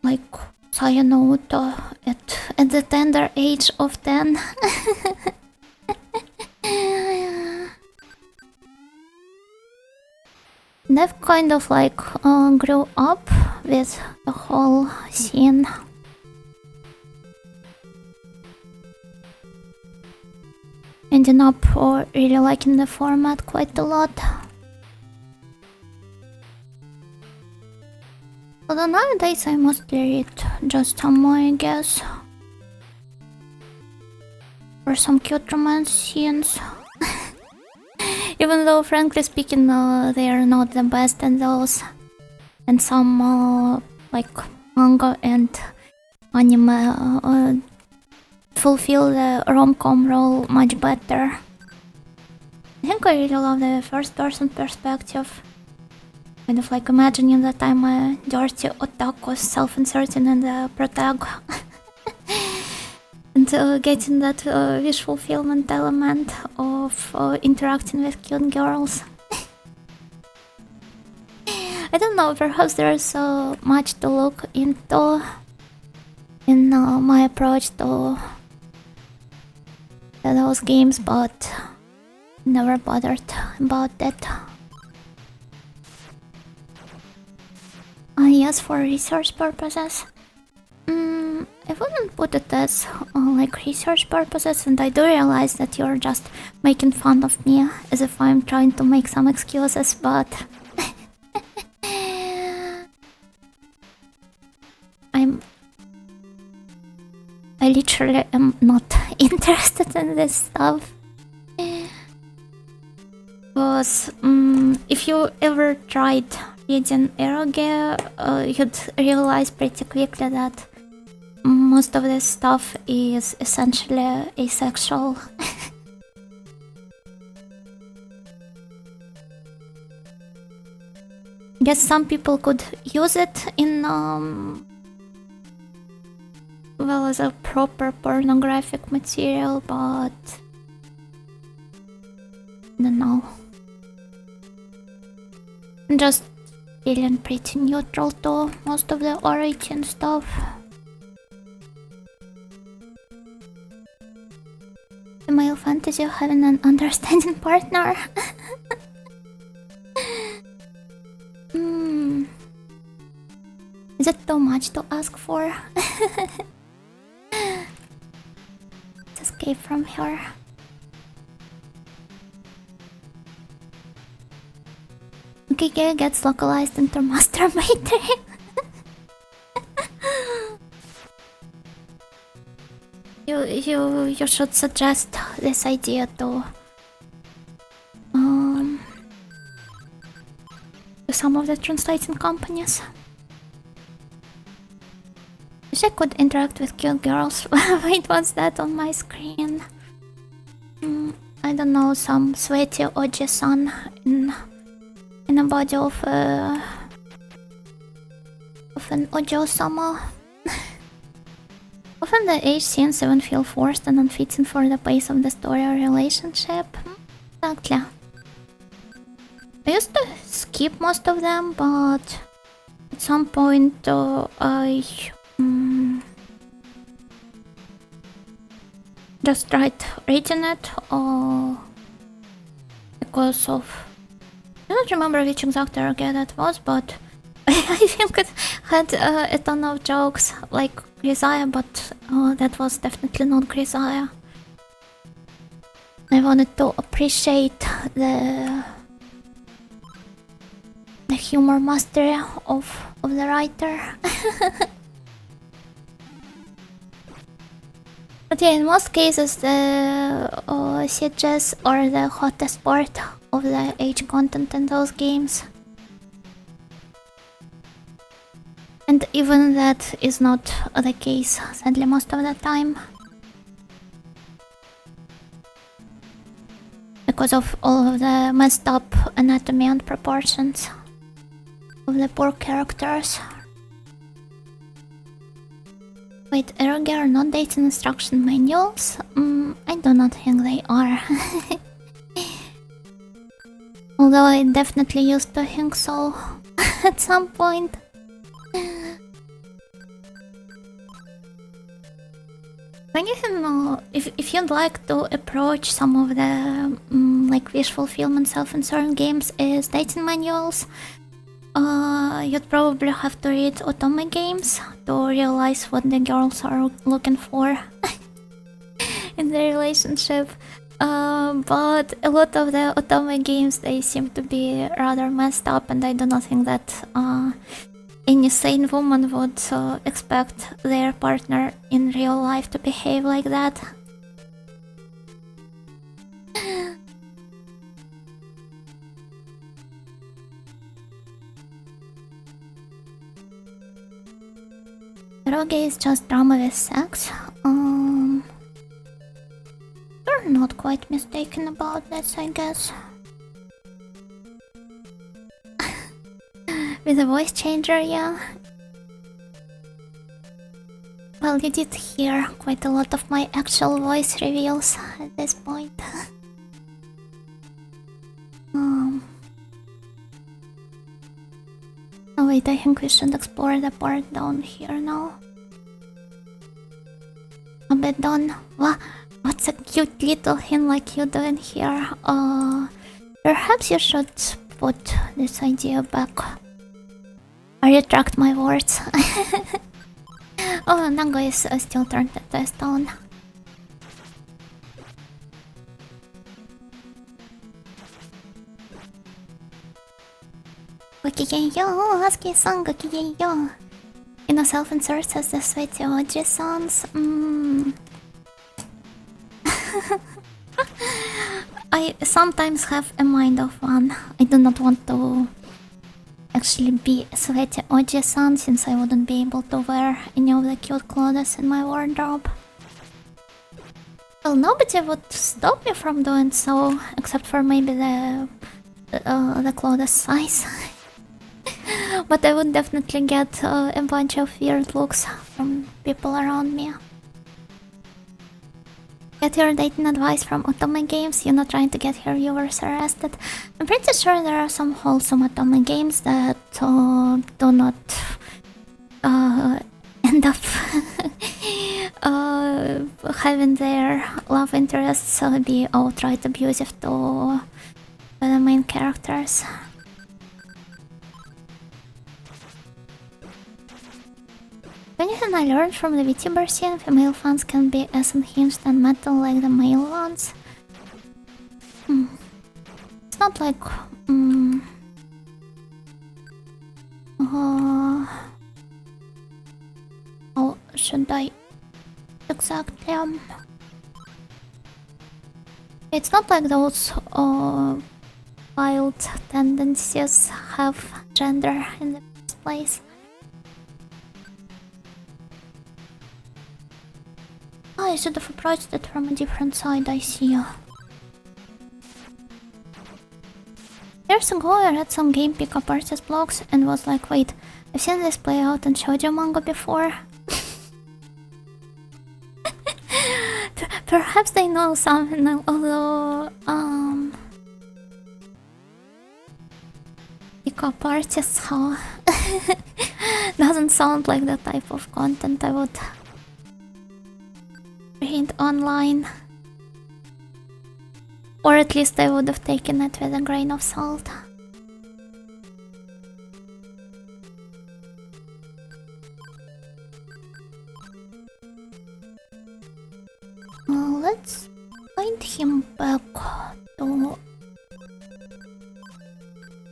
like Sayanoto at the tender age of 10. And I've kind of like grew up with the whole scene. Ending up really liking the format quite a lot. Although nowadays I mostly read just some, I guess, or some cute romance scenes. Even though, frankly speaking, they are not the best in those, and some like manga and anime fulfill the rom-com role much better. I think I really love the first-person perspective. Kind of like imagining that I'm a dirty otaku self-inserting in the protag. And getting that wish fulfillment element of interacting with cute girls. I don't know, perhaps there's much to look into in my approach to those games, but never bothered about it. Yes, for research purposes. I wouldn't put it as like research purposes, and I do realize that you're just making fun of me as if I'm trying to make some excuses, but I literally am not interested in this stuff. Because if you ever tried reading eroge, you'd realize pretty quickly that most of this stuff is essentially asexual. Guess some people could use it in well, as a proper pornographic material, but I don't know. I'm just feeling pretty neutral to most of the R18 stuff. The male fantasy of having an understanding partner. Is it too much to ask for? Let's escape from here. Kige gets localized into masturbating. You should suggest this idea to some of the translating companies. Wish I could interact with cute girls. Wait, what's that on my screen? I don't know, some sweaty Oji-san in a body of an Ojo-sama. Often the age scenes even feel forced and unfitting for the pace of the story or relationship. Exactly. I used to skip most of them, but at some point I just tried reading it because of... I don't remember which exact argue that was, but I think it had a ton of jokes like Grisaya, but that was definitely not Grisaya. I wanted to appreciate the humor mastery of the writer. But yeah, in most cases the sieges are the hottest part of the age content in those games. And even that is not the case, sadly, most of the time. Because of all of the messed up anatomy and proportions of the poor characters. Wait, eroge are not dating instruction manuals? I do not think they are. Although I definitely used to think so at some point. If you'd like to approach some of the like wish fulfillment self-insert games as dating manuals, you'd probably have to read otome games to realize what the girls are looking for in the relationship. But a lot of the otome games, they seem to be rather messed up, and I do not think that any sane woman would expect their partner in real life to behave like that. Eroge is just drama with sex. You're not quite mistaken about this, I guess. With a voice changer, yeah. Well, you did hear quite a lot of my actual voice reveals at this point. Oh wait, I think we should explore the part down here now. A bit done. What's a cute little thing like you doing here? Perhaps you should put this idea back. I retract my words. Oh, Nango is still turned into a stone. Gokigenyo, Husky-san, gokigenyo. You know, self-insert as the sweaty Oji sounds. I sometimes have a mind of one. I do not want to actually be a sweaty Oji-san, since I wouldn't be able to wear any of the cute clothes in my wardrobe. Well, nobody would stop me from doing so, except for maybe the clothes size. But I would definitely get a bunch of weird looks from people around me. Get your dating advice from otome games. You're not trying to get your viewers arrested. I'm pretty sure there are some wholesome otome games that do not end up having their love interests be outright abusive to the main characters. Anything I learned from the Vtuber scene, female fans can be as unhinged and metal like the male ones. It's not like... should I exactly? It's not like those wild tendencies have gender in the first place. Oh, I should have approached it from a different side, I see. Years ago I read some game pickup artist blogs and was like, wait, I've seen this play out in shoujo manga before. Perhaps they know something, although pickup artists, how doesn't sound like the type of content I would read online. Or at least I would have taken it with a grain of salt. Let's find him back to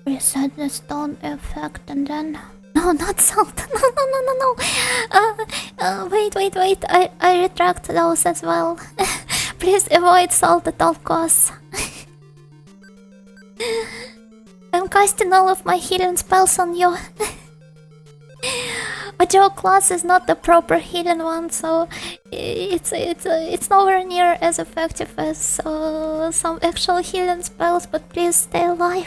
reset the stone effect and then... No, not salt! No! Wait, I retract those as well. Please avoid salt at all costs. I'm casting all of my healing spells on you. Ojo class is not the proper healing one, so it's nowhere near as effective as some actual healing spells, but please stay alive.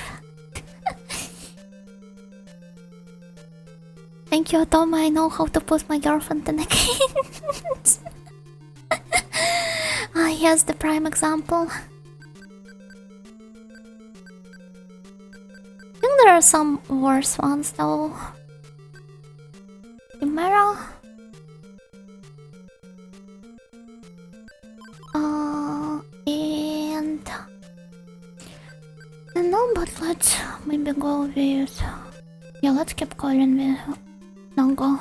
Thank you, Atoma, I know how to put my girlfriend in a cage. Ah, here's the prime example. I think there are some worse ones though. Chimera. And... No, but let's maybe go with... Yeah, let's keep calling with Nango.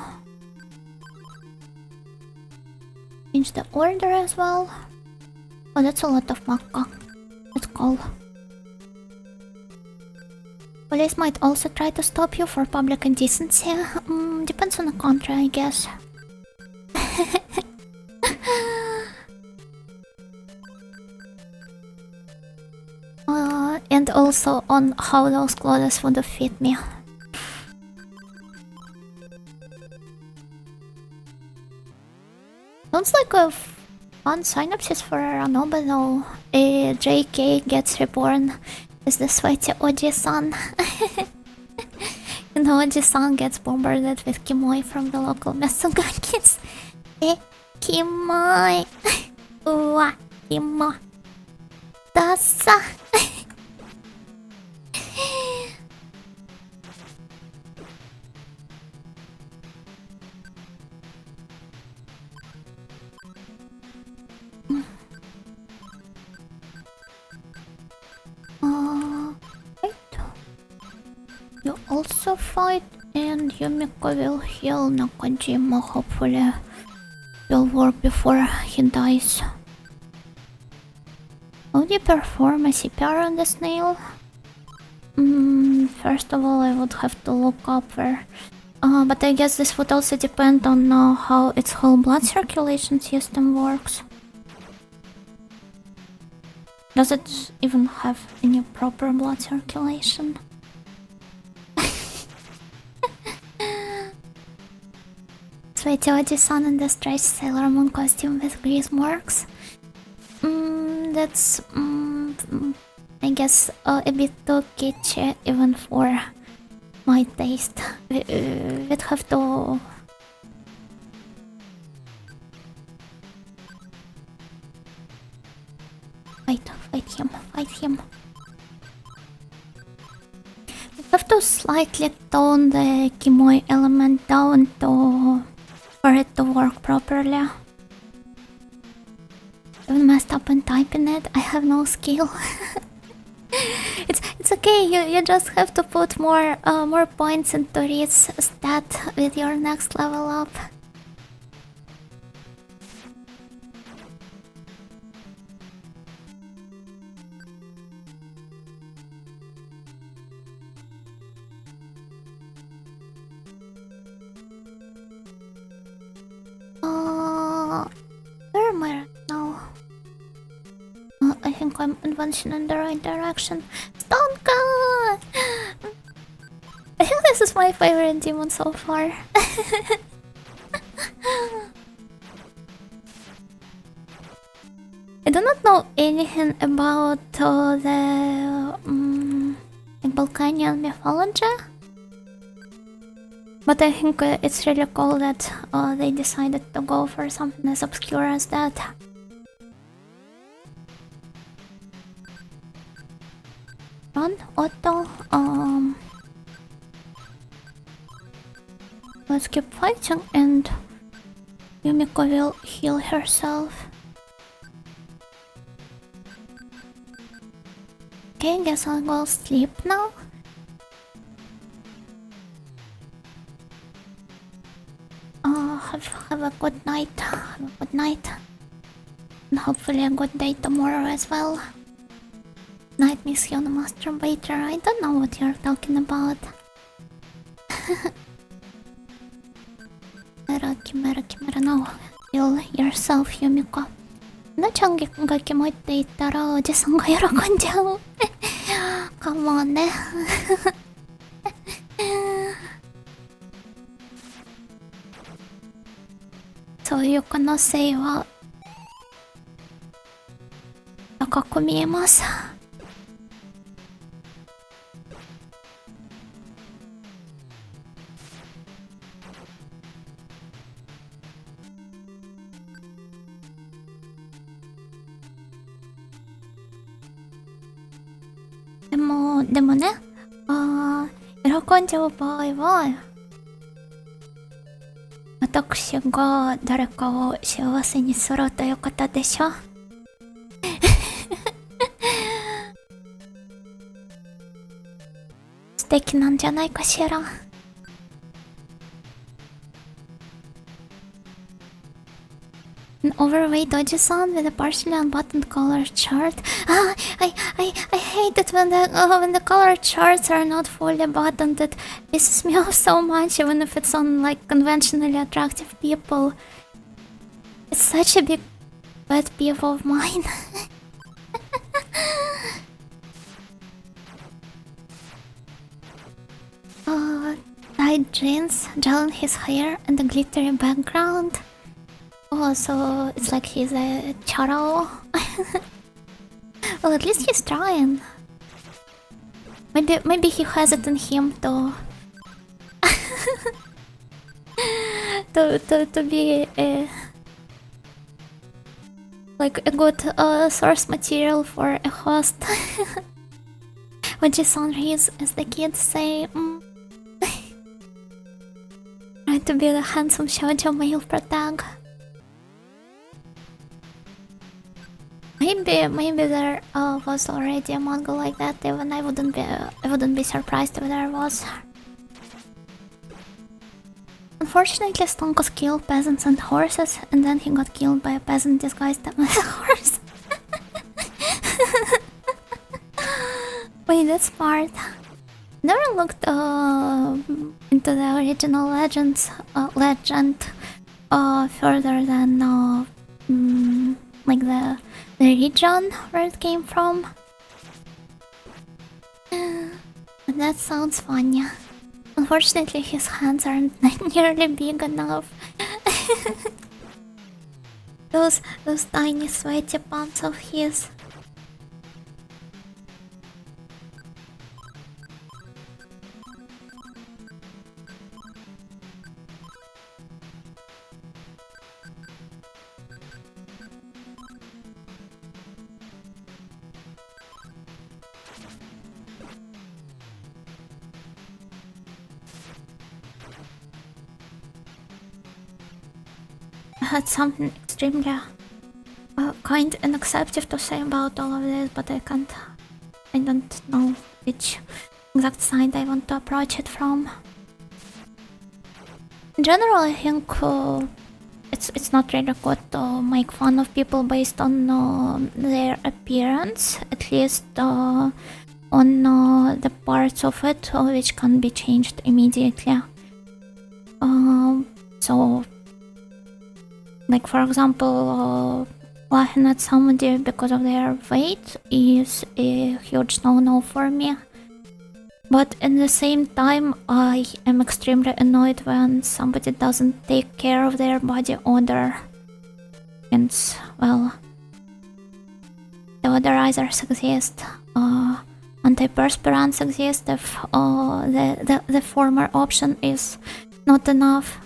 Change the order as well. Oh, that's a lot of Makka. Let's call. Police might also try to stop you for public indecency. Depends on the country, I guess. And also on how those clothes would have fit me. Sounds like a fun synopsis for a novel though. A JK gets reborn as the sweaty Oji-san. And Oji-san gets bombarded with kimoi from the local Mesugakis. Kimoi. Uwa, kimo. Dasa. You also fight and Yumiko will heal Nakajima. Hopefully will work before he dies. How do you perform a CPR on the snail? First of all I would have to look up where... but I guess this would also depend on how its whole blood circulation system works. Does it even have any proper blood circulation? Sweaty Oji-san in the stretched Sailor Moon costume with grease marks. That's I guess a bit too kitschy even for my taste. We'd have to... Fight him. We have to slightly tone the kimoi element down for it to work properly. Even messed up in typing it, I have no skill. It's okay, you just have to put more points into Reed's stat with your next level up. invention in the right direction. Stonka! I think this is my favorite demon so far. I do not know anything about the Balkanian mythology, but I think it's really cool that they decided to go for something as obscure as that. Run, Otto, let's keep fighting and Yumiko will heal herself. Okay, guess I'll go sleep now. Have a good night. Have a good night. And hopefully a good day tomorrow as well. Night, Miss Yona Masturbator. I don't know what you're talking about. Kimera, no. Heal yourself, Yumiko. なちゃんがキモいって言ったらおじさんが喜んじゃうかもねそういう可能性は高く見えます。でもね、喜んじゃう場合は、私が誰かを幸せにするということでしょ。素敵なんじゃないかしら。An overweight Doji-san with a partially unbuttoned collar chart. I hate it when the collar charts are not fully buttoned. It pisses me off so much, even if it's on like conventionally attractive people. It's such a big pet peeve of mine. Tight jeans, gel in his hair, and a glittery background. Oh, so it's like he's a charo. Well, at least he's trying. Maybe he has it in him to to be like a good source material for a host. Which is on his, as the kids say. Try to be the handsome shoujo male protag. Maybe there was already a manga like that. Even I wouldn't be surprised if there was. Unfortunately, Stonkus killed peasants and horses, and then he got killed by a peasant disguised as a horse. Wait, that's smart. Never looked into the original legend further than like the region where it came from. But that sounds fun, yeah. Unfortunately, his hands aren't nearly big enough. those tiny sweaty palms of his. I had something extremely kind and acceptive to say about all of this, but I don't know which exact side I want to approach it from. In general, I think it's not really good to make fun of people based on their appearance, at least on the parts of it which can be changed immediately. So, like for example, laughing at somebody because of their weight is a huge no-no for me. But at the same time, I am extremely annoyed when somebody doesn't take care of their body odor. And, well, deodorizers exist, antiperspirants exist if the former option is not enough.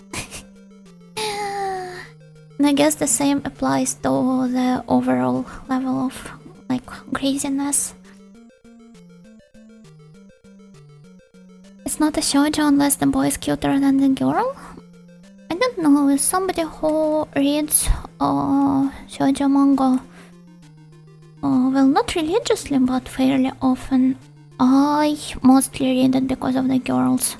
And I guess the same applies to the overall level of, like, craziness. It's not a shoujo unless the boy is cuter than the girl? I don't know, as somebody who reads shoujo manga, well, not religiously, but fairly often, I mostly read it because of the girls.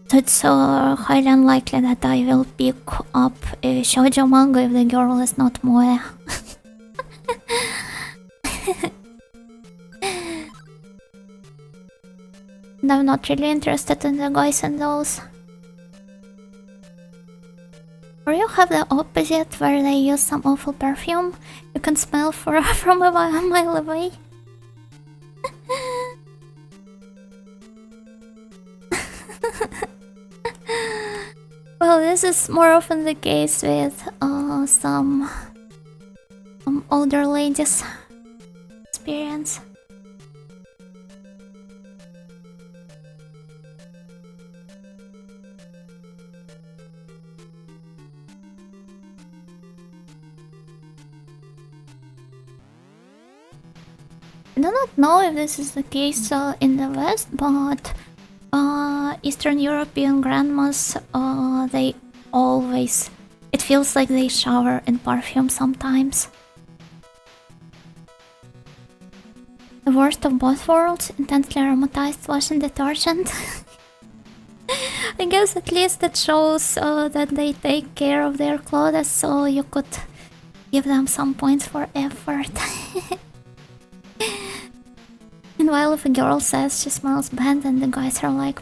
So it's highly unlikely that I will pick up a shoujo manga if the girl is not moe. And I'm not really interested in the guys and dolls. Or you have the opposite, where they use some awful perfume you can smell from a mile away. Well, this is more often the case with some older ladies' experience. I do not know if this is the case in the West, but Eastern European grandmas, they always... It feels like they shower in perfume sometimes. The worst of both worlds, intensely aromatized washing detergent. I guess at least it shows that they take care of their clothes, so you could give them some points for effort. Meanwhile, if a girl says she smells bad, then the guys are like...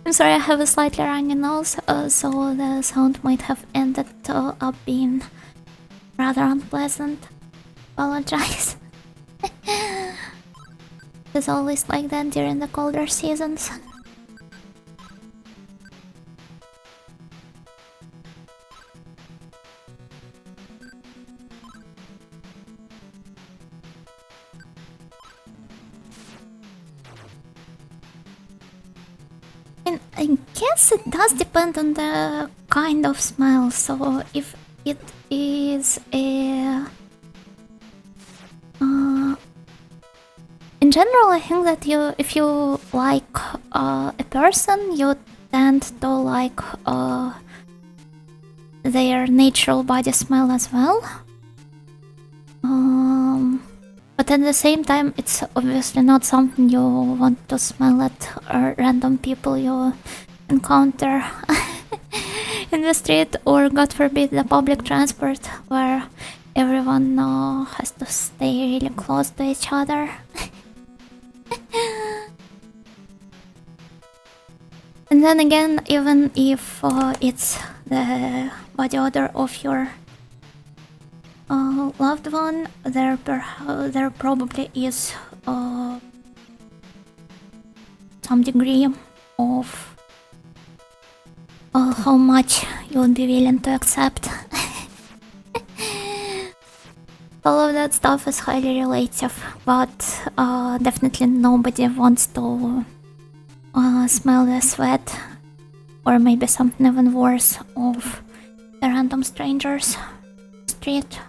I'm sorry, I have a slightly runny nose, so the sound might have ended up being rather unpleasant. Apologize. It's always like that during the colder seasons. I guess it does depend on the kind of smell, so if it is a... in general, I think that if you like a person, you tend to like their natural body smell as well. But at the same time, it's obviously not something you want to smell at random people you encounter in the street, or God forbid the public transport, where everyone has to stay really close to each other. And then again, even if it's the body odor of your loved one, there probably is some degree of how much you would be willing to accept. All of that stuff is highly relative, but definitely nobody wants to smell the sweat, or maybe something even worse, of the random strangers street.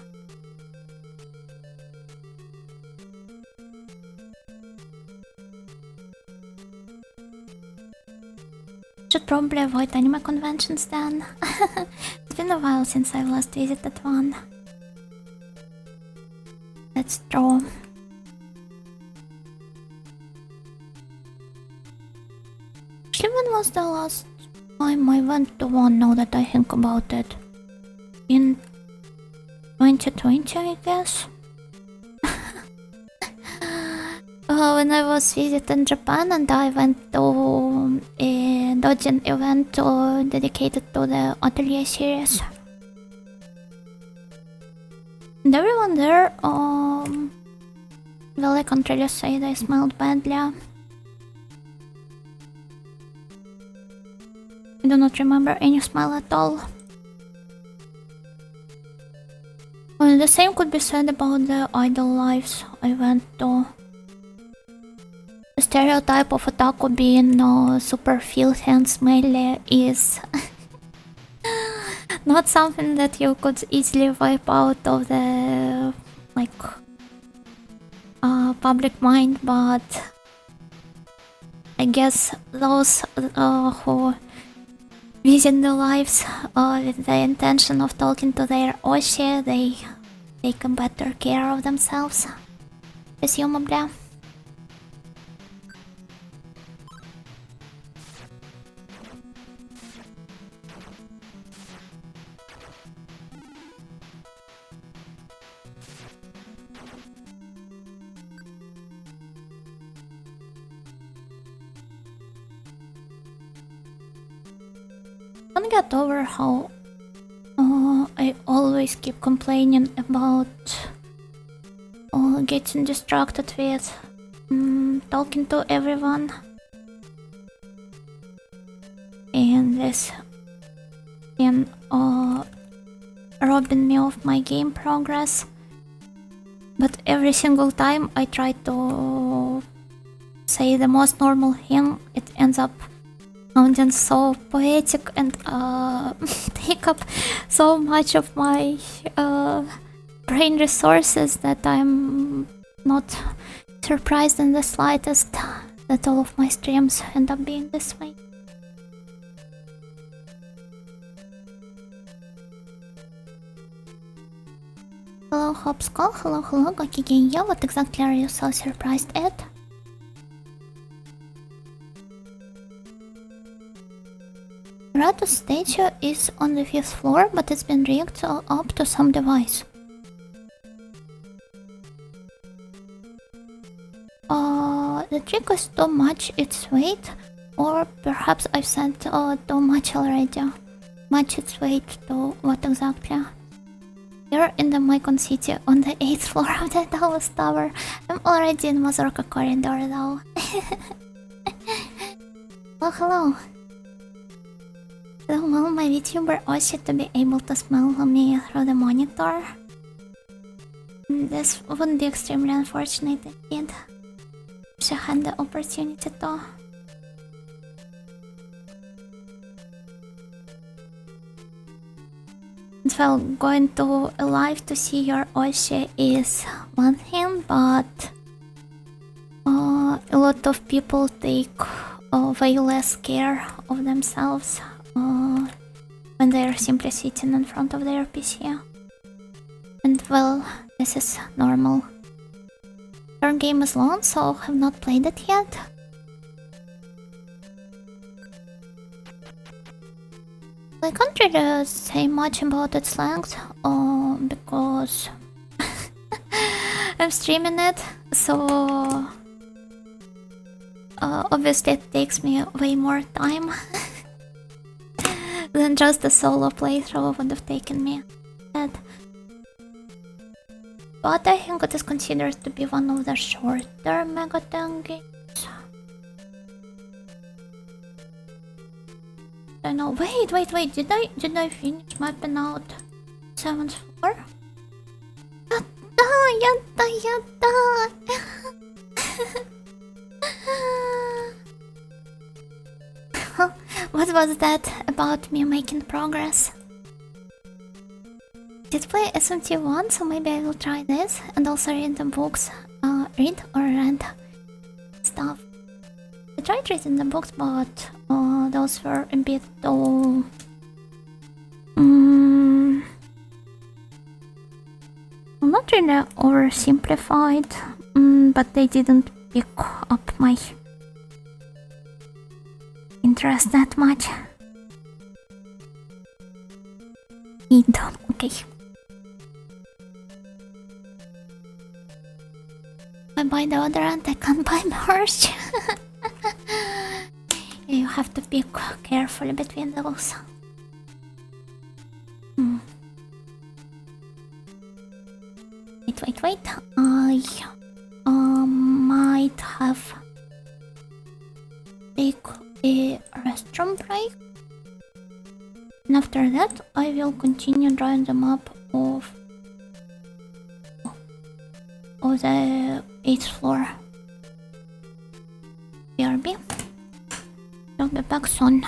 Should probably avoid anime conventions then. It's been a while since I last visited one. That's true. Actually, when was the last time I went to one, now that I think about it? In 2020, I guess? When I was visiting Japan, and I went to a dodging event dedicated to the Atelier series. And everyone there, well, I can't really say they smelled badly. I do not remember any smell at all. Well, the same could be said about the Idle Lives I went to. The stereotype of otaku being super filthy and smelly is not something that you could easily wipe out of the public mind, but I guess those who visit the lives with the intention of talking to their oshi, they take a better care of themselves, presumably. I can't get over how I always keep complaining about getting distracted with talking to everyone, and this can robbing me of my game progress. But every single time I try to say the most normal thing, it ends up sounding so poetic and take up so much of my brain resources that I'm not surprised in the slightest that all of my streams end up being this way. Hello Hopskull, hello Gokigenya, what exactly are you so surprised at? Ratus statue is on the 5th floor, but it's been rigged up to some device. The trick is to match its weight, or perhaps I've said too much already. Match its weight to what exactly? You're in the Maikon City on the 8th floor of the Dallas Tower. I'm already in Mazurka Corridor though. Oh, hello. I want my Vtuber Oshi to be able to smell me through the monitor. This would be extremely unfortunate indeed. She had the opportunity to. Well, going to a live to see your Oshi is one thing, but a lot of people take way less care of themselves when they are simply sitting in front of their PC. And well, this is normal. Your game is long, so have not played it yet. I can't really say much about its length, because I'm streaming it, so obviously it takes me way more time than just a solo playthrough would have taken me. But I think it is considered to be one of the shorter Megaten games. I know. Wait, did I finish mapping out 7th floor? Yatta! What was that about me making progress? Did play SMT1, so maybe I will try this and also read the books. Read or read stuff. I tried reading the books, but those were a bit too not really oversimplified, but they didn't pick up my interest that much. Okay. I buy deodorant, I can't buy merch. You have to be careful between those. Wait. I might have take a restroom break. And after that, I will continue drawing the map of the 8th floor. BRB. I'll be back soon.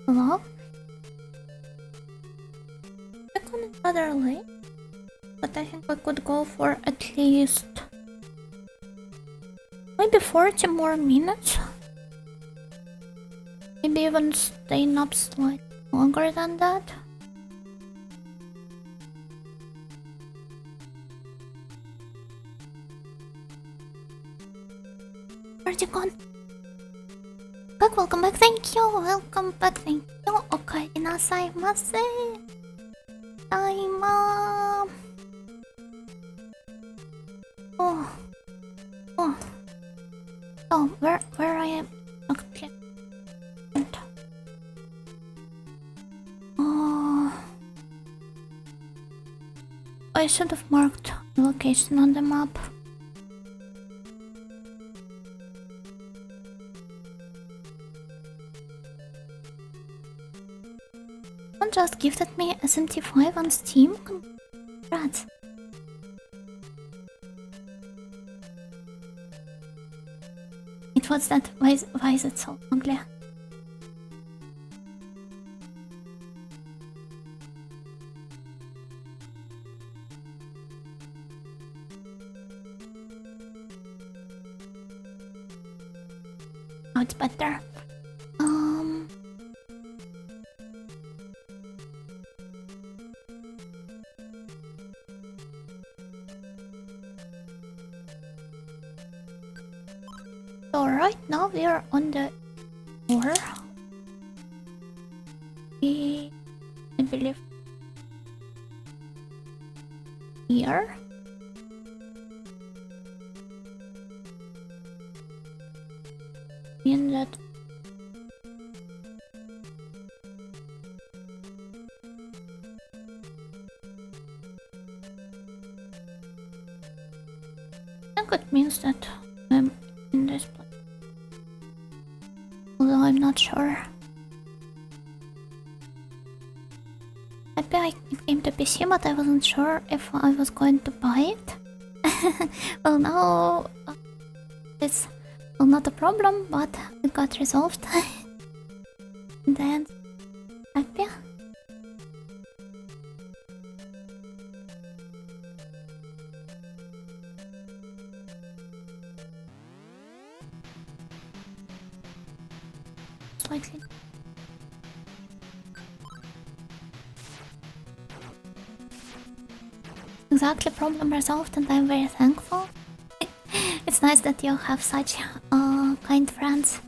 Hello. Second is rather late, but I think I could go for at least maybe 40 more minutes. Maybe even staying up slightly longer than that. Where'd you gone? Back, welcome back, thank you, welcome back, thank you. Okaeri nasaimasu. Taima. Oh, where I am? Okay. I should have marked the location on the map. Someone just gifted me a 75 on Steam. Congrats. It was that. Why is it so ugly? Oh, it's better. So right now we are on the floor. I believe here. In that I think it means that I'm in this place. Although I'm not sure. Maybe I came to PC, but I wasn't sure if I was going to buy it. Well, now it's not a problem, but it got resolved. Then happy. Slightly. Exactly, problem resolved, and I'm very thankful. It's nice that you have such kind friends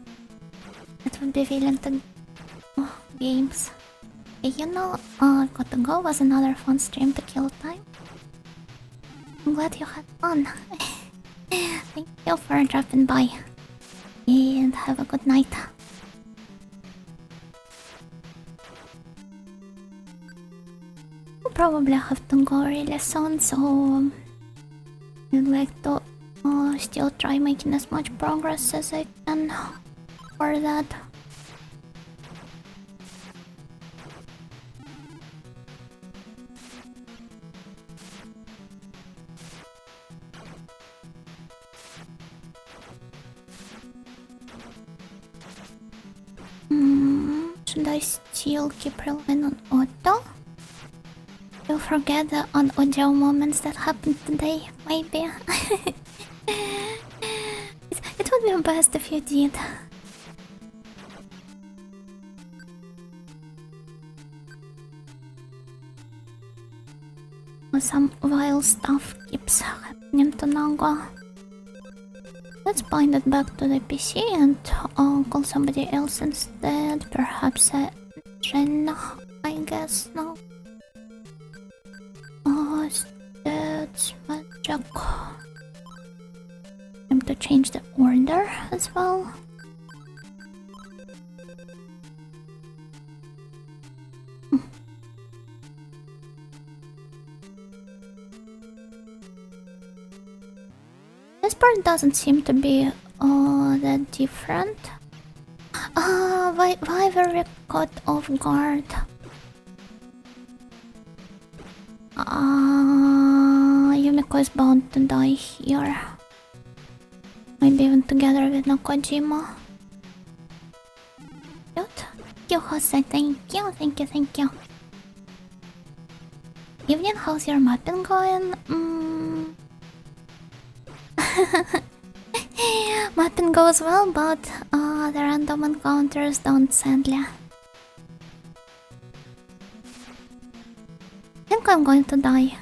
that would be willing to games. You know, I've got to go. Was another fun stream to kill time. I'm glad you had fun. Thank you for dropping by, and have a good night. I'll probably have to go really soon, so I'd like to still try making as much progress as I can for that. Should I still keep relying on auto? You'll forget the audio moments that happened today, maybe. It would be best if you did. Some wild stuff keeps happening to Naga. Let's bind it back to the PC and call somebody else instead. Perhaps a Jen, I guess now. That's magic. Time to change the order as well. This part doesn't seem to be that different. Why were we caught off guard? Yumiko is bound to die here. Maybe even together with Nakojima. Cute. Thank you, Jose. Thank you. Evening, how's your mapping going? Mapping goes well, but the random encounters don't, sadly. I think I'm going to die.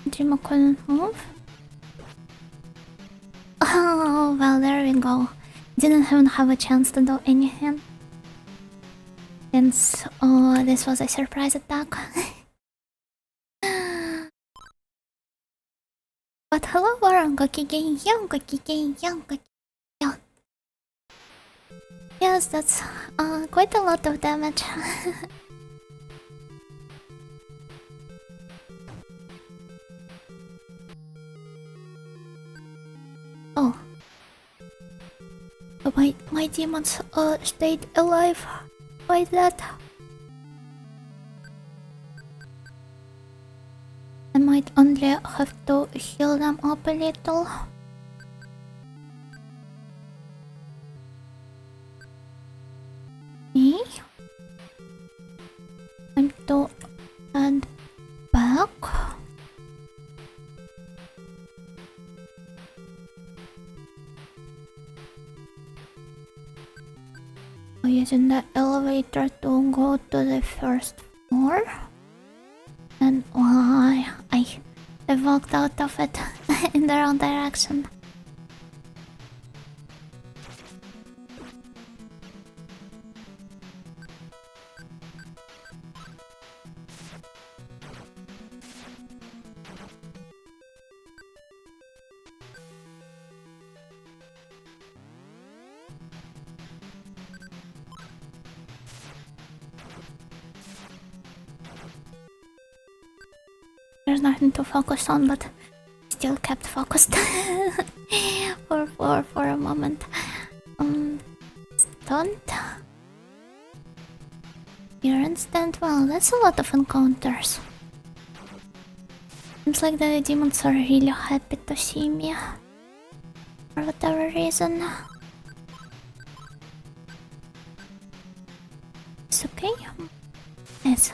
Jima couldn't move. Oh, well, there we go. Didn't even have a chance to do anything. Since this was a surprise attack. But hello, Warren. Yes, that's quite a lot of damage. Oh. But my demons stayed alive. Why is that? I might only have to heal them up a little. Me? Time to head back. Using the elevator to go to the first floor. And why I walked out of it in the wrong direction. There's nothing to focus on, but still kept focused for a moment. Stunt. Your instant. Well, that's a lot of encounters. Seems like the demons are really happy to see me. For whatever reason. It's okay. Yes.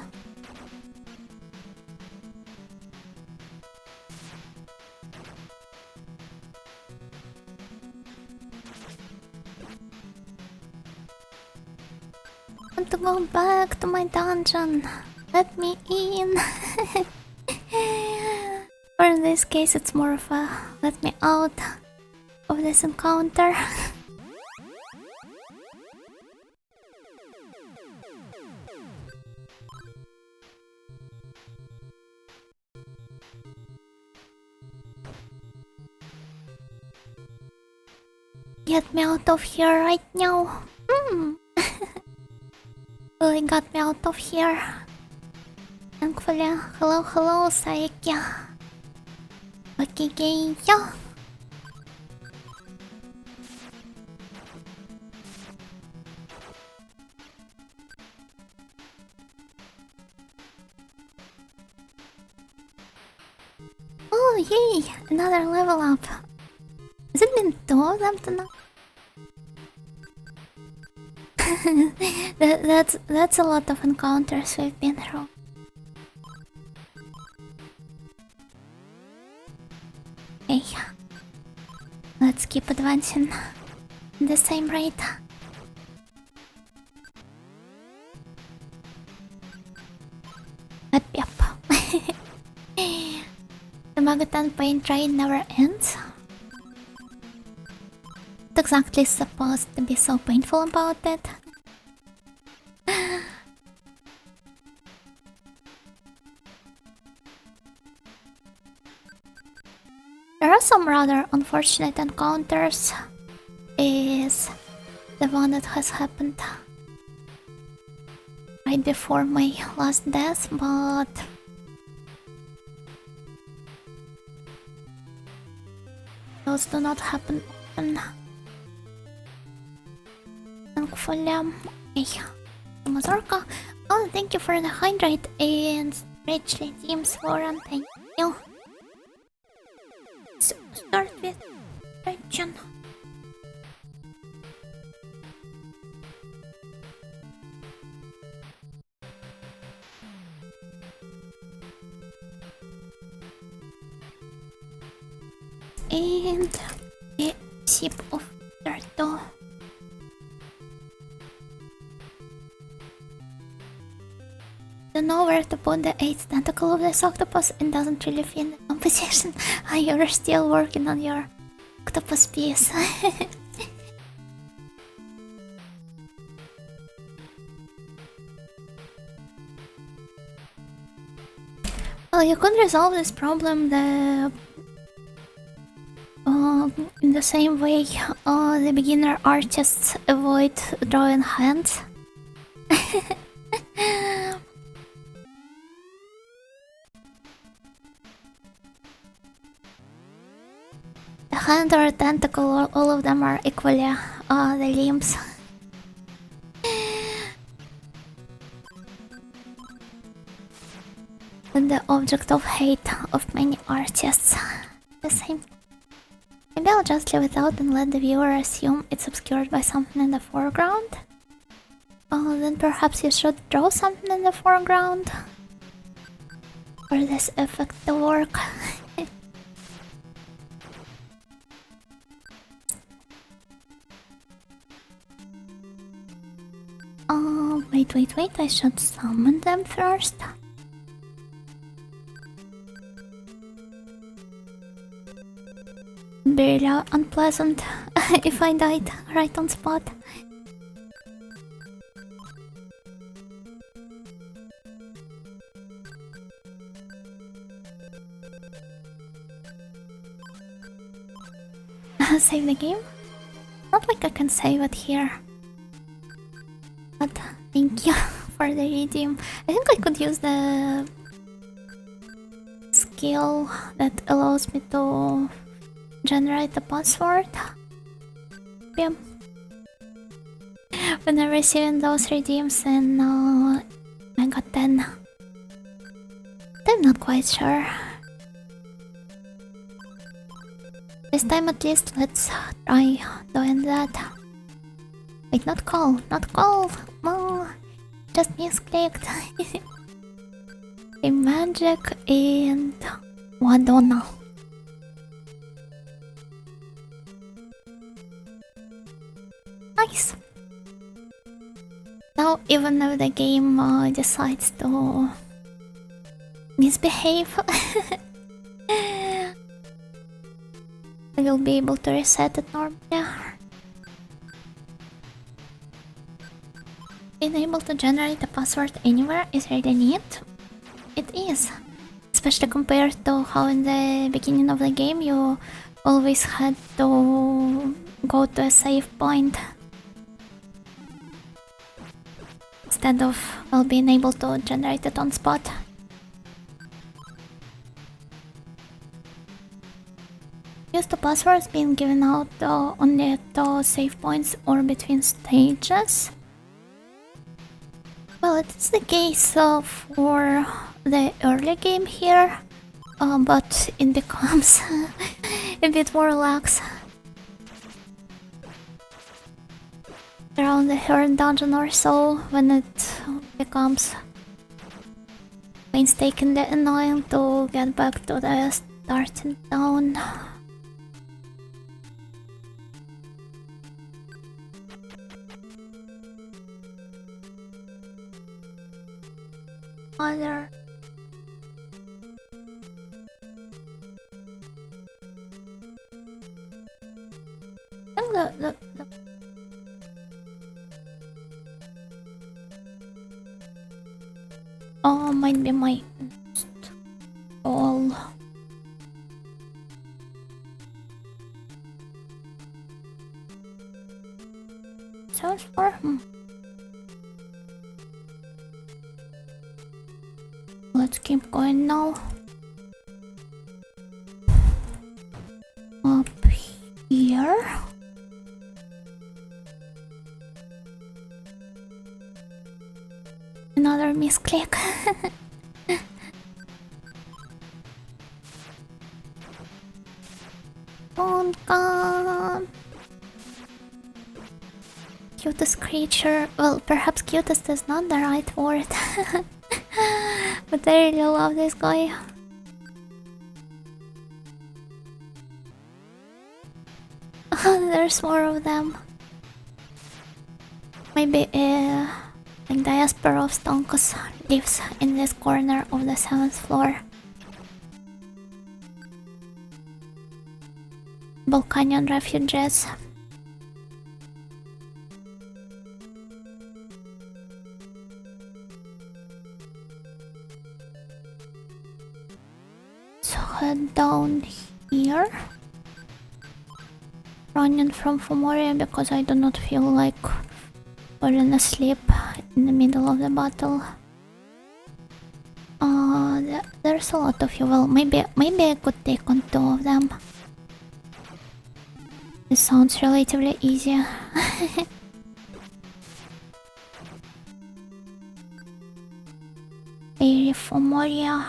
I want to go back to my dungeon. Let me in. Or in this case, it's more of a let me out of this encounter. Get me out of here right now. Really got me out of here. Thankfully. Hello, Saiki. Okay, yeah. Oh, yay! Another level up. Has it been 2 of them tonight? That's a lot of encounters we've been through. Okay, let's keep advancing at the same rate. Yep. The Magadan pain train never ends. What exactly is supposed to be so painful about it? There are some rather unfortunate encounters. Is the one that has happened right before my last death, but those do not happen often. Thankfully, okay. Mazorka. Oh, thank you for the hydrate and richly teams, Lauren. Thank you. So, start with attention. and a sip of turtle. Don't know where to put the 8th tentacle of this octopus and doesn't really fit in the composition. You're still working on your octopus piece. Well, you could resolve this problem in the same way the beginner artists avoid drawing hands. A hand or a tentacle, all of them are equally the limbs. And the object of hate of many artists. The same. Maybe I'll just leave it out and let the viewer assume it's obscured by something in the foreground. Then perhaps you should draw something in the foreground for this effect to work. Wait, I should summon them first. Very unpleasant if I died right on spot. Save the game? Not like I can save it here. But thank you for the redeem. I think I could use the skill that allows me to generate the password. Yeah. When I'm receiving those redeems in Mega 10. I'm not quite sure. This time at least let's try doing that. Wait, not call. Oh, just misclicked. The magic and Madonna. Nice. Now, even if the game decides to misbehave, I will be able to reset it normally. Being able to generate a password anywhere is really neat. It is. Especially compared to how in the beginning of the game you always had to go to a save point. Instead of being able to generate it on spot. Used to passwords being given out only at save points or between stages. Well, it's the case for the early game here, but it becomes a bit more lax around the third dungeon or so, when it becomes painstakingly annoying to get back to the starting town. Other I think the might be my all. Sounds for Let's keep going now. Up here. Another misclick. Don't come. Cutest creature. Well, perhaps cutest is not the right word. But I really love this guy. There's more of them. Maybe like diaspora of Stonkus lives in this corner of the 7th floor. Balkanian refugees. So head down here. Running from Fumoria because I do not feel like falling asleep in the middle of the battle. There's a lot of you. Well, maybe I could take on 2 of them. This sounds relatively easy. Area Fumoria.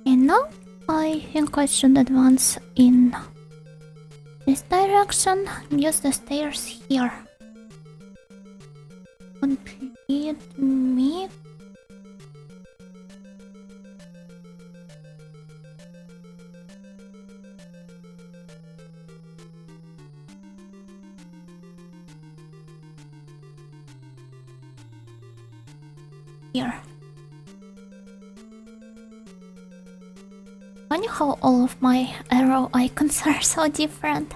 And now I think I should advance in this direction and use the stairs here. Would lead me here. Funny how all of my arrow icons are so different.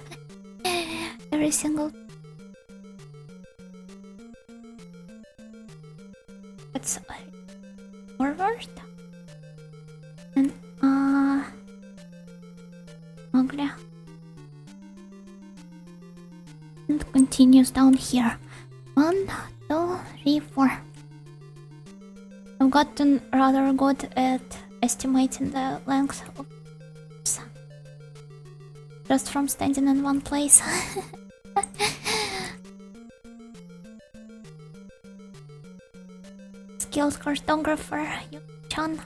Every single. It's forward and ugly and continues down here. 1, 2, 3, 4. I've gotten rather good at estimating the length of just from standing in one place. Skilled cartographer, Yu-chan.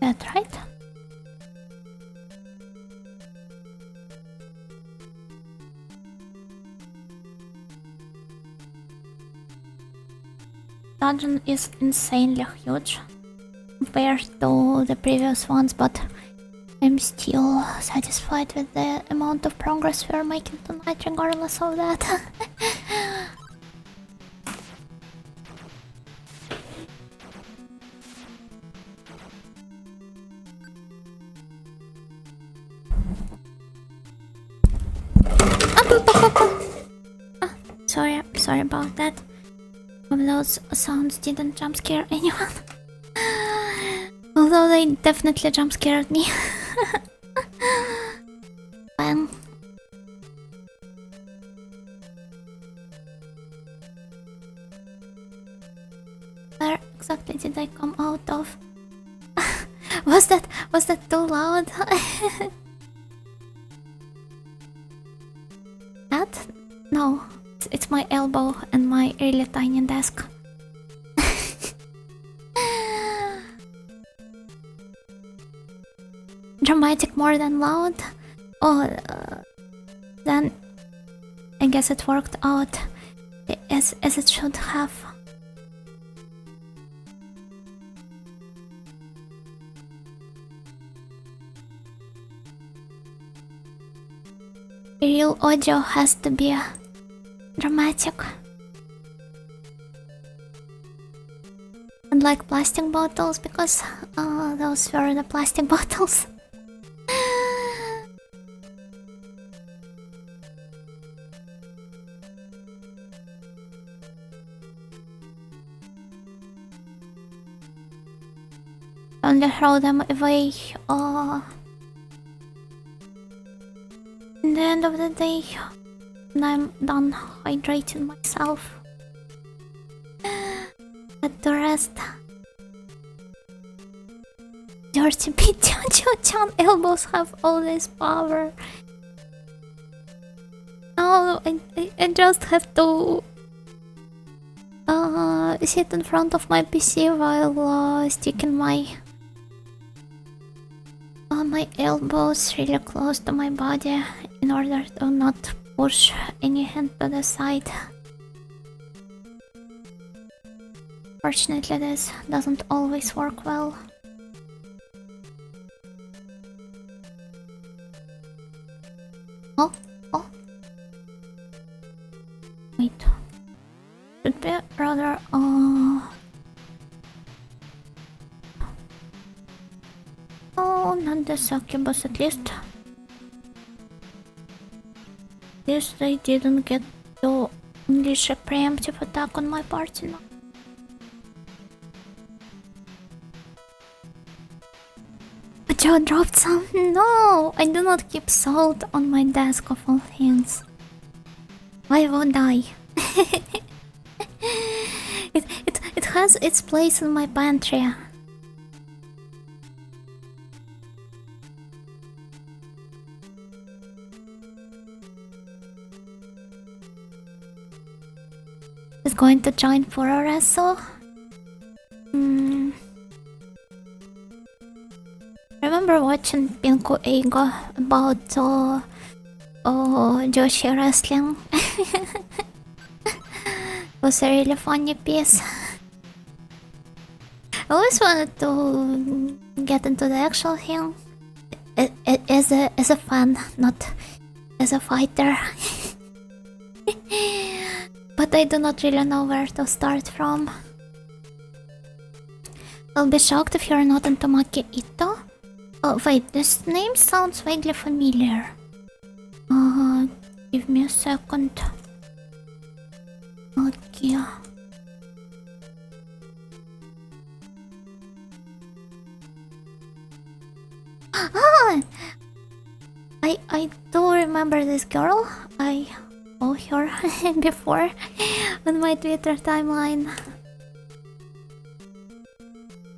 That's right. Dungeon is insanely huge compared to the previous ones, but I'm still satisfied with the amount of progress we're making tonight regardless of that. Sorry about that. Hope those sounds didn't jump scare anyone. Although they definitely jump scared me. Fine. Where exactly did I come out of? Was that too loud? That? No. It's my elbow and my really tiny desk. Dramatic more than loud? Oh, then I guess it worked out as it should have. Real audio has to be dramatic. Unlike plastic bottles, because those were the plastic bottles. Only throw them away. In the end of the day, when I'm done hydrating myself, at the rest, dirty Jojo-chan elbows have all this power. Oh, so I just have to sit in front of my PC while sticking my my elbows really close to my body in order to not push any hand to the side. Fortunately, this doesn't always work well. Oh. Wait. Should be rather oh, not the succubus at least. Yes, they didn't get to unleash a preemptive attack on my party now. But you dropped some? No! I do not keep salt on my desk of all things. Why would I? It has its place in my pantry. Is going to join for a wrestle? Remember watching Pinku Eigo about Joshi wrestling? It was a really funny piece. I always wanted to get into the actual thing as a fan, not as a fighter. But I do not really know where to start from. I'll be shocked if you're not into Maki Ito. Oh wait, this name sounds vaguely familiar. Give me a second. Okay. I do remember this girl. I saw her before on my Twitter timeline.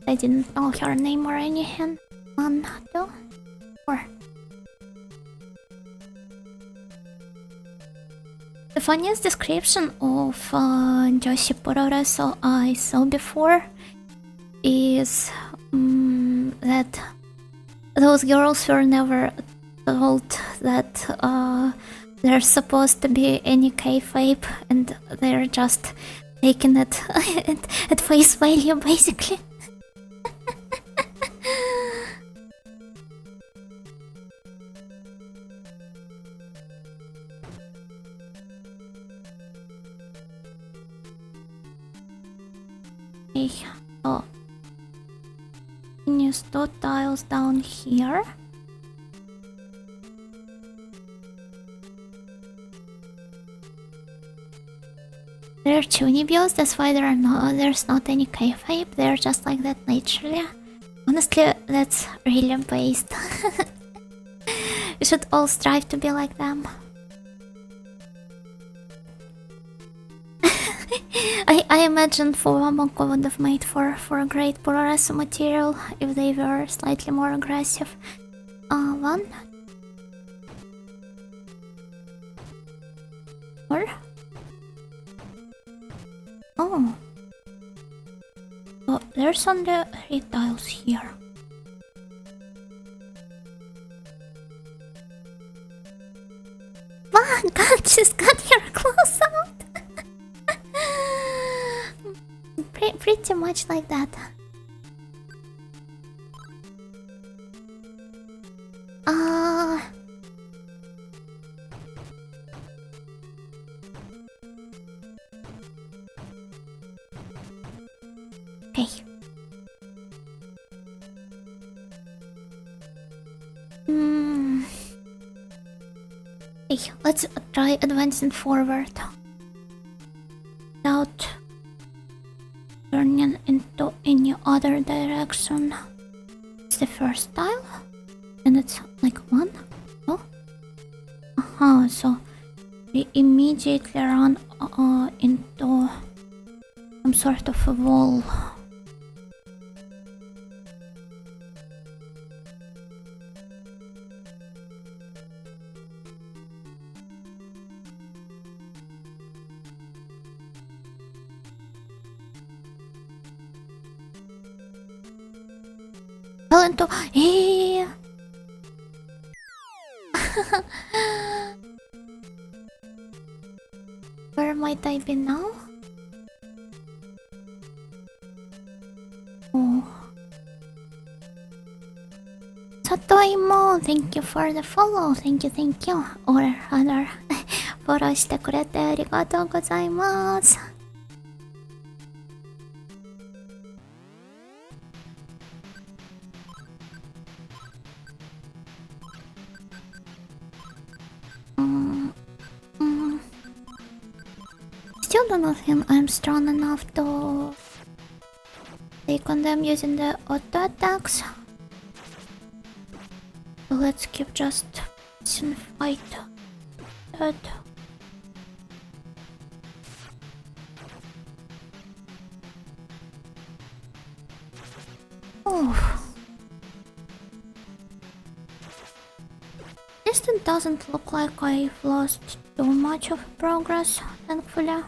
I didn't know her name or anything. 1, 2, 4. The funniest description of Joshi Puroreso I saw before is that those girls were never told that there's supposed to be any kayfabe, and they're just taking it at face value, basically. Okay, so use 2 tiles down here. They're Chunibios, that's why there's not any kayfabe, they're just like that naturally. Honestly, that's really based. We should all strive to be like them. I imagine Fuwamoku would have made for a great Puroresu material if they were slightly more aggressive. 1 4. Oh. Oh, there's only 3 tiles here. Man, God, she's got her clothes out. Pretty much like that. Okay. Okay, let's try advancing forward without turning into any other direction. It's the first tile, and it's like 1, 2. So we immediately run into some sort of a wall. Talento. Eh. Where might I be now? Oh. Satoimo, thank you for the follow. Thank you. Or rather, フォローしてくれてありがとうございます。Still do not think I'm strong enough to take on them using the auto attacks. So let's keep just in fight. But oh, this doesn't look like I've lost too much of progress, thankfully.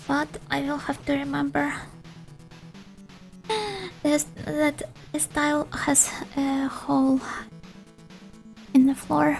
But I will have to remember that this tile has a hole in the floor.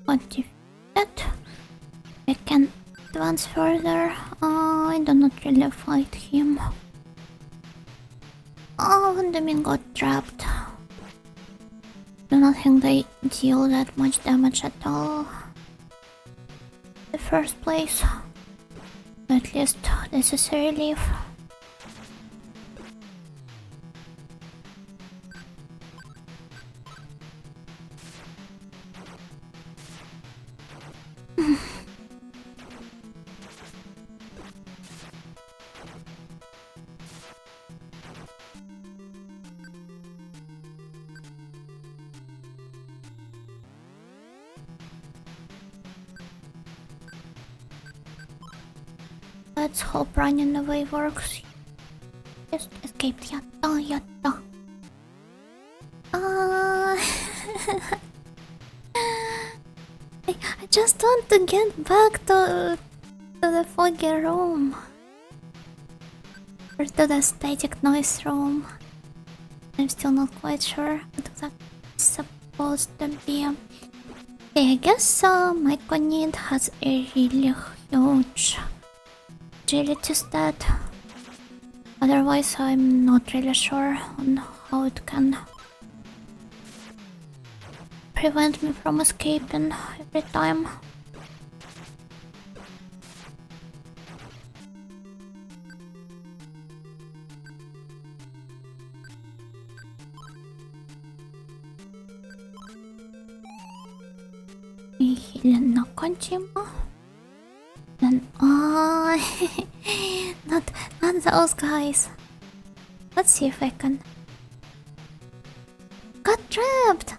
What if that I can advance further? I do not really fight him. Oh, the min got trapped. Do not think they deal that much damage at all. In the first place, at least this is a relief. Let's hope running away works. Just escaped. Yatta. I just want to get back to the foggy room. Or to the static noise room. I'm still not quite sure what exactly it's supposed to be. Okay, I guess my Conid has a really huge agility stat. Otherwise, I'm not really sure on how it can prevent me from escaping every time. Then not those guys. Let's see if I can. Got trapped.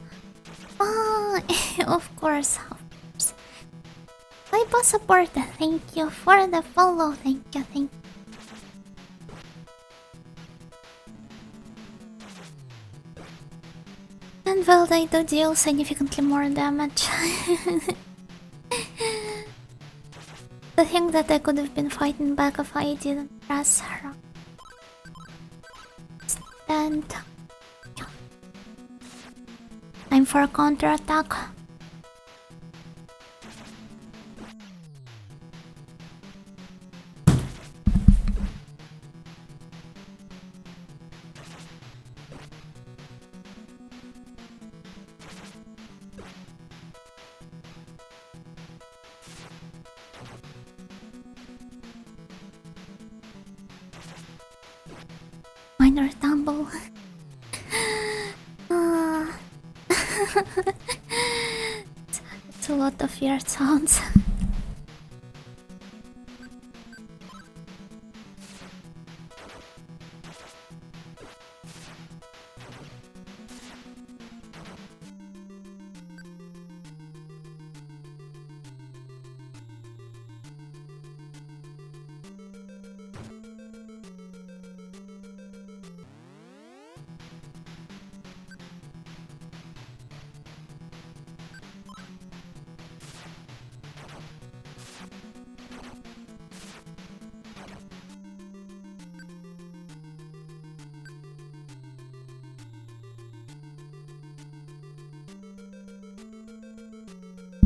Of course. My passport. Thank you for the follow. Thank you. And well, they do deal significantly more damage. The thing that I could have been fighting back if I didn't press her. And time for a counter-attack. minor tumble. It's a lot of weird sounds.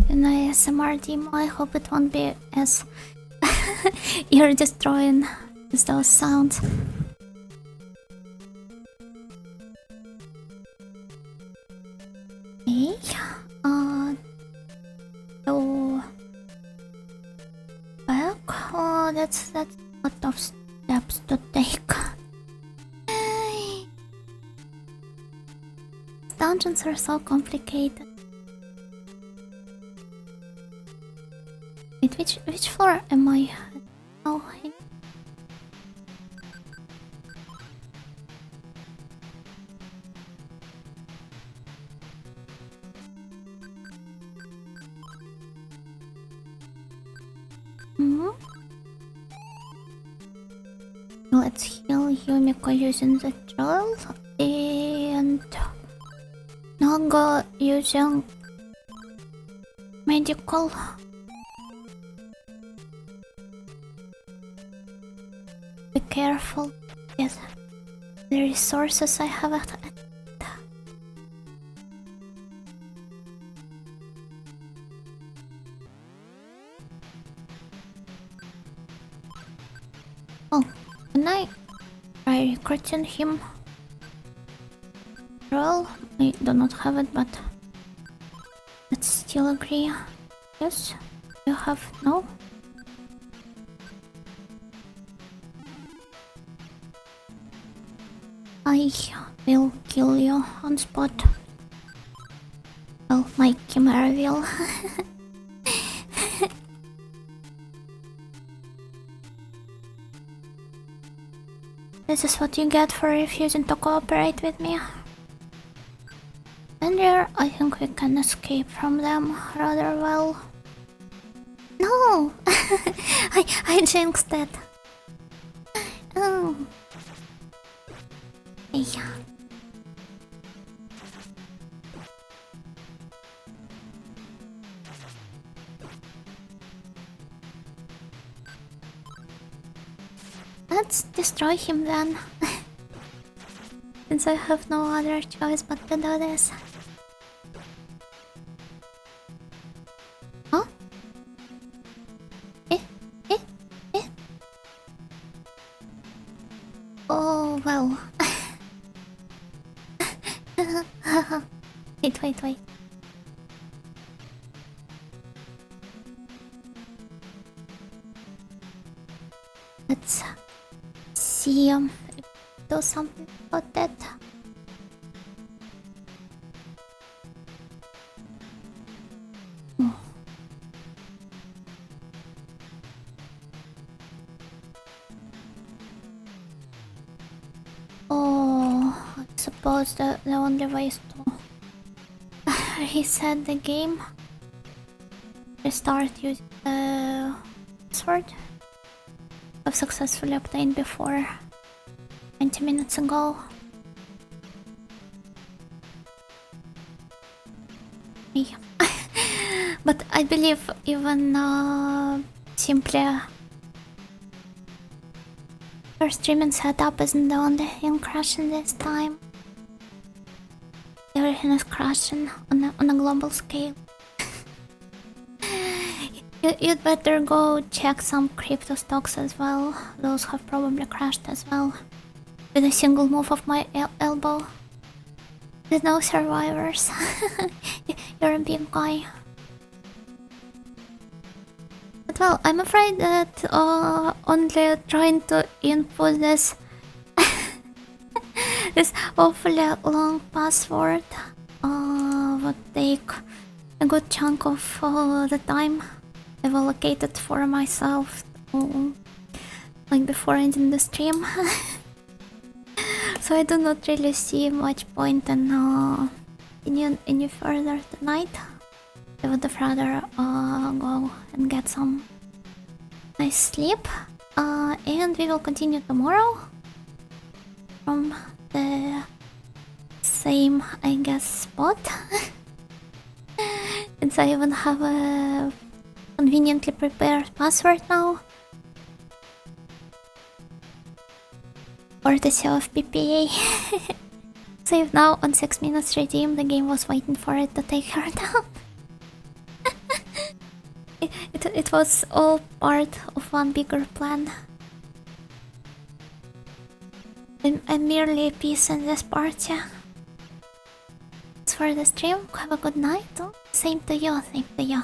In ASMR demo, I hope it won't be as ear destroying as those sounds. Okay. So back. Oh, that's a lot of steps to take. Dungeons are so complicated. Wait, which floor am I? Oh, let's heal Yumiko using the drill and Naga using medical. Be careful with the resources I have at hand. Oh, can I try recruiting him? Well, I do not have it, but let's still agree. Yes, you have no. I will kill you on spot. Well, my chimera will. This is what you get for refusing to cooperate with me. And there, I think we can escape from them rather well. No! I jinxed it. Oh. Yeah. Let's destroy him then. Since I have no other choice but to do this. Huh? Eh? Oh, well. Wait. Let's see do something about that. Oh, I suppose the only way is to reset the game. Restart using the sword I've successfully obtained before 20 minutes ago. Yeah. But I believe even simply your streaming setup isn't the only thing crashing this time. Everything is crashing on a global scale. You'd better go check some crypto stocks as well. Those have probably crashed as well. With a single move of my elbow. With no survivors. You're a big guy. But well, I'm afraid that only trying to input this This awfully long password would take a good chunk of the time I've allocated for myself like before ending the stream. So I do not really see much point in any further tonight. I would rather go and get some nice sleep. And we will continue tomorrow from the same, I guess, spot. Since I even have a conveniently prepared password now. Courtesy of PPA. Save now on 6 minutes redeem. The game was waiting for it to take her down. It was all part of one bigger plan. I'm merely a piece in this party. As for the stream, have a good night. Same to you, same to you.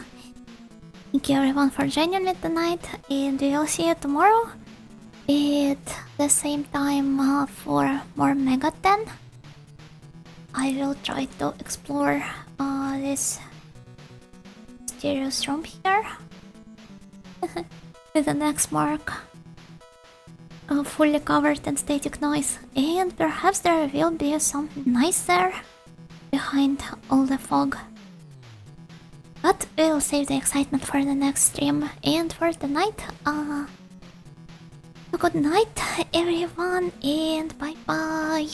Thank you everyone for joining me tonight, and we will see you tomorrow at the same time for more Mega 10. I will try to explore this mysterious room here with the next mark fully covered in static noise, and perhaps there will be something nice there behind all the fog. But we'll save the excitement for the next stream. And for tonight, good night everyone, and bye bye.